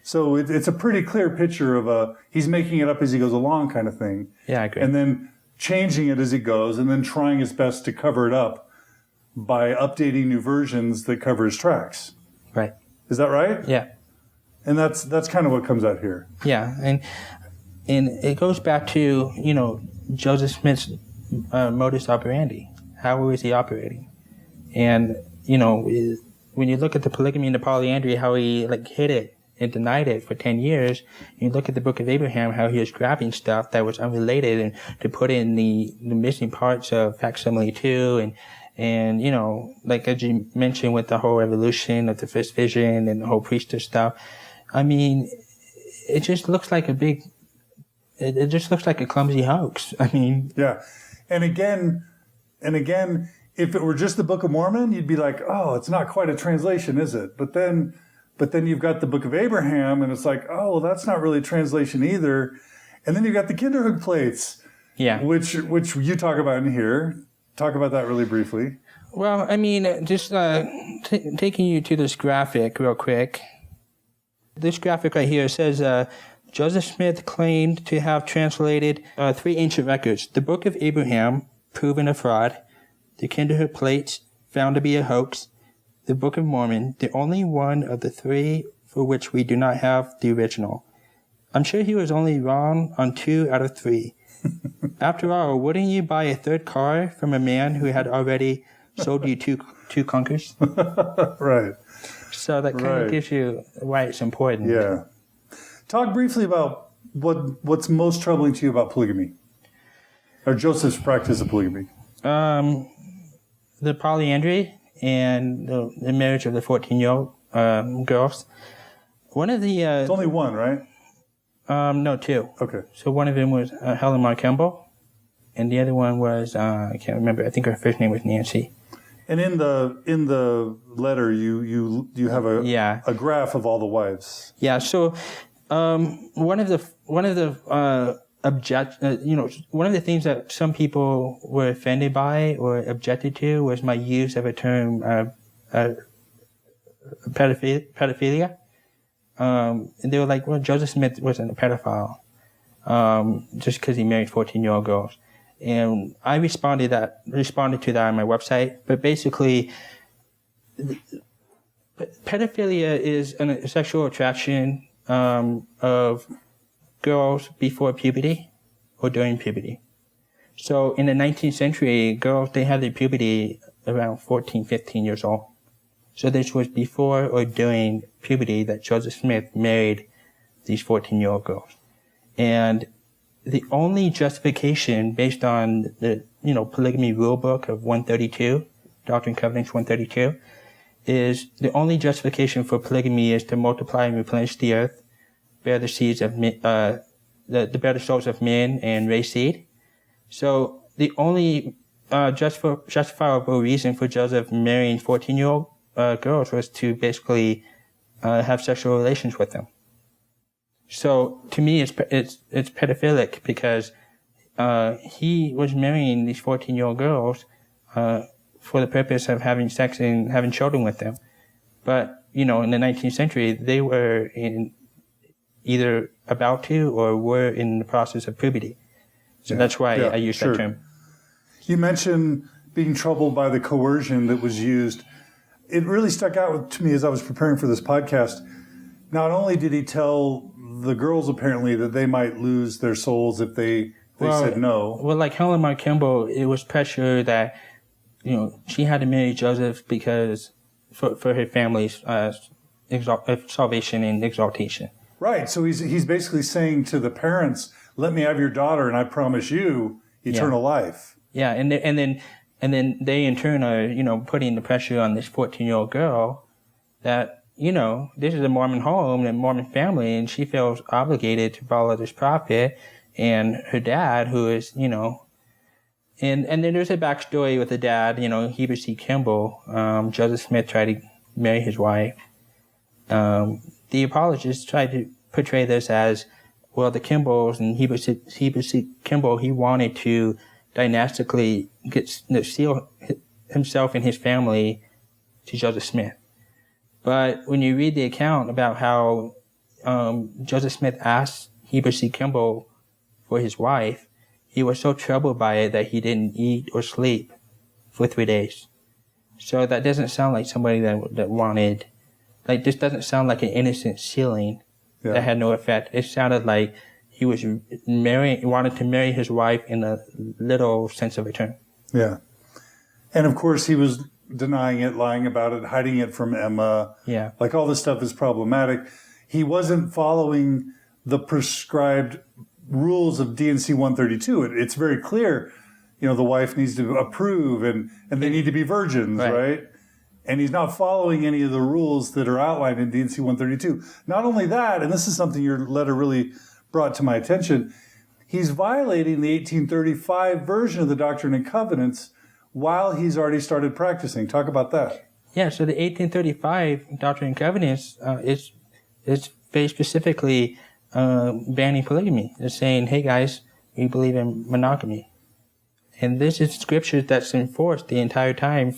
So it's a pretty clear picture of he's making it up as he goes along kind of thing. Yeah, I agree. And then changing it as he goes, and then trying his best to cover it up by updating new versions that cover his tracks. Right. Is that right? Yeah. And that's kind of what comes out here. Yeah, and it goes back to, Joseph Smith's modus operandi. How was he operating? And, when you look at the polygamy and the polyandry, how he hid it and denied it for 10 years, you look at the Book of Abraham, how he was grabbing stuff that was unrelated and to put in the missing parts of facsimile 2 and as you mentioned with the whole evolution of the first vision and the whole priesthood stuff, I mean, it just looks like it just looks like a clumsy hoax. I mean, yeah. And again, if it were just the Book of Mormon, you'd be like, oh, it's not quite a translation, is it? But then you've got the Book of Abraham, and it's like, oh, well, that's not really a translation either. And then you've got the Kinderhook plates, which you talk about in here. Talk about that really briefly. Well, I mean, just taking you to this graphic real quick. This graphic right here says Joseph Smith claimed to have translated 3 ancient records: the Book of Abraham, proven a fraud; the Kinderhook plates, found to be a hoax; the Book of Mormon, the only one of the 3 for which we do not have the original. I'm sure he was only wrong on 2 out of 3. After all, wouldn't you buy a 3rd car from a man who had already sold you two clunkers? Right. So that kind of gives you why it's important. Yeah. Talk briefly about what's most troubling to you about polygamy, or Joseph's practice of polygamy. The polyandry and the marriage of the 14-year-old girls. One of the... it's only one, right? No, 2. Okay. So one of them was Helen Mar Kimball, and the other one was, I can't remember, I think her first name was Nancy. And in the letter, you have a graph of all the wives. Yeah. So one of the things that some people were offended by or objected to was my use of a term pedophilia. And they were like, well, Joseph Smith wasn't a pedophile just because he married 14-year-old girls. And I responded to that on my website. But basically, pedophilia is a sexual attraction of girls before puberty or during puberty. So in the 19th century, girls, they had their puberty around 14, 15 years old. So this was before or during puberty that Joseph Smith married these 14-year-old girls. And the only justification based on the, polygamy rule book of 132, Doctrine and Covenants 132, is the only justification for polygamy is to multiply and replenish the earth, bear the seeds of bear the souls of men and raise seed. So the only justifiable reason for Joseph marrying 14-year-old girls was to basically have sexual relations with them. So to me, it's pedophilic because he was marrying these 14-year-old girls for the purpose of having sex and having children with them. But in the 19th century, they were either about to or were in the process of puberty. So that's why I use that term. You mentioned being troubled by the coercion that was used. It really stuck out to me as I was preparing for this podcast. Not only did he tell the girls apparently that they might lose their souls if they said no. Well, like Helen Mar Kimball, it was pressure that she had to marry Joseph because for her family's salvation and exaltation. Right. So he's basically saying to the parents, "Let me have your daughter, and I promise you eternal life." Yeah, and then they in turn are putting the pressure on this 14-year-old girl that this is a Mormon home and a Mormon family, and she feels obligated to follow this prophet, and her dad, who is And then there's a backstory with the dad, Heber C. Kimball. Joseph Smith tried to marry his wife. The apologists tried to portray this as, well, the Kimballs and Heber C. Kimball, he wanted to dynastically seal himself and his family to Joseph Smith. But when you read the account about how Joseph Smith asked Heber C. Kimball for his wife, he was so troubled by it that he didn't eat or sleep for 3 days. So that doesn't sound like somebody that wanted, this doesn't sound like an innocent sealing that had no effect. It sounded like he was wanted to marry his wife in a literal sense of a term. Yeah. And of course he was denying it, lying about it, hiding it from Emma. Yeah. All this stuff is problematic. He wasn't following the prescribed rules of D&C 132. It's very clear, the wife needs to approve and they need to be virgins, right? And he's not following any of the rules that are outlined in D&C 132. Not only that, and this is something your letter really brought to my attention, he's violating the 1835 version of the Doctrine and Covenants while he's already started practicing. Talk about that. Yeah, so the 1835 Doctrine and Covenants is very specifically banning polygamy. It's saying, hey guys, we believe in monogamy. And this is scripture that's enforced the entire time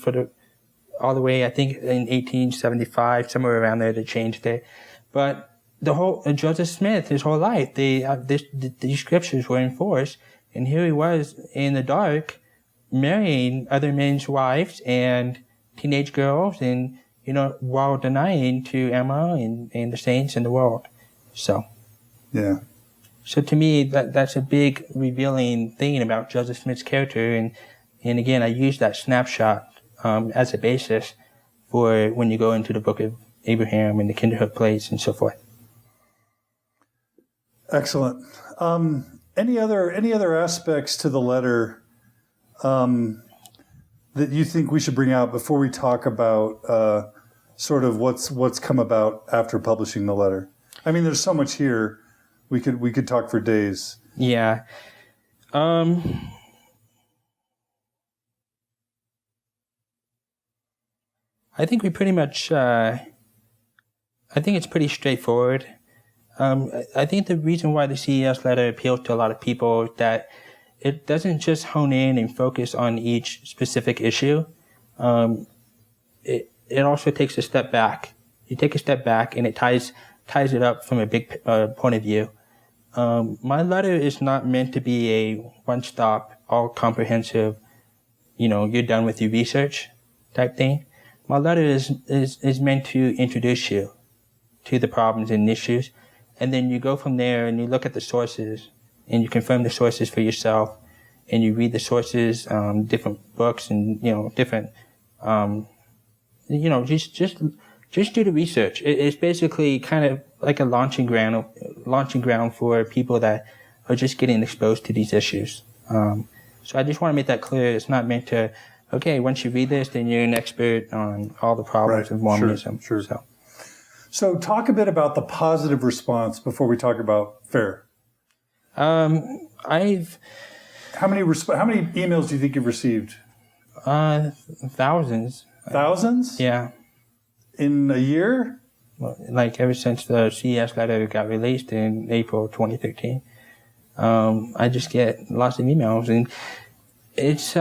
all the way, I think, in 1875, somewhere around there, they changed it. But the whole, Joseph Smith, his whole life, these scriptures were enforced. And here he was in the dark, marrying other men's wives and teenage girls and, while denying to Emma and the saints in the world. So. Yeah. So to me, that's a big revealing thing about Joseph Smith's character. And again, I use that snapshot as a basis for when you go into the book of Abraham and the kinderhook plates and so forth. Excellent. Any other aspects to the letter that you think we should bring out before we talk about sort of what's come about after publishing the letter? I mean, there's so much here. We could talk for days. Yeah. I think we pretty much, I think it's pretty straightforward. I think the reason why the CES letter appeals to a lot of people is that it doesn't just hone in and focus on each specific issue. It also takes a step back. You take a step back and it ties it up from a big point of view. My letter is not meant to be a one-stop, all-comprehensive, you're done with your research type thing. My letter is meant to introduce you to the problems and issues, and then you go from there and you look at the sources and you confirm the sources for yourself, and you read the sources, different books and different, just do the research. It's basically kind of like a launching ground for people that are just getting exposed to these issues. So I just want to make that clear. It's not meant to, okay, once you read this, then you're an expert on all the problems of Mormonism. Sure. So talk a bit about the positive response before we talk about FAIR. How many emails do you think you've received? Thousands. Thousands? Yeah. In a year? Well, ever since the CES letter got released in April 2013, I just get lots of emails, and it's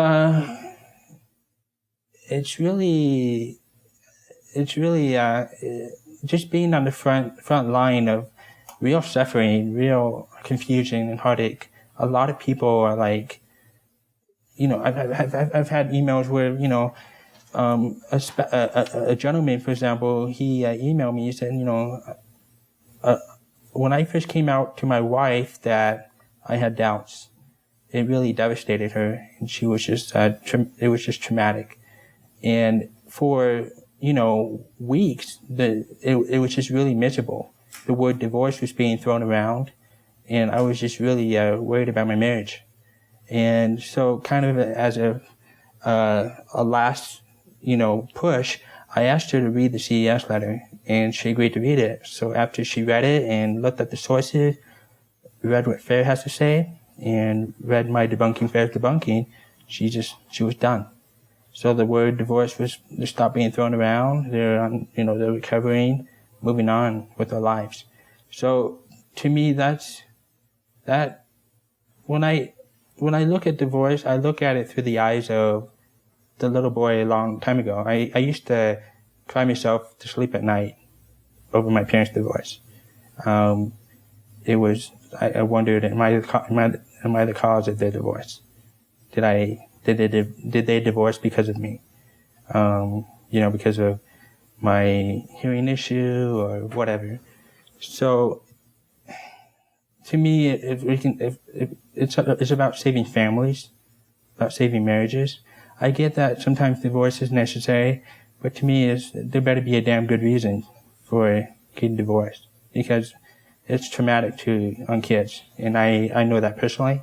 really just being on the front line of real suffering, real confusion and heartache. A lot of people are like, I've had emails where, a gentleman, for example, he emailed me, he said, when I first came out to my wife that I had doubts, it really devastated her, and she was just, it was just traumatic. And for, weeks, it was just really miserable. The word divorce was being thrown around, and I was just really worried about my marriage. And so kind of as a last, push, I asked her to read the CES letter, and she agreed to read it. So after she read it and looked at the sources, read what FAIR has to say, and read my debunking FAIR's debunking, she was done. So the word divorce was to stop being thrown around. They're recovering, moving on with their lives. So to me, that when I look at divorce, I look at it through the eyes of the little boy a long time ago. I used to cry myself to sleep at night over my parents' divorce. I wondered, am I the cause of their divorce? Did they divorce because of me? Because of my hearing issue or whatever. So, to me, it's about saving families, about saving marriages. I get that sometimes divorce is necessary, but to me, there better be a damn good reason for getting divorced, because it's traumatic on kids, and I know that personally.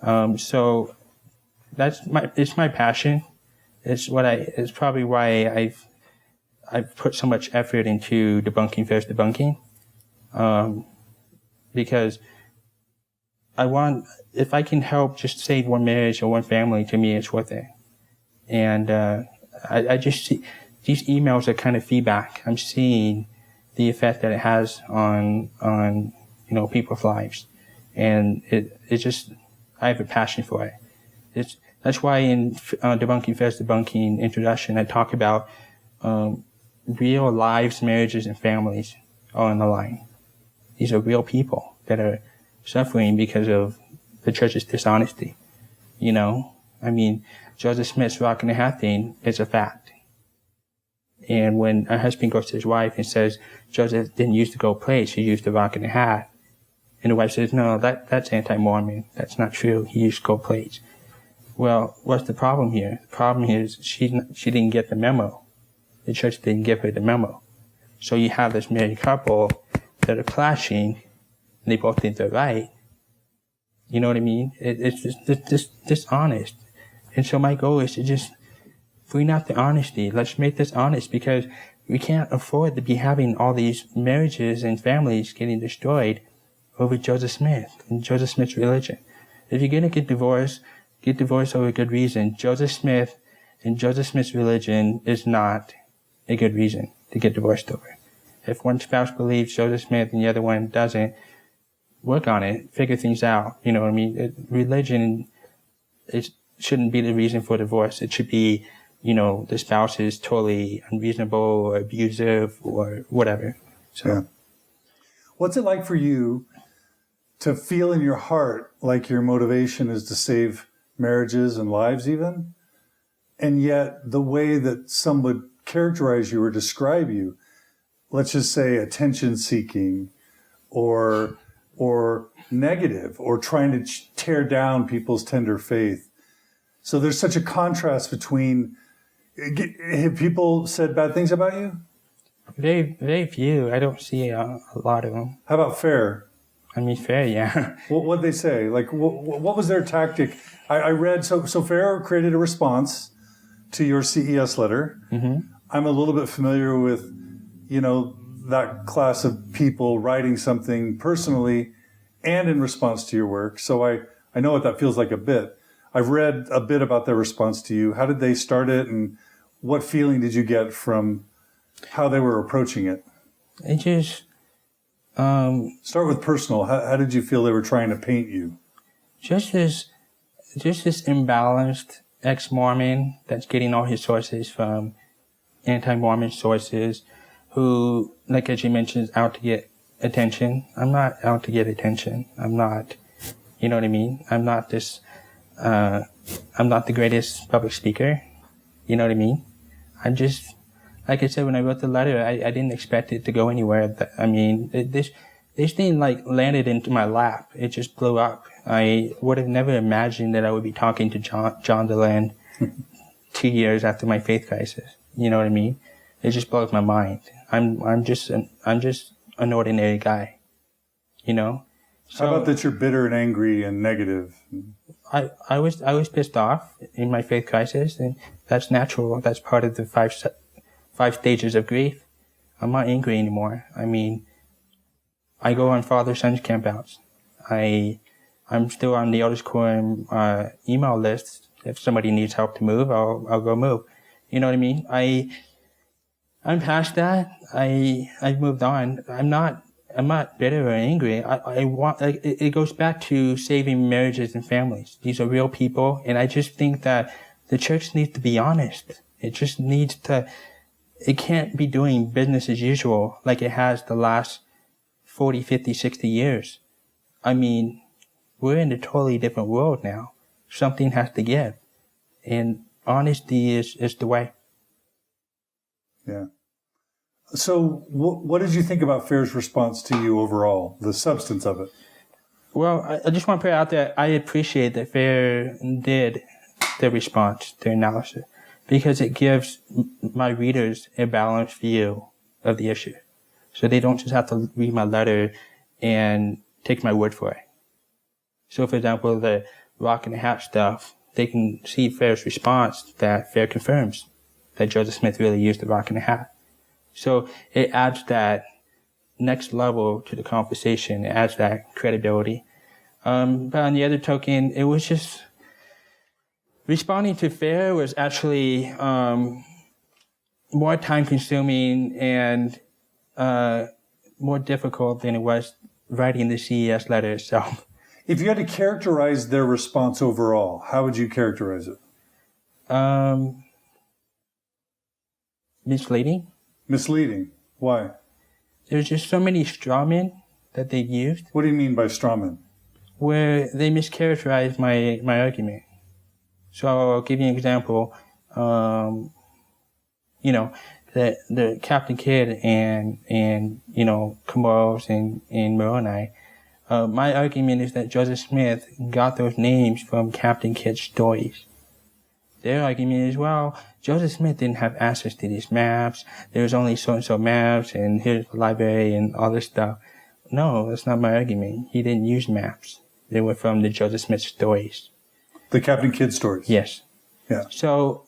So it's my passion. It's probably why I've put so much effort into debunking false debunking, because if I can help just save one marriage or one family, to me it's worth it. And I just see these emails are kind of feedback. I'm seeing the effect that it has on people's lives, and it's just, I have a passion for it. That's why in Debunking False Debunking introduction, I talk about real lives, marriages, and families are on the line. These are real people that are suffering because of the church's dishonesty. Joseph Smith's rock and a hat thing is a fact. And when a husband goes to his wife and says, Joseph didn't use the gold plates, he used the rock and a hat. And the wife says, no, that's anti-Mormon. That's not true. He used gold plates. Well, what's the problem here? The problem is she didn't get the memo. The church didn't give her the memo. So you have this married couple that are clashing, and they both think they're right. You know what I mean? It's just dishonest. And so my goal is to just bring out the honesty. Let's make this honest, because we can't afford to be having all these marriages and families getting destroyed over Joseph Smith and Joseph Smith's religion. If you're going to get divorced over a good reason. Joseph Smith and Joseph Smith's religion is not a good reason to get divorced over. If one spouse believes Joseph Smith and the other one doesn't, work on it, figure things out. You know what I mean? Religion shouldn't be the reason for divorce. It should be, the spouse is totally unreasonable or abusive or whatever. So, yeah. What's it like for you to feel in your heart like your motivation is to save marriages and lives even, and yet the way that some would characterize you or describe you, let's just say attention seeking or negative or trying to tear down people's tender faith. So there's such a contrast between, have people said bad things about you? Very, very few. I don't see a lot of them. How about fair? Fair, yeah. What'd they say? Like, what was their tactic? I read, so Fair created a response to your CES letter. Mm-hmm. I'm a little bit familiar with, that class of people writing something personally and in response to your work. So I know what that feels like a bit. I've read a bit about their response to you. How did they start it, and what feeling did you get from how they were approaching it? It just... Start with personal. How did you feel they were trying to paint you? Just this imbalanced ex-Mormon that's getting all his sources from anti-Mormon sources, who, like as you mentioned, is out to get attention. I'm not out to get attention. I'm not, you know what I mean? I'm not this, I'm not the greatest public speaker. You know what I mean? I'm just, like I said, when I wrote the letter, I didn't expect it to go anywhere. This thing landed into my lap. It just blew up. I would have never imagined that I would be talking to John DeLand 2 years after my faith crisis. You know what I mean? It just blows my mind. I'm just an ordinary guy. So, how about that you're bitter and angry and negative? I was pissed off in my faith crisis, and that's natural. That's part of the five stages of grief. I'm not angry anymore. I go on father-son campouts. I'm still on the elders quorum email list If somebody needs help to move, I'll go move. You know what I mean? I'm past that. I've moved on. I'm not bitter or angry. I want, like, it goes back to saving marriages and families. These are real people, and I just think that the church needs to be honest. It just needs to, it can't be doing business as usual like it has the last 40, 50, 60 years. I mean, we're in a totally different world now. Something has to give. And honesty is the way. Yeah. So what did you think about FAIR's response to you overall, the substance of it? Well, I just want to put it out there, I appreciate that FAIR did their response, their analysis, because it gives my readers a balanced view of the issue. So they don't just have to read my letter and take my word for it. So, for example, the rock and a hat stuff, they can see FAIR's response that FAIR confirms that Joseph Smith really used the rock and a hat. So it adds that next level to the conversation. It adds that credibility. But on the other token, it was just responding to FAIR was actually more time-consuming and more difficult than it was writing the CES letter itself. If you had to characterize their response overall, how would you characterize it? Misleading. Misleading. Why? There's just so many straw men that they've used. What do you mean by straw men? Where they mischaracterize my argument. So I'll give you an example. The Captain Kidd and Camorros and Moroni. My argument is that Joseph Smith got those names from Captain Kidd's stories. Their argument is, well, Joseph Smith didn't have access to these maps. There was only so-and-so maps, and here's the library and all this stuff. No, that's not my argument. He didn't use maps. They were from the Joseph Smith stories. The Captain Kidd stories? Yes. Yeah. So,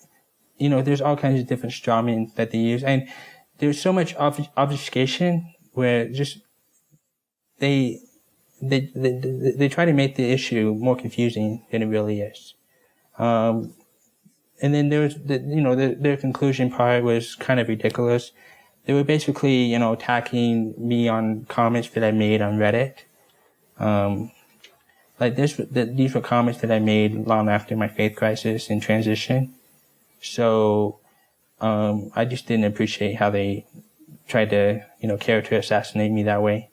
there's all kinds of different straw men that they use. And there's so much obfuscation where just they try to make the issue more confusing than it really is. And then there was their conclusion part was kind of ridiculous. They were basically, attacking me on comments that I made on Reddit. These were comments that I made long after my faith crisis and transition. So, I just didn't appreciate how they tried to, character assassinate me that way.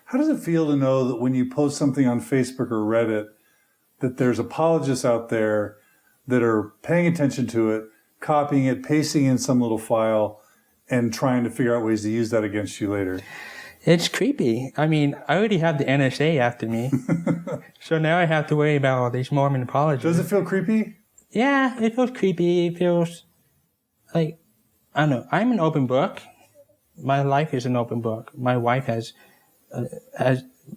How does it feel to know that when you post something on Facebook or Reddit, that there's apologists out there that are paying attention to it, copying it, pasting in some little file, and trying to figure out ways to use that against you later? It's creepy. I mean, I already have the NSA after me. So now I have to worry about all these Mormon apologists. Does it feel creepy? Yeah, it feels creepy. It feels like, I don't know. I'm an open book. My life is an open book. My wife has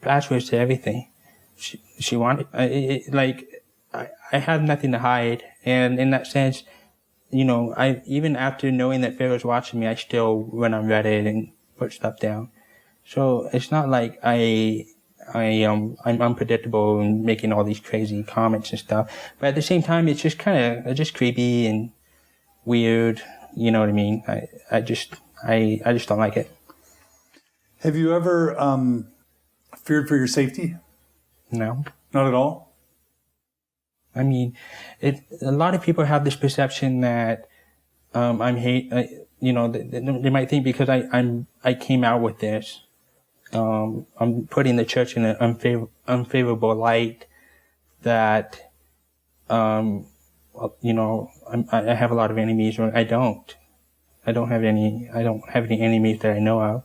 passwords to everything. She wanted, I have nothing to hide. And in that sense, even after knowing that FAIR was watching me, I still went on Reddit and put stuff down. So it's not like I'm unpredictable and making all these crazy comments and stuff. But at the same time, it's just just creepy and weird. You know what I mean? I just don't like it. Have you ever feared for your safety? No. Not at all? I mean, a lot of people have this perception that I'm hate. They might think because I came out with this, I'm putting the church in an unfavorable light. That I have a lot of enemies. Or I don't have any enemies that I know of.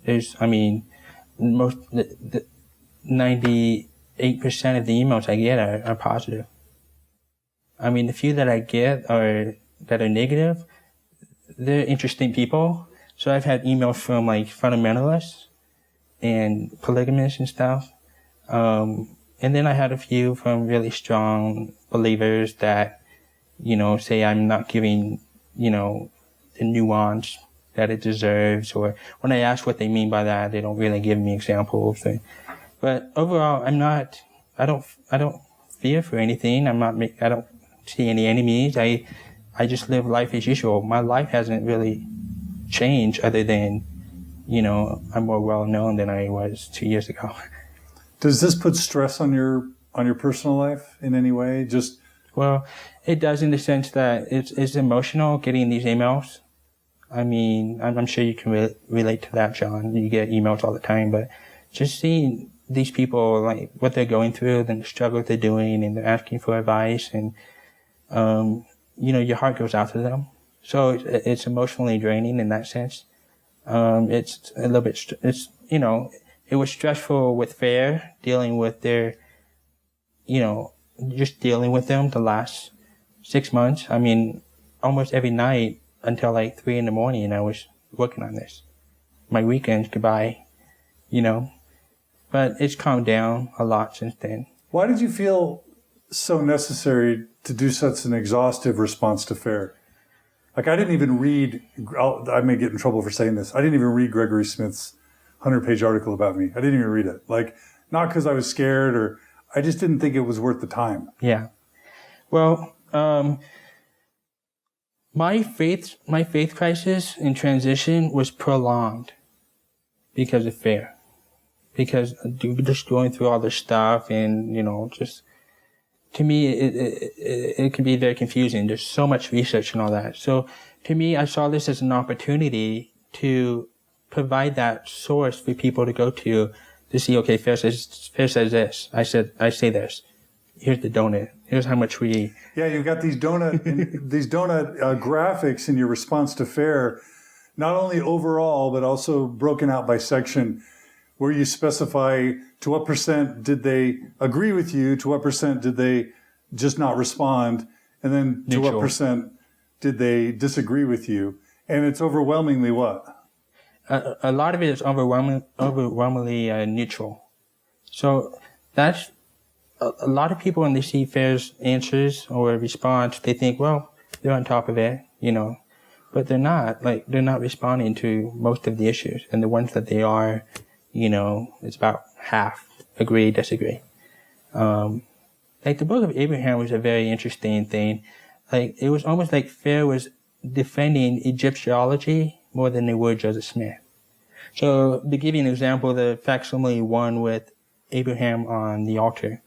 Most 98% of the emails I get are positive. I mean, the few that I get that are negative, they're interesting people. So I've had emails from fundamentalists and polygamists and stuff. And then I had a few from really strong believers that, say I'm not giving, the nuance that it deserves. Or when I ask what they mean by that, they don't really give me examples. But overall, I don't fear for anything. I don't see any enemies. I just live life as usual. My life hasn't really changed other than, I'm more well known than I was 2 years ago. Does this put stress on your personal life in any way? Well, it does in the sense that it's emotional getting these emails. I mean, I'm sure you can relate to that, John. You get emails all the time, but just seeing these people, like what they're going through, and the struggle they're doing, and they're asking for advice, and your heart goes out to them. So it's emotionally draining in that sense. It's a little bit. It was stressful with FAIR, dealing with their, just dealing with them the last 6 months. I mean, almost every night until like 3 a.m, I was working on this. My weekends, goodbye, But it's calmed down a lot since then. Why did you feel so necessary to do such an exhaustive response to FAIR? Like, I didn't even read, I may get in trouble for saying this, I didn't even read Gregory Smith's 100-page article about me. I didn't even read it. Like, not because I was scared, or I just didn't think it was worth the time. Yeah. Well, my faith crisis in transition was prolonged because of FAIR. Because just going through all this stuff and, just, to me, it can be very confusing. There's so much research and all that. So to me, I saw this as an opportunity to provide that source for people to go to see, okay, FAIR says this. I say this. Here's the donut. Here's how much we... Yeah, you've got these donut graphics in your response to FAIR, not only overall, but also broken out by section, where you specify to what percent did they agree with you, to what percent did they just not respond, and then to what percent did they disagree with you. And it's overwhelmingly what? A lot of it is overwhelmingly neutral. So that's a lot of people, when they see FAIR's answers or response, they think, well, they're on top of it, but they're not. Like, they're not responding to most of the issues, and the ones that they are, it's about half agree, disagree. Like the Book of Abraham was a very interesting thing. Like, it was almost like FAIR was defending Egyptology more than they were Joseph Smith. So, to give you an example, the facsimile one with Abraham on the altar.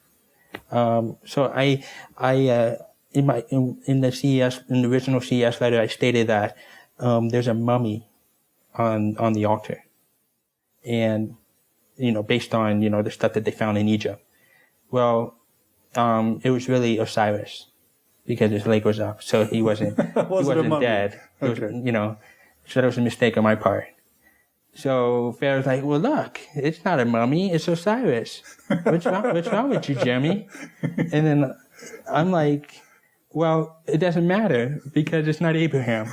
So in the original CES letter, I stated that there's a mummy on the altar, and based on the stuff that they found in Egypt. Well, it was really Osiris, because his leg was up, so he wasn't dead. Okay. So that was a mistake on my part. So FAIR was like, well, look, it's not a mummy, it's Osiris. What's wrong with you, Jeremy? And then I'm like, well, it doesn't matter because it's not Abraham.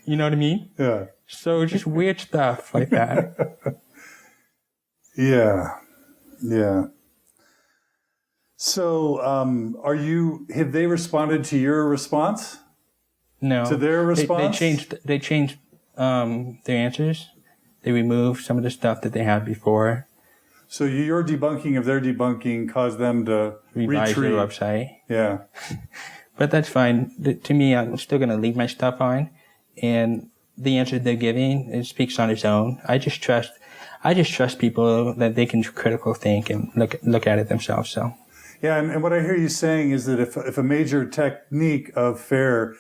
You know what I mean? Yeah. So just weird stuff like that. Yeah. So, have they responded to your response? No. To their response? They changed their answers. They removed some of the stuff that they had before. So your debunking of their debunking caused them to revise retreat. their website. Yeah. But that's fine. To me, I'm still going to leave my stuff on, and the answer they're giving, it speaks on its own. I just trust people that they can critical think and look at it themselves. So. Yeah, and what I hear you saying is that if a major technique of FAIR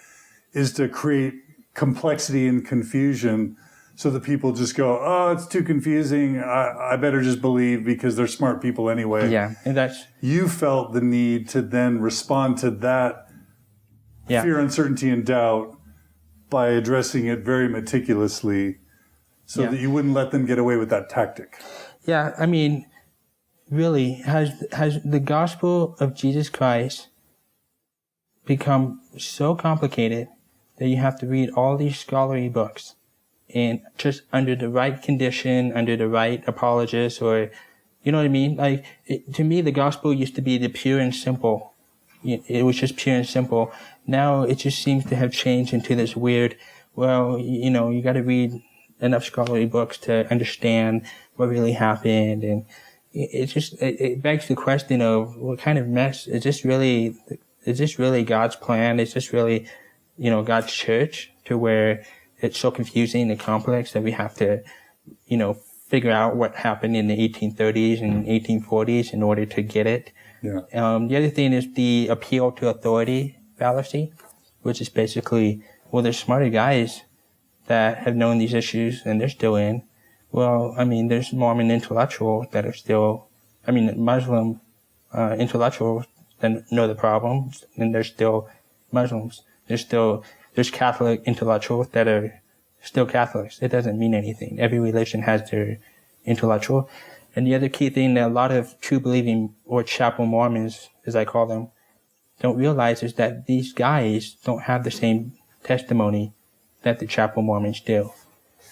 is to create complexity and confusion, so that people just go, oh, it's too confusing, I better just believe because they're smart people anyway. Yeah, and you felt the need to then respond to that fear, uncertainty, and doubt by addressing it very meticulously so that you wouldn't let them get away with that tactic. Yeah, I mean, really, has the gospel of Jesus Christ become so complicated that you have to read all these scholarly books, and just under the right condition, under the right apologist, or, you know what I mean? Like, to me, the gospel used to be the pure and simple. It was just pure and simple. Now it just seems to have changed into this weird, you got to read enough scholarly books to understand what really happened, and, it begs the question of what kind of mess is this really God's plan? Is this really, God's church, to where it's so confusing and complex that we have to, figure out what happened in the 1830s and 1840s in order to get it. Yeah. The other thing is the appeal to authority fallacy, which is basically, well, there's smarter guys that have known these issues and they're still in. Well, I mean, there's Mormon intellectuals that are still, Muslim intellectuals that know the problems, and there's still Muslims. There's Catholic intellectuals that are still Catholics. It doesn't mean anything. Every religion has their intellectual. And the other key thing that a lot of true believing, or chapel Mormons, as I call them, don't realize is that these guys don't have the same testimony that the chapel Mormons do.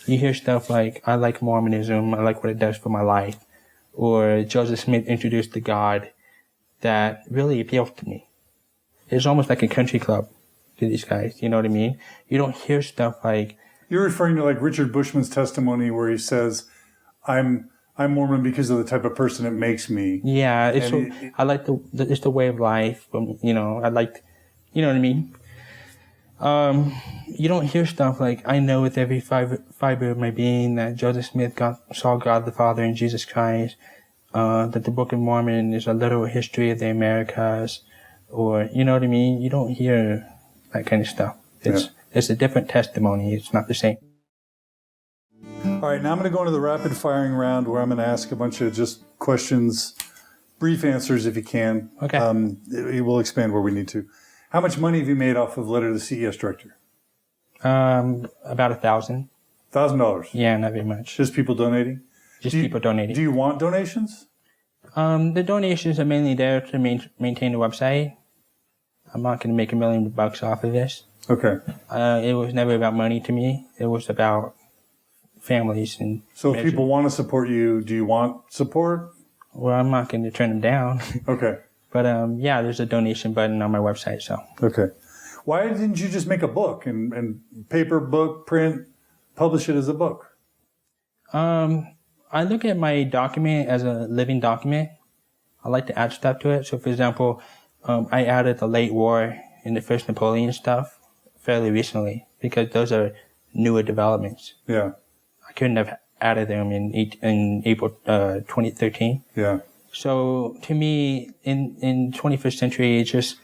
You hear stuff like, I like Mormonism, I like what it does for my life, or Joseph Smith introduced the God, that really appeals to me. It's almost like a country club to these guys, you know what I mean? You don't hear stuff like... You're referring to like Richard Bushman's testimony where he says, I'm Mormon because of the type of person it makes me. Yeah, I like it's the way of life. I like, you know what I mean? You don't hear stuff like, I know with every fiber of my being that Joseph Smith saw God the Father in Jesus Christ, that the Book of Mormon is a literal history of the Americas, or, you know what I mean? You don't hear that kind of stuff. It's a different testimony. It's not the same. All right, now I'm going to go into the rapid firing round where I'm going to ask a bunch of just questions, brief answers if you can. Okay. It will expand where we need to. How much money have you made off of Letter to the CES Director? About $1,000. $1,000? Yeah, not very much. Just people donating? People donating. Do you want donations? The donations are mainly there to maintain the website. I'm not going to make $1 million off of this. Okay. It was never about money to me. It was about families. And so if people want to support you, do you want support? Well, I'm not going to turn them down. Okay. But there's a donation button on my website. So. Okay. Why didn't you just make a book and paper book, print, publish it as a book? I look at my document as a living document. I like to add stuff to it. So, for example, I added the late war and the first Napoleon stuff fairly recently because those are newer developments. Yeah. I couldn't have added them in April 2013. Yeah. So to me, in 21st century, it's just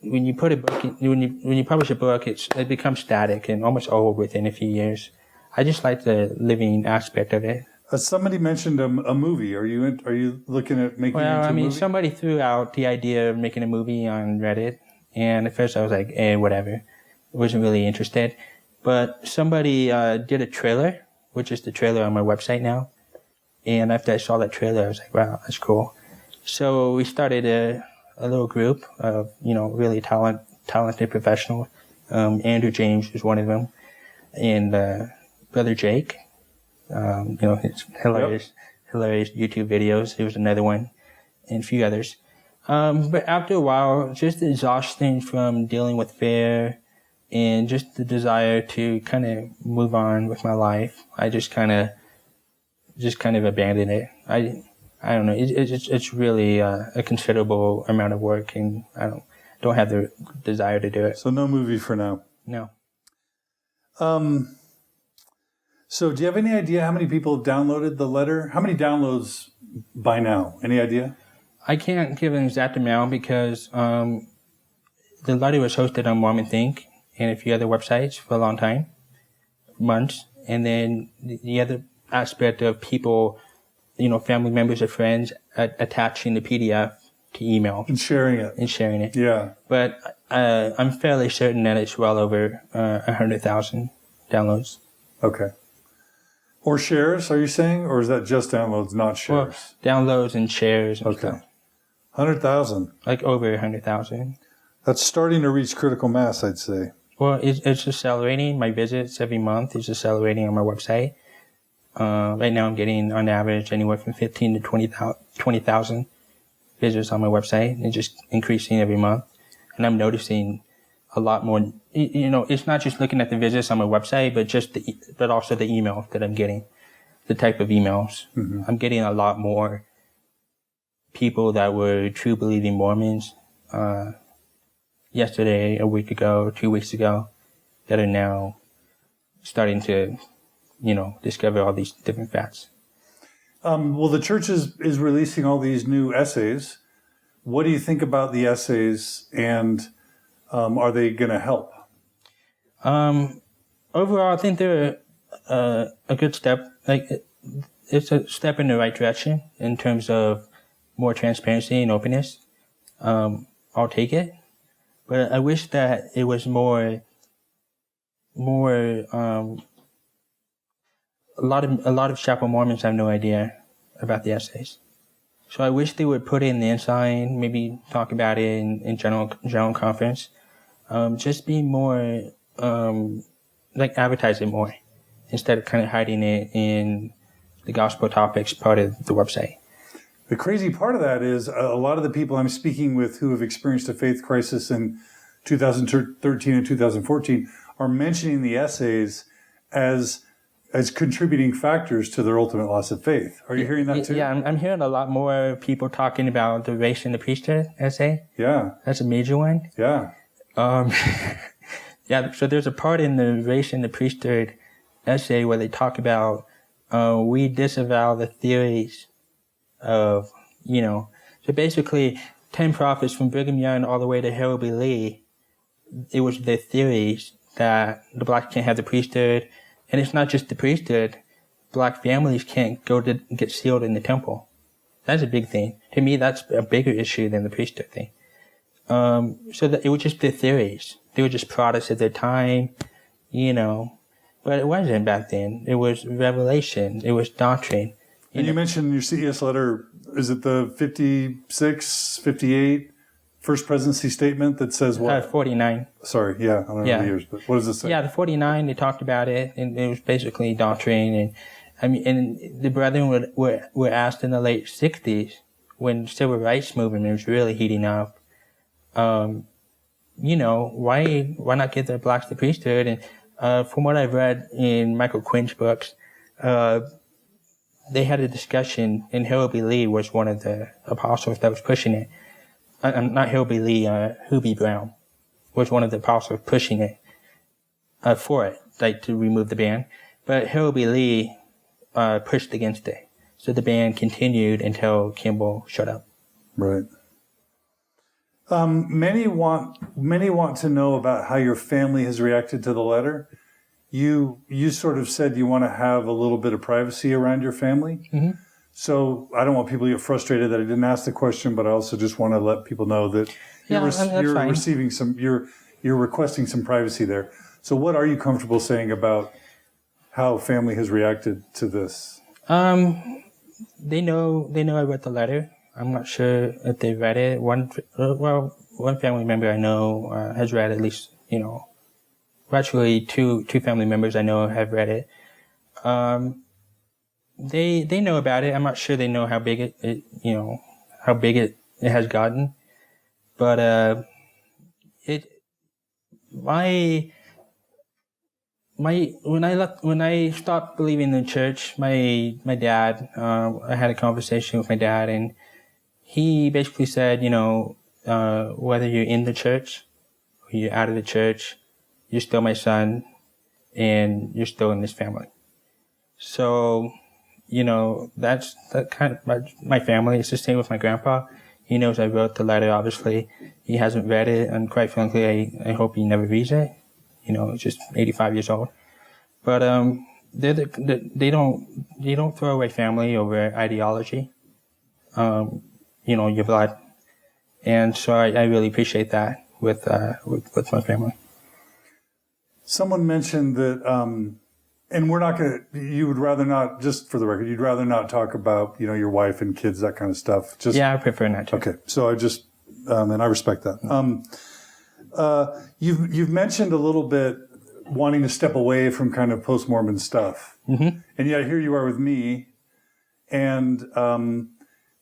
when you put a book, when you publish a book, it becomes static and almost old within a few years. I just like the living aspect of it. Somebody mentioned a movie. Are you looking at making it into a movie? Somebody threw out the idea of making a movie on Reddit, and at first I was like, whatever. I wasn't really interested. But somebody did a trailer, which is the trailer on my website now. And after I saw that trailer, I was like, wow, that's cool. So we started a little group of, really talented professionals. Andrew James was one of them. And Brother Jake, his hilarious YouTube videos. He was another one. And a few others. But after a while, just the exhaustion from dealing with fear and just the desire to kind of move on with my life, I just kind of abandoned it. I don't know. It's really a considerable amount of work, and I don't have the desire to do it. So no movie for now. No. So do you have any idea how many people have downloaded the letter? How many downloads by now? Any idea? I can't give an exact amount because the letter was hosted on Mormon Think and a few other websites for a long time, months. And then the other aspect of people, family members or friends attaching the PDF to email. And sharing it. Yeah. But I'm fairly certain that it's well over 100,000 downloads. Okay. Or shares, are you saying? Or is that just downloads, not shares? Well, downloads and shares and stuff. 100,000. Like over 100,000. That's starting to reach critical mass, I'd say. Well, it's accelerating. My visits every month is accelerating on my website. Right now I'm getting, on average, anywhere from 15 to 20,000 visitors on my website. It's just increasing every month. And I'm noticing a lot more, it's not just looking at the visits on my website, but also the emails that I'm getting, the type of emails. Mm-hmm. I'm getting a lot more people that were true believing Mormons yesterday, a week ago, 2 weeks ago, that are now starting to, discover all these different facts. Well, the church is releasing all these new essays. What do you think about the essays, and are they going to help? Overall, I think they're a good step. It's a step in the right direction in terms of more transparency and openness. I'll take it, but I wish that it was more. A lot of Chapel Mormons have no idea about the essays, so I wish they would put it in the inside, maybe talk about it in general conference. Just be more advertise it more instead of kind of hiding it in the gospel topics part of the website. The crazy part of that is a lot of the people I'm speaking with who have experienced a faith crisis in 2013 and 2014 are mentioning the essays as contributing factors to their ultimate loss of faith. Are you hearing that too? Yeah, I'm hearing a lot more people talking about the race and the priesthood essay. Yeah. That's a major one. Yeah. Yeah, so there's a part in the race and the priesthood essay where they talk about we disavow the theories of, so basically 10 prophets from Brigham Young all the way to Harold B. Lee, it was their theories that the blacks can't have the priesthood. And it's not just the priesthood. Black families can't go to get sealed in the temple. That's a big thing. To me, that's a bigger issue than the priesthood thing. So that it was just their theories. They were just products of their time, but it wasn't back then. It was revelation. It was doctrine. And you mentioned in your CES letter, is it the 56, 58 First Presidency Statement that says what? 49. Sorry, yeah, I don't know the years, but what does it say? Yeah, the 49, they talked about it, and it was basically doctrine. And the brethren were asked in the late 60s, when the civil rights movement was really heating up, why not give the blacks the priesthood? And from what I've read in Michael Quinn's books, they had a discussion, and Harold B. Lee was one of the apostles that was pushing it. Not Harold B. Lee, Hubie Brown was one of the apostles pushing it for it, to remove the ban. But Harold B. Lee pushed against it. So the ban continued until Kimball shut up. Right. Many want to know about how your family has reacted to the letter. You sort of said you want to have a little bit of privacy around your family. Mm-hmm. So I don't want people to get frustrated that I didn't ask the question, but I also just want to let people know that you're receiving you're requesting some privacy there. So what are you comfortable saying about how family has reacted to this? They know I read the letter. I'm not sure if they read it. One family member I know has read at least, actually two family members I know have read it. They know about it. I'm not sure they know how big it has gotten, but when I stopped believing in the church, my dad, I had a conversation with my dad, and he basically said, whether you're in the church or you're out of the church, you're still my son, and you're still in this family. So, that's that kind of my family. It's the same with my grandpa. He knows I wrote the letter, obviously. He hasn't read it, and quite frankly, I hope he never reads it. He's just 85 years old. But they don't throw away family over ideology. Your blood. And so I really appreciate that with my family. Someone mentioned that, and we're not going to, you would rather not, just for the record, you'd rather not talk about, your wife and kids, that kind of stuff. Yeah, I prefer not to. Okay. So I just, and I respect that. You've mentioned a little bit wanting to step away from kind of post-Mormon stuff. Mm-hmm. And yet here you are with me. And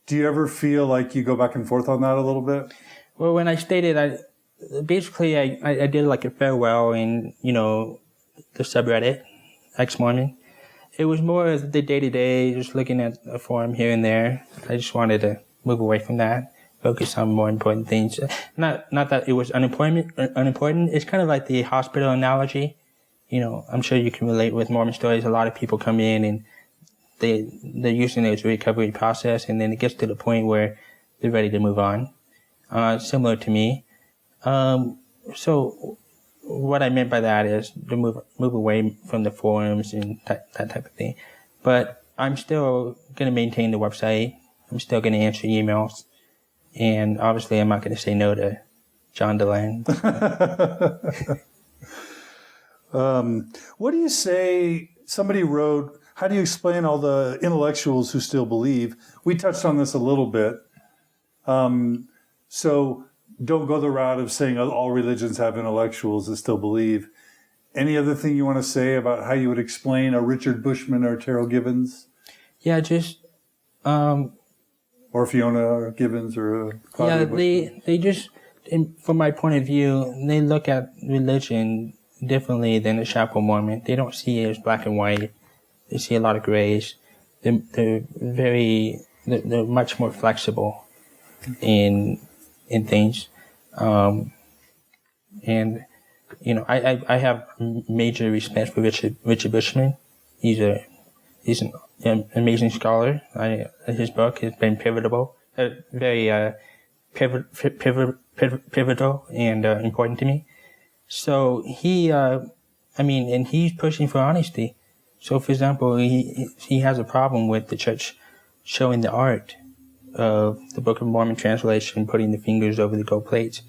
do you ever feel like you go back and forth on that a little bit? Well, when I stated, I did like a farewell in, the subreddit, ex-Mormon. It was more of the day-to-day, just looking at a forum here and there. I just wanted to, move away from that, focus on more important things. Not that it was unimportant. It's kind of like the hospital analogy. I'm sure you can relate with Mormon stories. A lot of people come in and they're using it as a recovery process, and then it gets to the point where they're ready to move on. Similar to me. So what I meant by that is to move away from the forums and that type of thing. But I'm still going to maintain the website. I'm still going to answer emails. And obviously I'm not going to say no to John DeLynn. What do you say? Somebody wrote, how do you explain all the intellectuals who still believe? We touched on this a little bit. So don't go the route of saying all religions have intellectuals that still believe. Any other thing you want to say about how you would explain a Richard Bushman or Terrell Gibbons? Yeah, just... or Fiona Gibbons or Claudia Bushman. They just, from my point of view, they look at religion differently than the Chapel Mormon. They don't see it as black and white. They see a lot of grays. They're much more flexible in things. And, I have major respect for Richard Bushman. He's an amazing scholar. His book has been pivotal and important to me. So and he's pushing for honesty. So, for example, he has a problem with the church showing the art of the Book of Mormon translation, putting the fingers over the gold plates.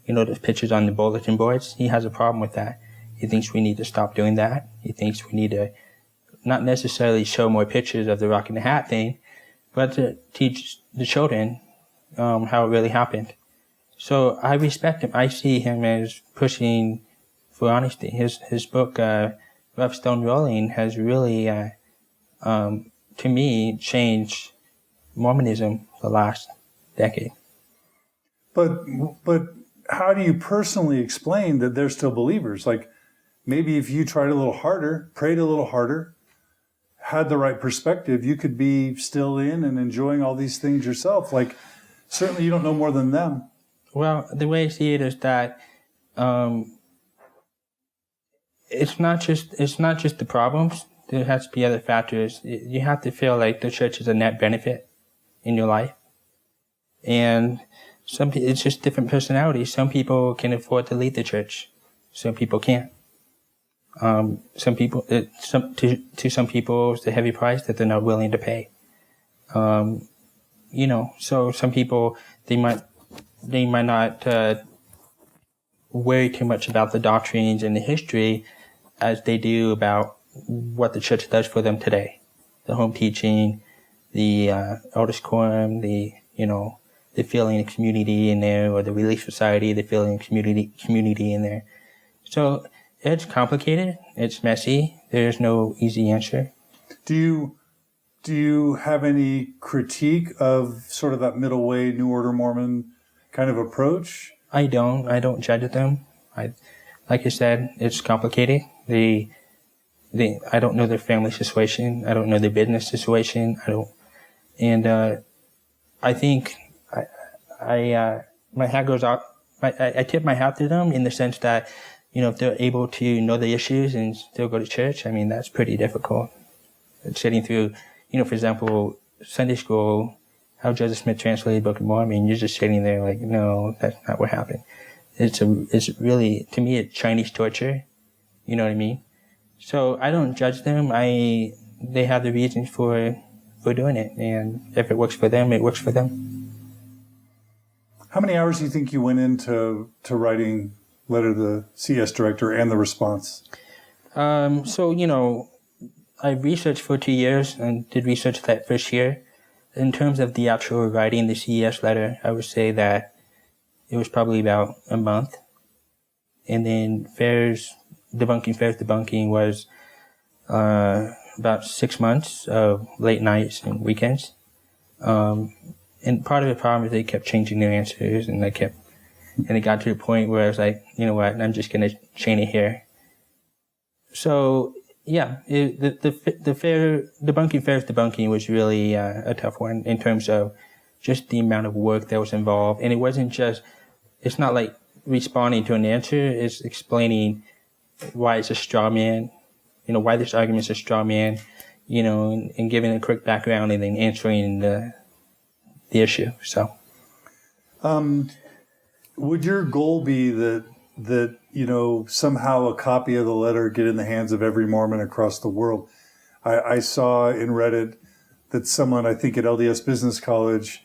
The pictures on the bulletin boards. He has a problem with that. He thinks we need to stop doing that. He thinks we need to not necessarily show more pictures of the rock and the hat thing, but to teach the children how it really happened. So I respect him. I see him as pushing for honesty. His book, Rough Stone Rolling, has really, to me, changed Mormonism the last decade. But how do you personally explain that they're still believers? Like, maybe if you tried a little harder, prayed a little harder, had the right perspective, you could be still in and enjoying all these things yourself. Like, certainly you don't know more than them. Well, the way I see it is that it's not just the problems. There has to be other factors. You have to feel like the church is a net benefit in your life. And it's just different personalities. Some people can afford to lead the church. Some people can't. Some people, to some people, it's a heavy price that they're not willing to pay. So some people, they might not worry too much about the doctrines and the history as they do about what the church does for them today. The home teaching, the elders quorum, the feeling of community in there, or the Relief Society, the feeling of community in there. So it's complicated. It's messy. There's no easy answer. Do you have any critique of sort of that middle way, New Order Mormon kind of approach? I don't judge them. Like I said, it's complicated. I don't know their family situation. I don't know their business situation. I think my hat goes out. I tip my hat to them in the sense that, if they're able to know the issues and still go to church, that's pretty difficult. Sitting through, for example, Sunday school, how Joseph Smith translated the Book of Mormon, you're just sitting there like, no, that's not what happened. It's really, to me, it's Chinese torture. You know what I mean? So I don't judge them. They have the reasons for doing it. And if it works for them, it works for them. How many hours do you think you went into writing Letter to the CES Director and the response? I researched for 2 years and did research that first year. In terms of the actual writing the CES Letter, I would say that it was probably about a month. And then Fair's debunking was about 6 months of late nights and weekends. And part of the problem is they kept changing their answers, and it got to the point where I was like, you know what, I'm just going to chain it here. So, yeah, the Fair's debunking was really a tough one in terms of just the amount of work that was involved. And it's not like responding to an answer, it's explaining why it's a straw man, why this argument is a straw man, and giving a quick background and then answering the issue. So, would your goal be that somehow a copy of the letter get in the hands of every Mormon across the world? I saw in Reddit that someone, I think at LDS Business College,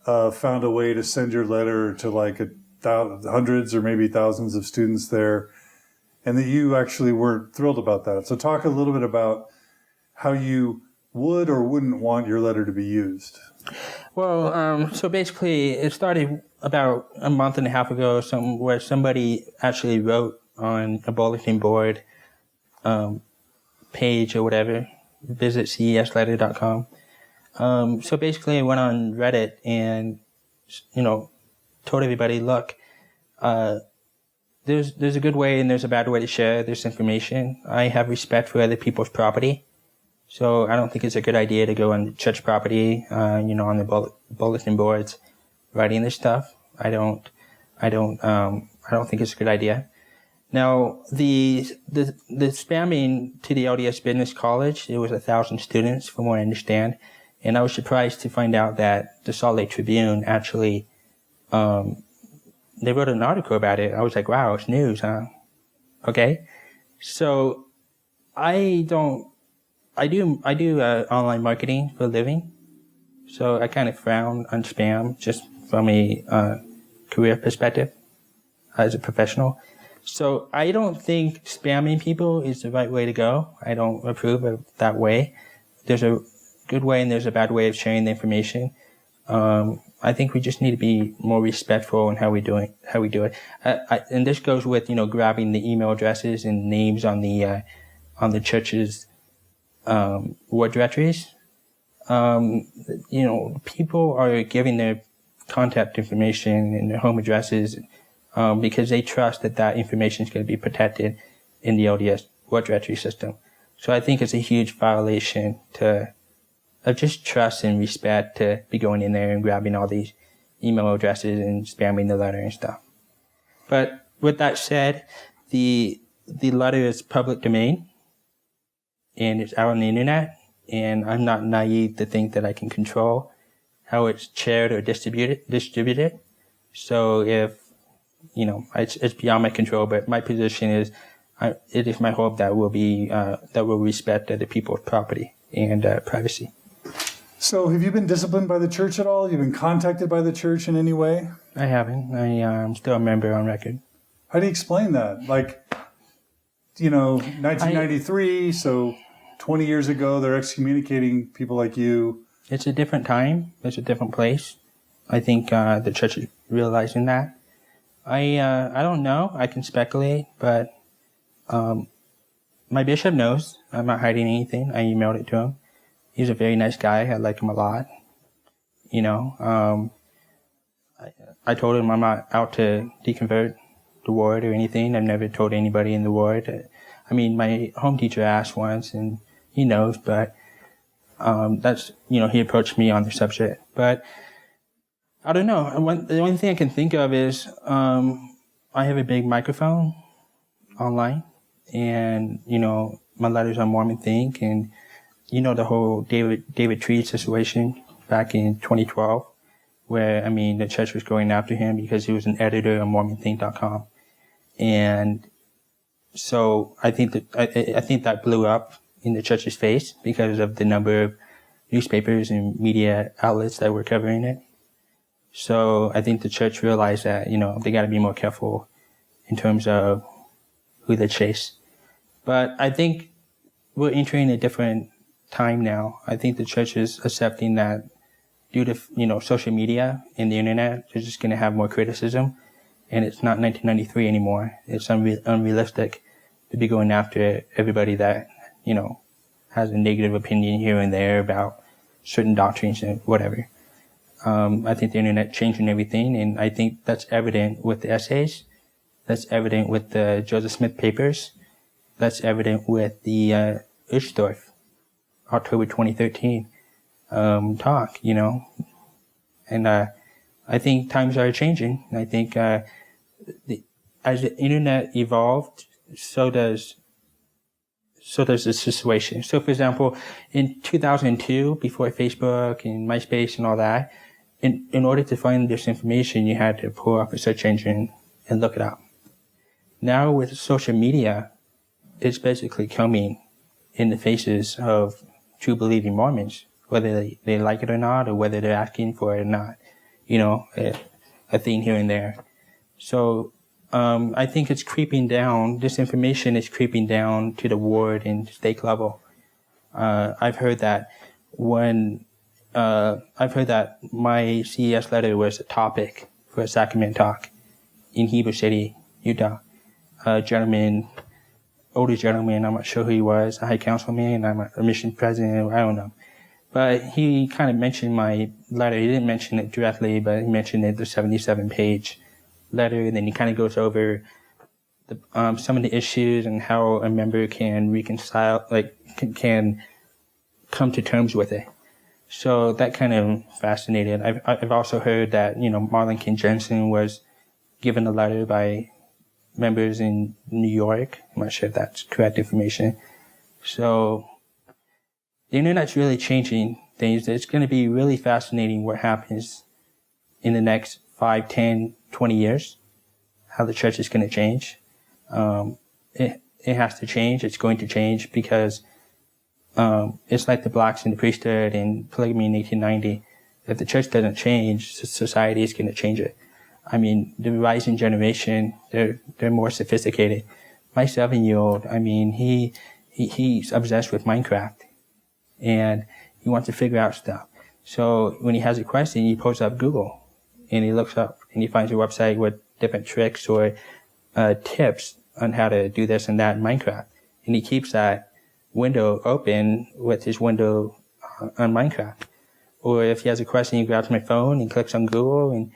found a way to send your letter to like hundreds or maybe thousands of students there, and that you actually weren't thrilled about that. So talk a little bit about how you would or wouldn't want your letter to be used. Well, so basically it started about a month and a half ago, where somebody actually wrote on a bulletin board page or whatever, visit CESletter.com. So basically I went on Reddit and, told everybody, look, there's a good way and there's a bad way to share this information. I have respect for other people's property. So I don't think it's a good idea to go on church property, on the bulletin boards, writing this stuff. I don't think it's a good idea. Now, the spamming to the LDS Business College, it was 1,000 students from what I understand. And I was surprised to find out that the Salt Lake Tribune actually, they wrote an article about it. I was like, wow, it's news, huh? Okay. So I do online marketing for a living. So I kind of frown on spam just from a career perspective as a professional. So I don't think spamming people is the right way to go. I don't approve of that way. There's a good way and there's a bad way of sharing the information. I think we just need to be more respectful in how we do it. And this goes with, grabbing the email addresses and names on the church's word directories. People are giving their contact information and their home addresses because they trust that information is going to be protected in the LDS word directory system. So I think it's a huge violation of just trust and respect to be going in there and grabbing all these email addresses and spamming the letter and stuff. But with that said, the letter is public domain and it's out on the internet, and I'm not naive to think that I can control how it's shared or distributed. So if, it's beyond my control, but my position is, it is my hope that we'll respect other people's property and privacy. So have you been disciplined by the church at all? You've been contacted by the church in any way? I haven't. I'm still a member on record. How do you explain that? 1993, so 20 years ago, they're excommunicating people like you. It's a different time. It's a different place. I think the church is realizing that. I don't know. I can speculate, but my bishop knows. I'm not hiding anything. I emailed it to him. He's a very nice guy. I like him a lot. I told him I'm not out to deconvert the ward or anything. I've never told anybody in the ward. My home teacher asked once, and he knows, but that's, he approached me on the subject. But I don't know. The only thing I can think of is I have a big microphone online, and, my letter's on Mormon Think, and the whole David Tree situation back in 2012, where, the church was going after him because he was an editor on MormonThink.com. And so I think that blew up in the church's face because of the number of newspapers and media outlets that were covering it. So I think the church realized that, they got to be more careful in terms of who they chase. But I think we're entering a different time now. I think the church is accepting that due to, social media and the internet, they're just going to have more criticism. And it's not 1993 anymore. It's unrealistic to be going after everybody that, has a negative opinion here and there about certain doctrines and whatever. I think the internet changing everything, and I think that's evident with the essays. That's evident with the Joseph Smith papers. That's evident with the Uchtdorf October 2013 talk. And I think times are changing. I think as the internet evolved, so does the situation. So, for example, in 2002, before Facebook and MySpace and all that, in order to find this information, you had to pull up a search engine and look it up. Now with social media, it's basically coming in the faces of true believing Mormons, whether they like it or not, or whether they're asking for it or not. A thing here and there. So I think it's creeping down. This information is creeping down to the ward and stake level. I've heard that my CES letter was a topic for a sacrament talk in Heber City, Utah. Older gentleman, I'm not sure who he was, a high councilman, I'm a mission president, I don't know. But he kind of mentioned my letter. He didn't mention it directly, but he mentioned it, the 77-page letter, and then he kind of goes over some of the issues and how a member can reconcile, can come to terms with it. So that kind of fascinated. I've also heard that, Marlon King Jensen was given a letter by members in New York. I'm not sure if that's correct information. So the internet's really changing things. It's going to be really fascinating what happens in the next 5, 10, 20 years, how the church is going to change. It has to change. It's going to change because it's like the blacks in the priesthood and polygamy in 1890. If the church doesn't change, society is going to change it. I mean, the rising generation, they're more sophisticated. My 7-year-old, he's obsessed with Minecraft, and he wants to figure out stuff. So when he has a question, he pulls up Google, and he looks up, and he finds a website with different tricks or tips on how to do this and that in Minecraft. And he keeps that window open with his window on Minecraft. Or if he has a question, he grabs my phone and clicks on Google. And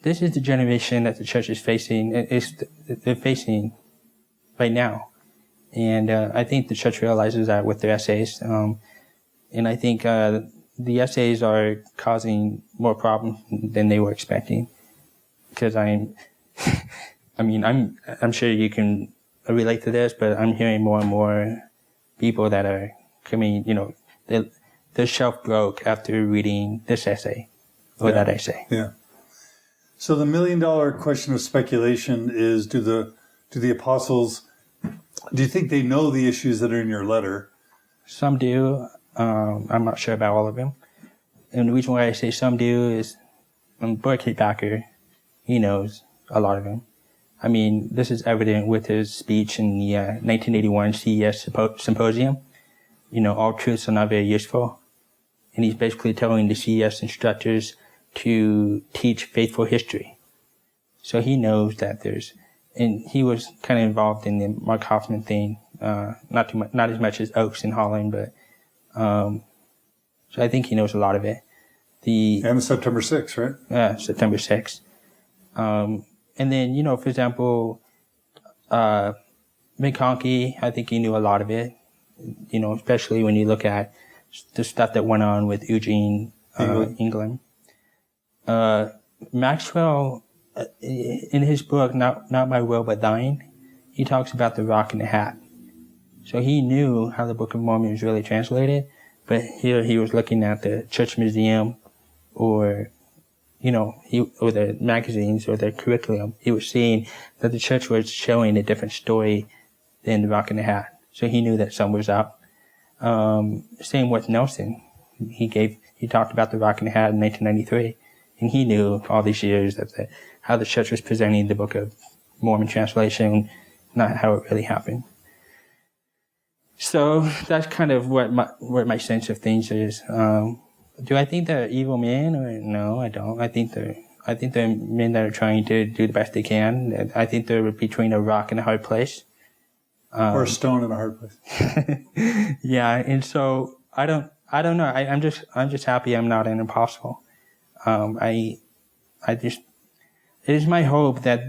this is the generation that the church is facing. They're facing right now. And I think the church realizes that with their essays. And I think the essays are causing more problems than they were expecting. Because I'm sure you can relate to this, but I'm hearing more and more people that are coming, their shelf broke after reading this essay or that essay. Yeah. So the $1 million question of speculation is: do the apostles? Do you think they know the issues that are in your letter? Some do. I'm not sure about all of them. And the reason why I say some do is Burkett Packer, he knows a lot of them. I mean, this is evident with his speech in the 1981 CES Symposium. All truths are not very useful. And he's basically telling the CES instructors to teach faithful history. So he knows that and he was kind of involved in the Mark Hoffman thing, not as much as Oaks in Holland, but so I think he knows a lot of it. And September 6th, right? Yeah, September 6th. And then, for example, Mick Honke, I think he knew a lot of it, especially when you look at the stuff that went on with Eugene England. Maxwell, in his book, Not My Will But Thine, he talks about the rock and the hat. So he knew how the Book of Mormon was really translated, but here he was looking at the church museum or or the magazines or the curriculum. He was seeing that the church was showing a different story than the rock and the hat. So he knew that something was up. Same with Nelson. He talked about the rock and the hat in 1993. And he knew all these years that how the church was presenting the Book of Mormon translation, not how it really happened. So that's kind of what my sense of things is. Do I think they're evil men? Or no, I don't. I think they're men that are trying to do the best they can. I think they're between a rock and a hard place. Or a stone in a hard place. Yeah, and so I don't know. I'm just happy I'm not an apostle. It is my hope that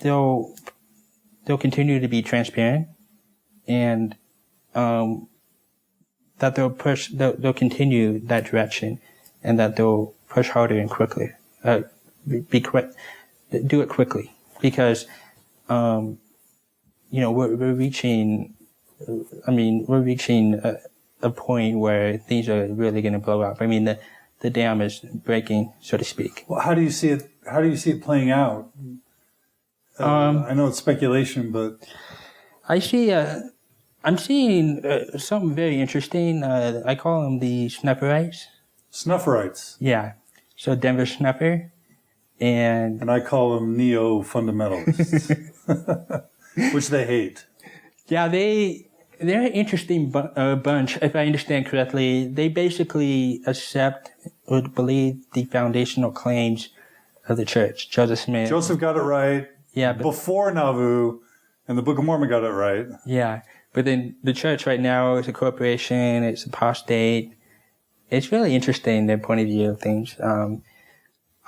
they'll continue to be transparent and that they'll continue that direction, and that they'll push harder and quickly. Be quick, do it quickly, because we're reaching. We're reaching a point where things are really going to blow up. I mean, the dam is breaking, so to speak. Well, how do you see it? How do you see it playing out? I know it's speculation, but I'm seeing something very interesting. I call them the Snufferites. Snufferites. Yeah. So Denver Snuffer, and I call them neo-fundamentalists, which they hate. Yeah, they're an interesting bunch, if I understand correctly. They basically accept or believe the foundational claims of the church. Joseph Smith. Joseph got it right. Yeah, before Nauvoo, and the Book of Mormon got it right. Yeah, but then the church right now is a corporation. It's apostate. It's really interesting, their point of view of things.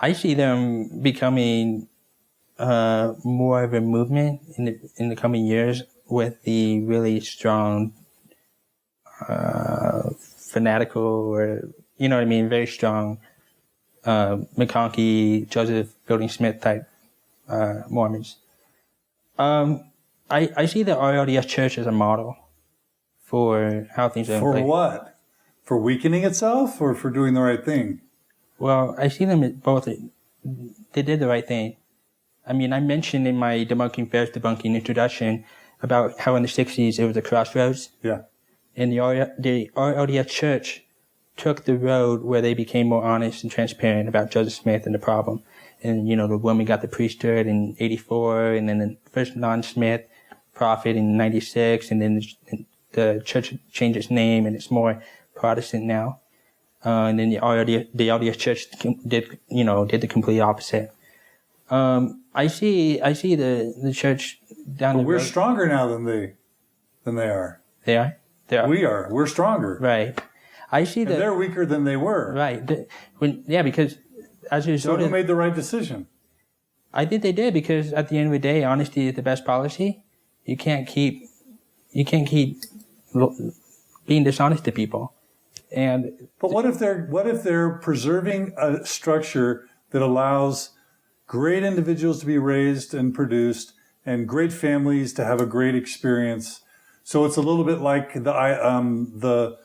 I see them becoming more of a movement in the coming years, with the really strong, fanatical, or, very strong, McConkie, Joseph Fielding Smith type, Mormons. I see the LDS Church as a model for how things are. For what? For weakening itself, or for doing the right thing? Well, I see them as both. They did the right thing. I mentioned in my Debunking Fairs Debunking introduction about how in the 60s it was a crossroads. Yeah. And the LDS Church took the road where they became more honest and transparent about Joseph Smith and the problem. And, the woman got the priesthood in 84, and then the first non-Smith prophet in 96, and then the church changed its name, and it's more Protestant now. And then the LDS Church did the complete opposite. I see the church down the road. We're stronger now than they are. They are? They are. We are. We're stronger. Right. I see that. They're weaker than they were. Right. Because as a result who made the right decision? I think they did, because at the end of the day, honesty is the best policy. You can't keep being dishonest to people. But what if they're preserving a structure that allows great individuals to be raised and produced, and great families to have a great experience? So it's a little bit like the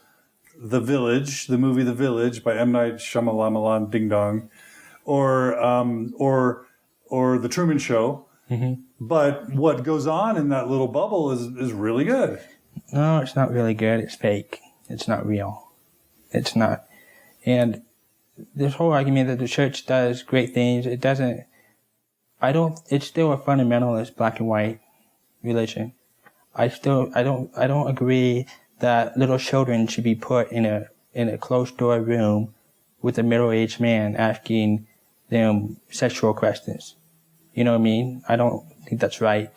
Village, the movie The Village by M. Night Shyamalan Ding Dong, or The Truman Show. Mm-hmm. But what goes on in that little bubble is really good. No, it's not really good. It's fake. It's not real. It's not. And this whole argument that the church does great things, it doesn't. It's still a fundamentalist black and white religion. I don't agree that little children should be put in a closed door room with a middle-aged man asking them sexual questions. You know what I mean? I don't think that's right.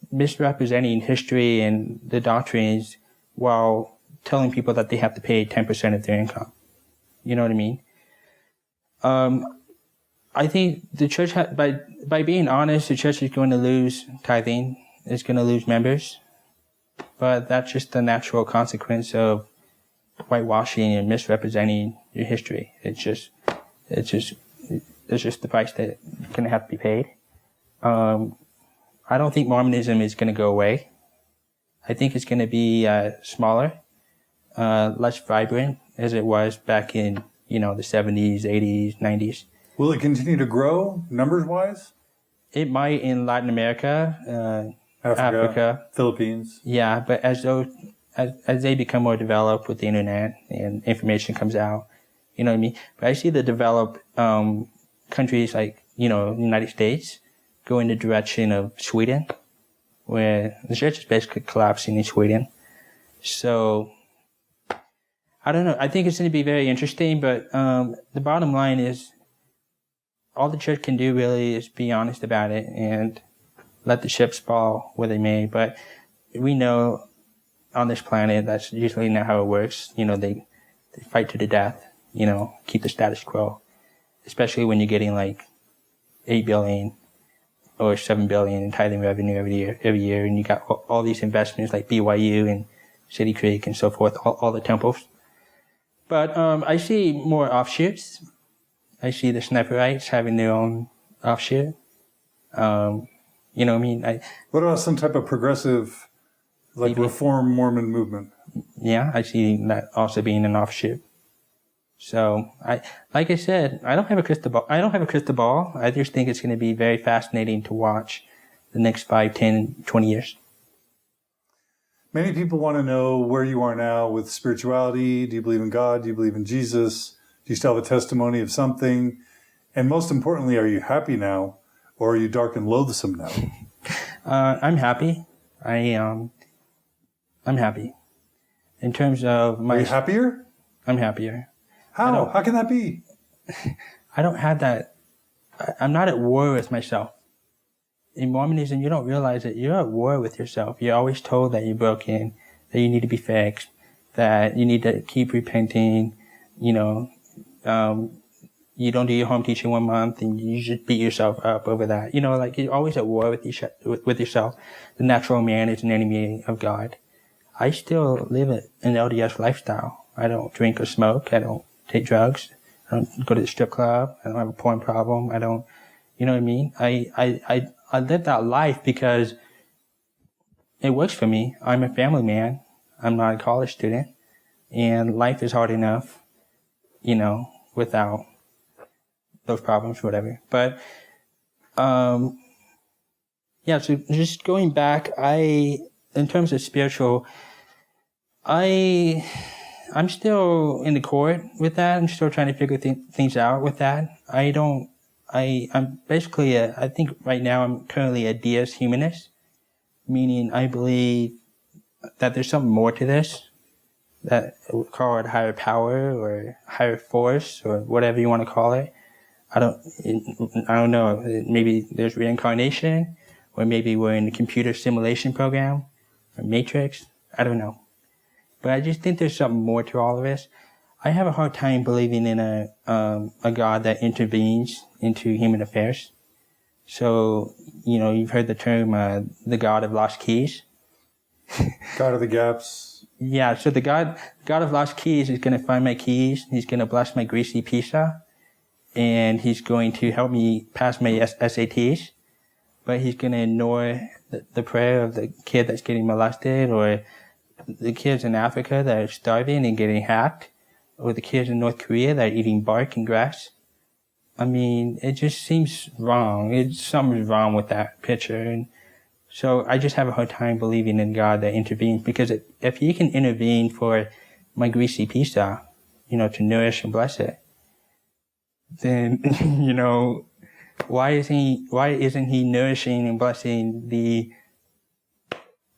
Misrepresenting history and the doctrines while telling people that they have to pay 10% of their income. You know what I mean? I think the church, by being honest, the church is going to lose tithing. It's going to lose members. But that's just the natural consequence of whitewashing and misrepresenting your history. It's just the price that's going to have to be paid. I don't think Mormonism is going to go away. I think it's going to be smaller, less vibrant as it was back in, the 70s, 80s, 90s. Will it continue to grow numbers-wise? It might in Latin America, Africa, Philippines. Yeah, but as they become more developed with the internet and information comes out, you know what I mean? But I see the developed countries like, the United States go in the direction of Sweden, where the church is basically collapsing in Sweden. So, I don't know. I think it's going to be very interesting, but the bottom line is all the church can do really is be honest about it and let the ships fall where they may. But we know on this planet that's usually not how it works. They fight to the death, keep the status quo, especially when you're getting like 8 billion or 7 billion in tithing revenue every year, and you got all these investments like BYU and City Creek and so forth, all the temples. But I see more offshoots. I see the Snufferites having their own offshoot. You know what I mean? What about some type of progressive, like Maybe. Reform Mormon movement? Yeah, I see that also being an offshoot. So, like I said, I don't have a crystal ball. I just think it's going to be very fascinating to watch the next 5, 10, 20 years. Many people want to know where you are now with spirituality. Do you believe in God? Do you believe in Jesus? Do you still have a testimony of something? And most importantly, are you happy now, or are you dark and loathsome now? I'm happy. I'm happy. In terms of my... Are you happier? I'm happier. How? How can that be? I don't have that. I'm not at war with myself. In Mormonism, you don't realize that you're at war with yourself. You're always told that you're broken, that you need to be fixed, that you need to keep repenting. You know, you don't do your home teaching 1 month and you just beat yourself up over that. You know, like you're always at war with yourself. The natural man is an enemy of God. I still live an LDS lifestyle. I don't drink or smoke. I don't take drugs. I don't go to the strip club. I don't have a porn problem. I don't, you know what I mean? I live that life because it works for me. I'm a family man. I'm not a college student. And life is hard enough, you know, without those problems, whatever. But, yeah, so just going back, in terms of spiritual, I'm still in the court with that. I'm still trying to figure things out with that. I'm basically I think right now I'm currently a deist humanist, meaning I believe that there's something more to this, that we call it higher power or higher force or whatever you want to call it. I don't know. Maybe there's reincarnation, or maybe we're in a computer simulation program or Matrix. I don't know. But I just think there's something more to all of this. I have a hard time believing in a God that intervenes into human affairs. So, you know, you've heard the term, the God of lost keys. God of the gaps. Yeah, so the God of lost keys is going to find my keys. He's going to bless my greasy pizza. And he's going to help me pass my SATs. But he's going to ignore the prayer of the kid that's getting molested, or the kids in Africa that are starving and getting hacked, or the kids in North Korea that are eating bark and grass. I mean, it just seems wrong. Something's wrong with that picture. And so I just have a hard time believing in God that intervenes, because if he can intervene for my greasy pizza, you know, to nourish and bless it, then, you know, why isn't he nourishing and blessing the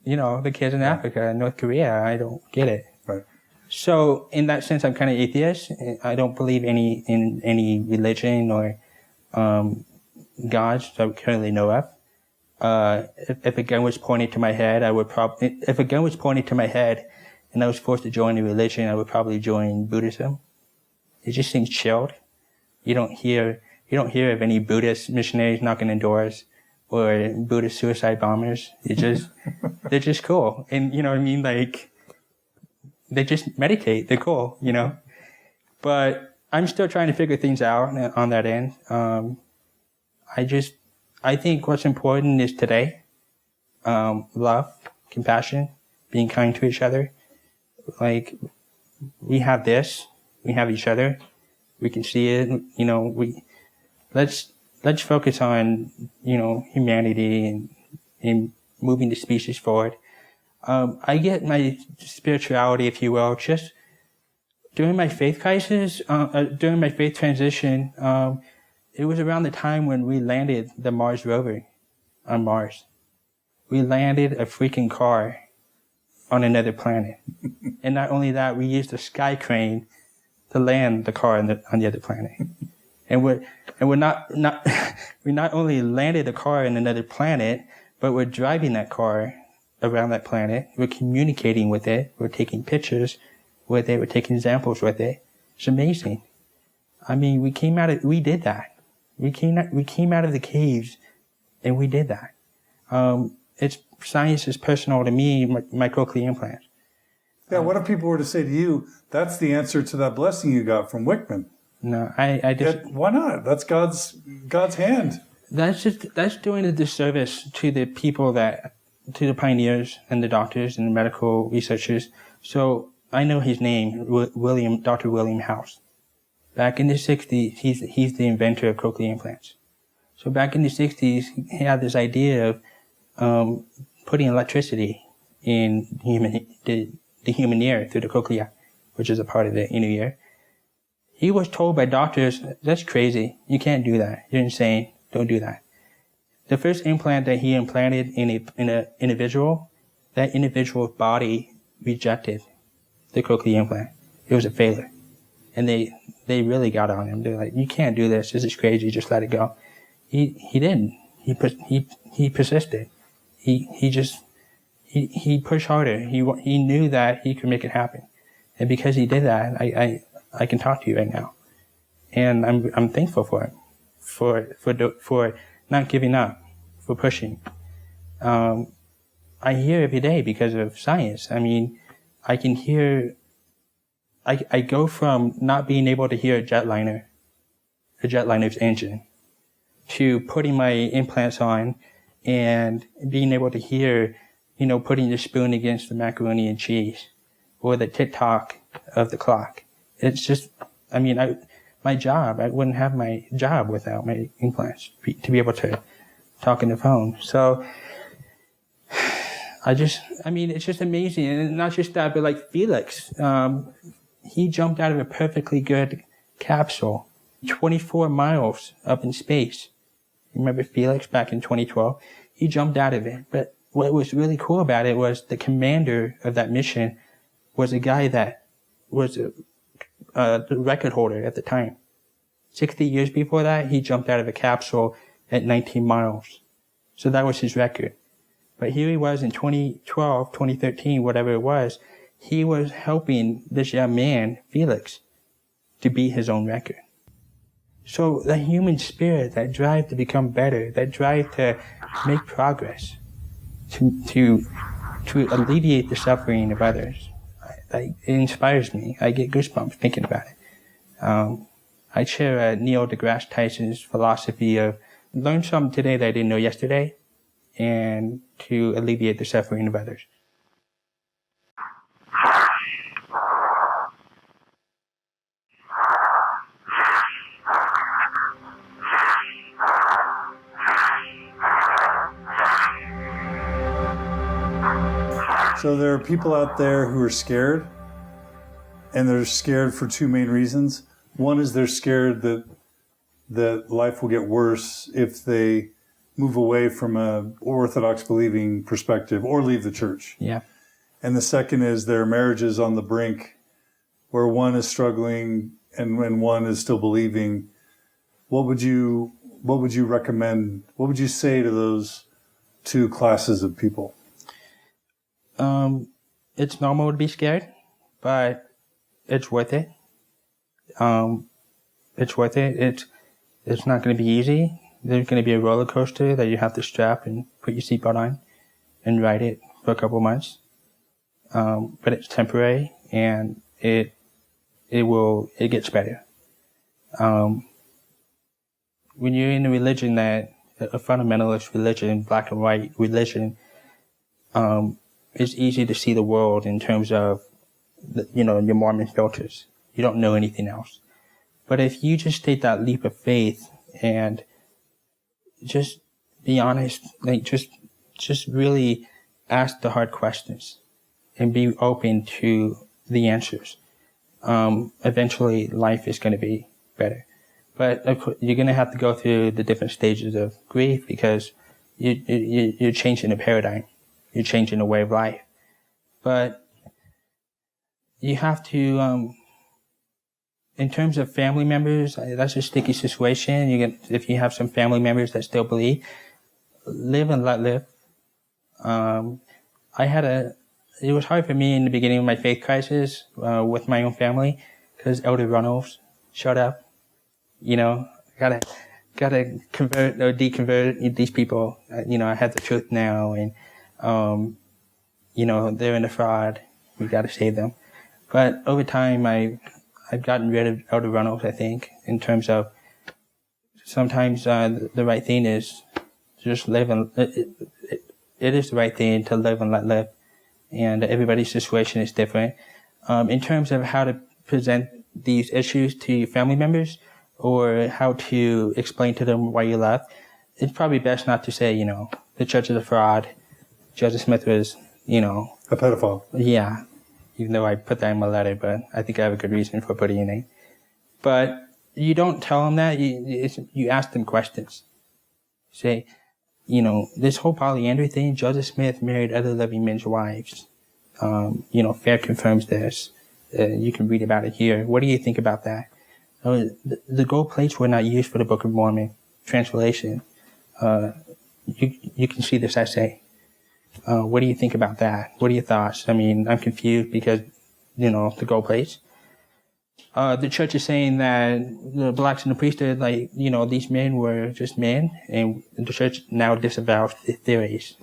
kids in Africa and North Korea? I don't get it. Right. So in that sense, I'm kind of atheist. I don't believe in any religion or gods that I currently know of. If a gun was pointed to my head, if a gun was pointed to my head and I was forced to join a religion, I would probably join Buddhism. It just seems chilled. You don't hear of any Buddhist missionaries knocking on doors or Buddhist suicide bombers. They're just cool. And you know what I mean? Like, they just meditate. They're cool, you know? But I'm still trying to figure things out on that end. I think what's important is today. Love, compassion, being kind to each other. Like, we have this. We have each other. We can see it, you know, let's focus on, you know, humanity and moving the species forward. I get my spirituality, if you will, just during my faith crisis, during my faith transition. It was around the time when we landed the Mars rover on Mars. We landed a freaking car on another planet. And not only that, we used a sky crane to land the car on the other planet. And we not only landed a car on another planet, but we're driving that car around that planet. We're communicating with it. We're taking pictures with it. We're taking examples with it. It's amazing. I mean, we did that. We came out of the caves and we did that. Science is personal to me, my cochlear implants. Yeah, what if people were to say to you, that's the answer to that blessing you got from Wickman? No, I just... Why not? That's God's hand. That's doing a disservice to the people to the pioneers and the doctors and the medical researchers. So I know his name, Dr. William House. Back in the 60s, he's the inventor of cochlear implants. So back in the 60s, he had this idea of putting electricity in the human ear through the cochlea, which is a part of the inner ear. He was told by doctors, that's crazy. You can't do that. You're insane. Don't do that. The first implant that he implanted in an individual, that individual's body rejected the cochlear implant. It was a failure. And they really got on him. They're like, you can't do this. This is crazy. Just let it go. He didn't. He persisted. He pushed harder. He knew that he could make it happen. And because he did that, I can talk to you right now. And I'm thankful for him. For not giving up, for pushing. I hear every day because of science. I mean, I can hear, I go from not being able to hear a jetliner's engine, to putting my implants on and being able to hear, putting the spoon against the macaroni and cheese, or the tick-tock of the clock. It's just, my job, I wouldn't have my job without my implants to be able to talk on the phone. So it's just amazing. And not just that, but like Felix, he jumped out of a perfectly good capsule, 24 miles up in space. Remember Felix back in 2012? He jumped out of it. But what was really cool about it was the commander of that mission was a guy that was the record holder at the time. 60 years before that, he jumped out of a capsule at 19 miles. So that was his record. But here he was in 2012, 2013, whatever it was, he was helping this young man, Felix, to beat his own record. So the human spirit, that drive to become better, that drive to make progress, to alleviate the suffering of others, it inspires me. I get goosebumps thinking about it. I share Neil deGrasse Tyson's philosophy of learn something today that I didn't know yesterday, and to alleviate the suffering of others. So there are people out there who are scared, and they're scared for two main reasons. One is they're scared that life will get worse if they move away from a Orthodox believing perspective or leave the church. Yeah. And the second is their marriage is on the brink, where one is struggling and when one is still believing. What would you recommend? What would you say to those two classes of people? It's normal to be scared, but it's worth it. It's worth it. It's not going to be easy. There's going to be a roller coaster that you have to strap and put your seatbelt on and ride it for a couple of months. But it's temporary, and it gets better. When you're in a religion a fundamentalist religion, black and white religion, it's easy to see the world in terms of, your Mormon filters. You don't know anything else. But if you just take that leap of faith and just be honest, like just really ask the hard questions and be open to the answers, eventually life is going to be better. But of course, you're going to have to go through the different stages of grief because you're changing a paradigm. You're changing the way of life. But you have to, in terms of family members, that's a sticky situation. If you have some family members that still believe, live and let live. It was hard for me in the beginning of my faith crisis with my own family because Elder Runnels showed up. Gotta convert or deconvert these people. I have the truth now, and they're in the fraud, We got to save them. But over time, I've gotten rid of Elder Runnels, I think, in terms of sometimes the right thing is just live and it is the right thing to live and let live. And everybody's situation is different. In terms of how to present these issues to family members or how to explain to them why you left, it's probably best not to say, the church is a fraud. Joseph Smith was, a pedophile. Yeah. Even though I put that in my letter, but I think I have a good reason for putting it in. But you don't tell them that. You ask them questions. Say, this whole polyandry thing, Joseph Smith married other living men's wives. Fair confirms this. You can read about it here. What do you think about that? The gold plates were not used for the Book of Mormon translation. You can see this essay. What do you think about that? What are your thoughts? I mean, I'm confused because, the gold plates. The church is saying that the blacks in the priesthood, these men were just men, and the church now disavows the theories.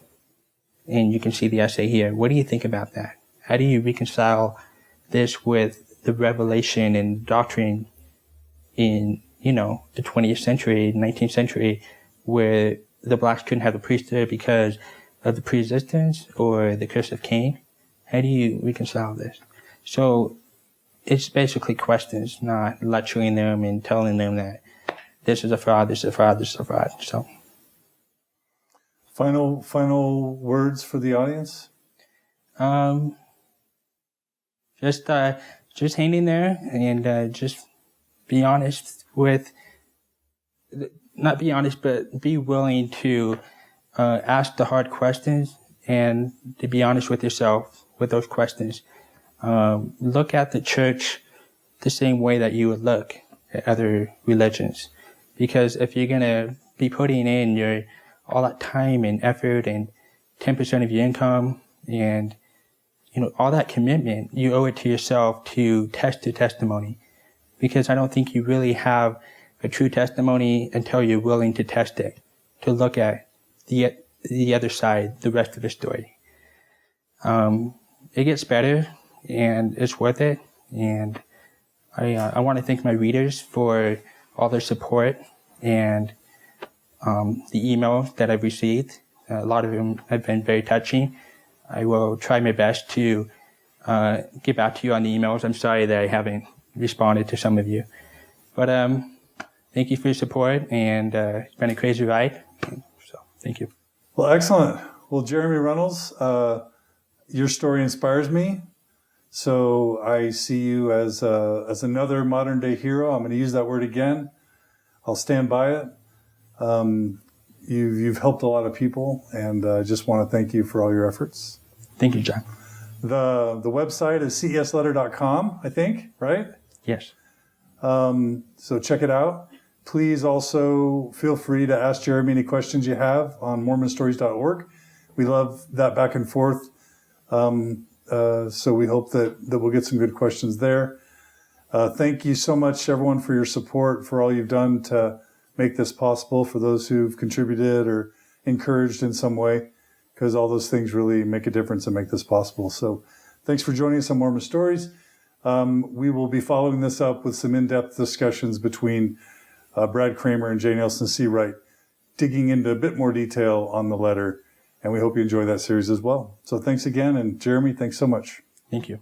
And you can see the essay here. What do you think about that? How do you reconcile this with the revelation and doctrine in, the 20th century, 19th century, where the blacks couldn't have the priesthood because of the pre-existence or the curse of Cain? How do you reconcile this? So it's basically questions, not lecturing them and telling them that this is a fraud, this is a fraud, this is a fraud. So, final words for the audience. Just hang in there and just be honest with. Not be honest, but be willing to ask the hard questions and to be honest with yourself with those questions. Look at the church the same way that you would look at other religions. Because if you're going to be putting in all that time and effort and 10% of your income and, all that commitment, you owe it to yourself to test your testimony. Because I don't think you really have a true testimony until you're willing to test it, to look at the other side, the rest of the story. It gets better, and it's worth it. And I want to thank my readers for all their support and the emails that I've received. A lot of them have been very touching. I will try my best to get back to you on the emails. I'm sorry that I haven't responded to some of you. But thank you for your support, and it's been a crazy ride. So thank you. Well, excellent. Well, Jeremy Runnells, your story inspires me. So I see you as another modern day hero. I'm going to use that word again. I'll stand by it. You've helped a lot of people, and I just want to thank you for all your efforts. Thank you, John. The website is cesletter.com, I think, right? Yes. So check it out. Please also feel free to ask Jeremy any questions you have on mormonstories.org. We love that back and forth. So we hope that we'll get some good questions there. Thank you so much, everyone, for your support, for all you've done to make this possible, for those who've contributed or encouraged in some way, because all those things really make a difference and make this possible. So thanks for joining us on Mormon Stories. We will be following this up with some in-depth discussions between Brad Kramer and J. Nelson C. Wright, digging into a bit more detail on the letter, and we hope you enjoy that series as well. So thanks again, and Jeremy, thanks so much. Thank you.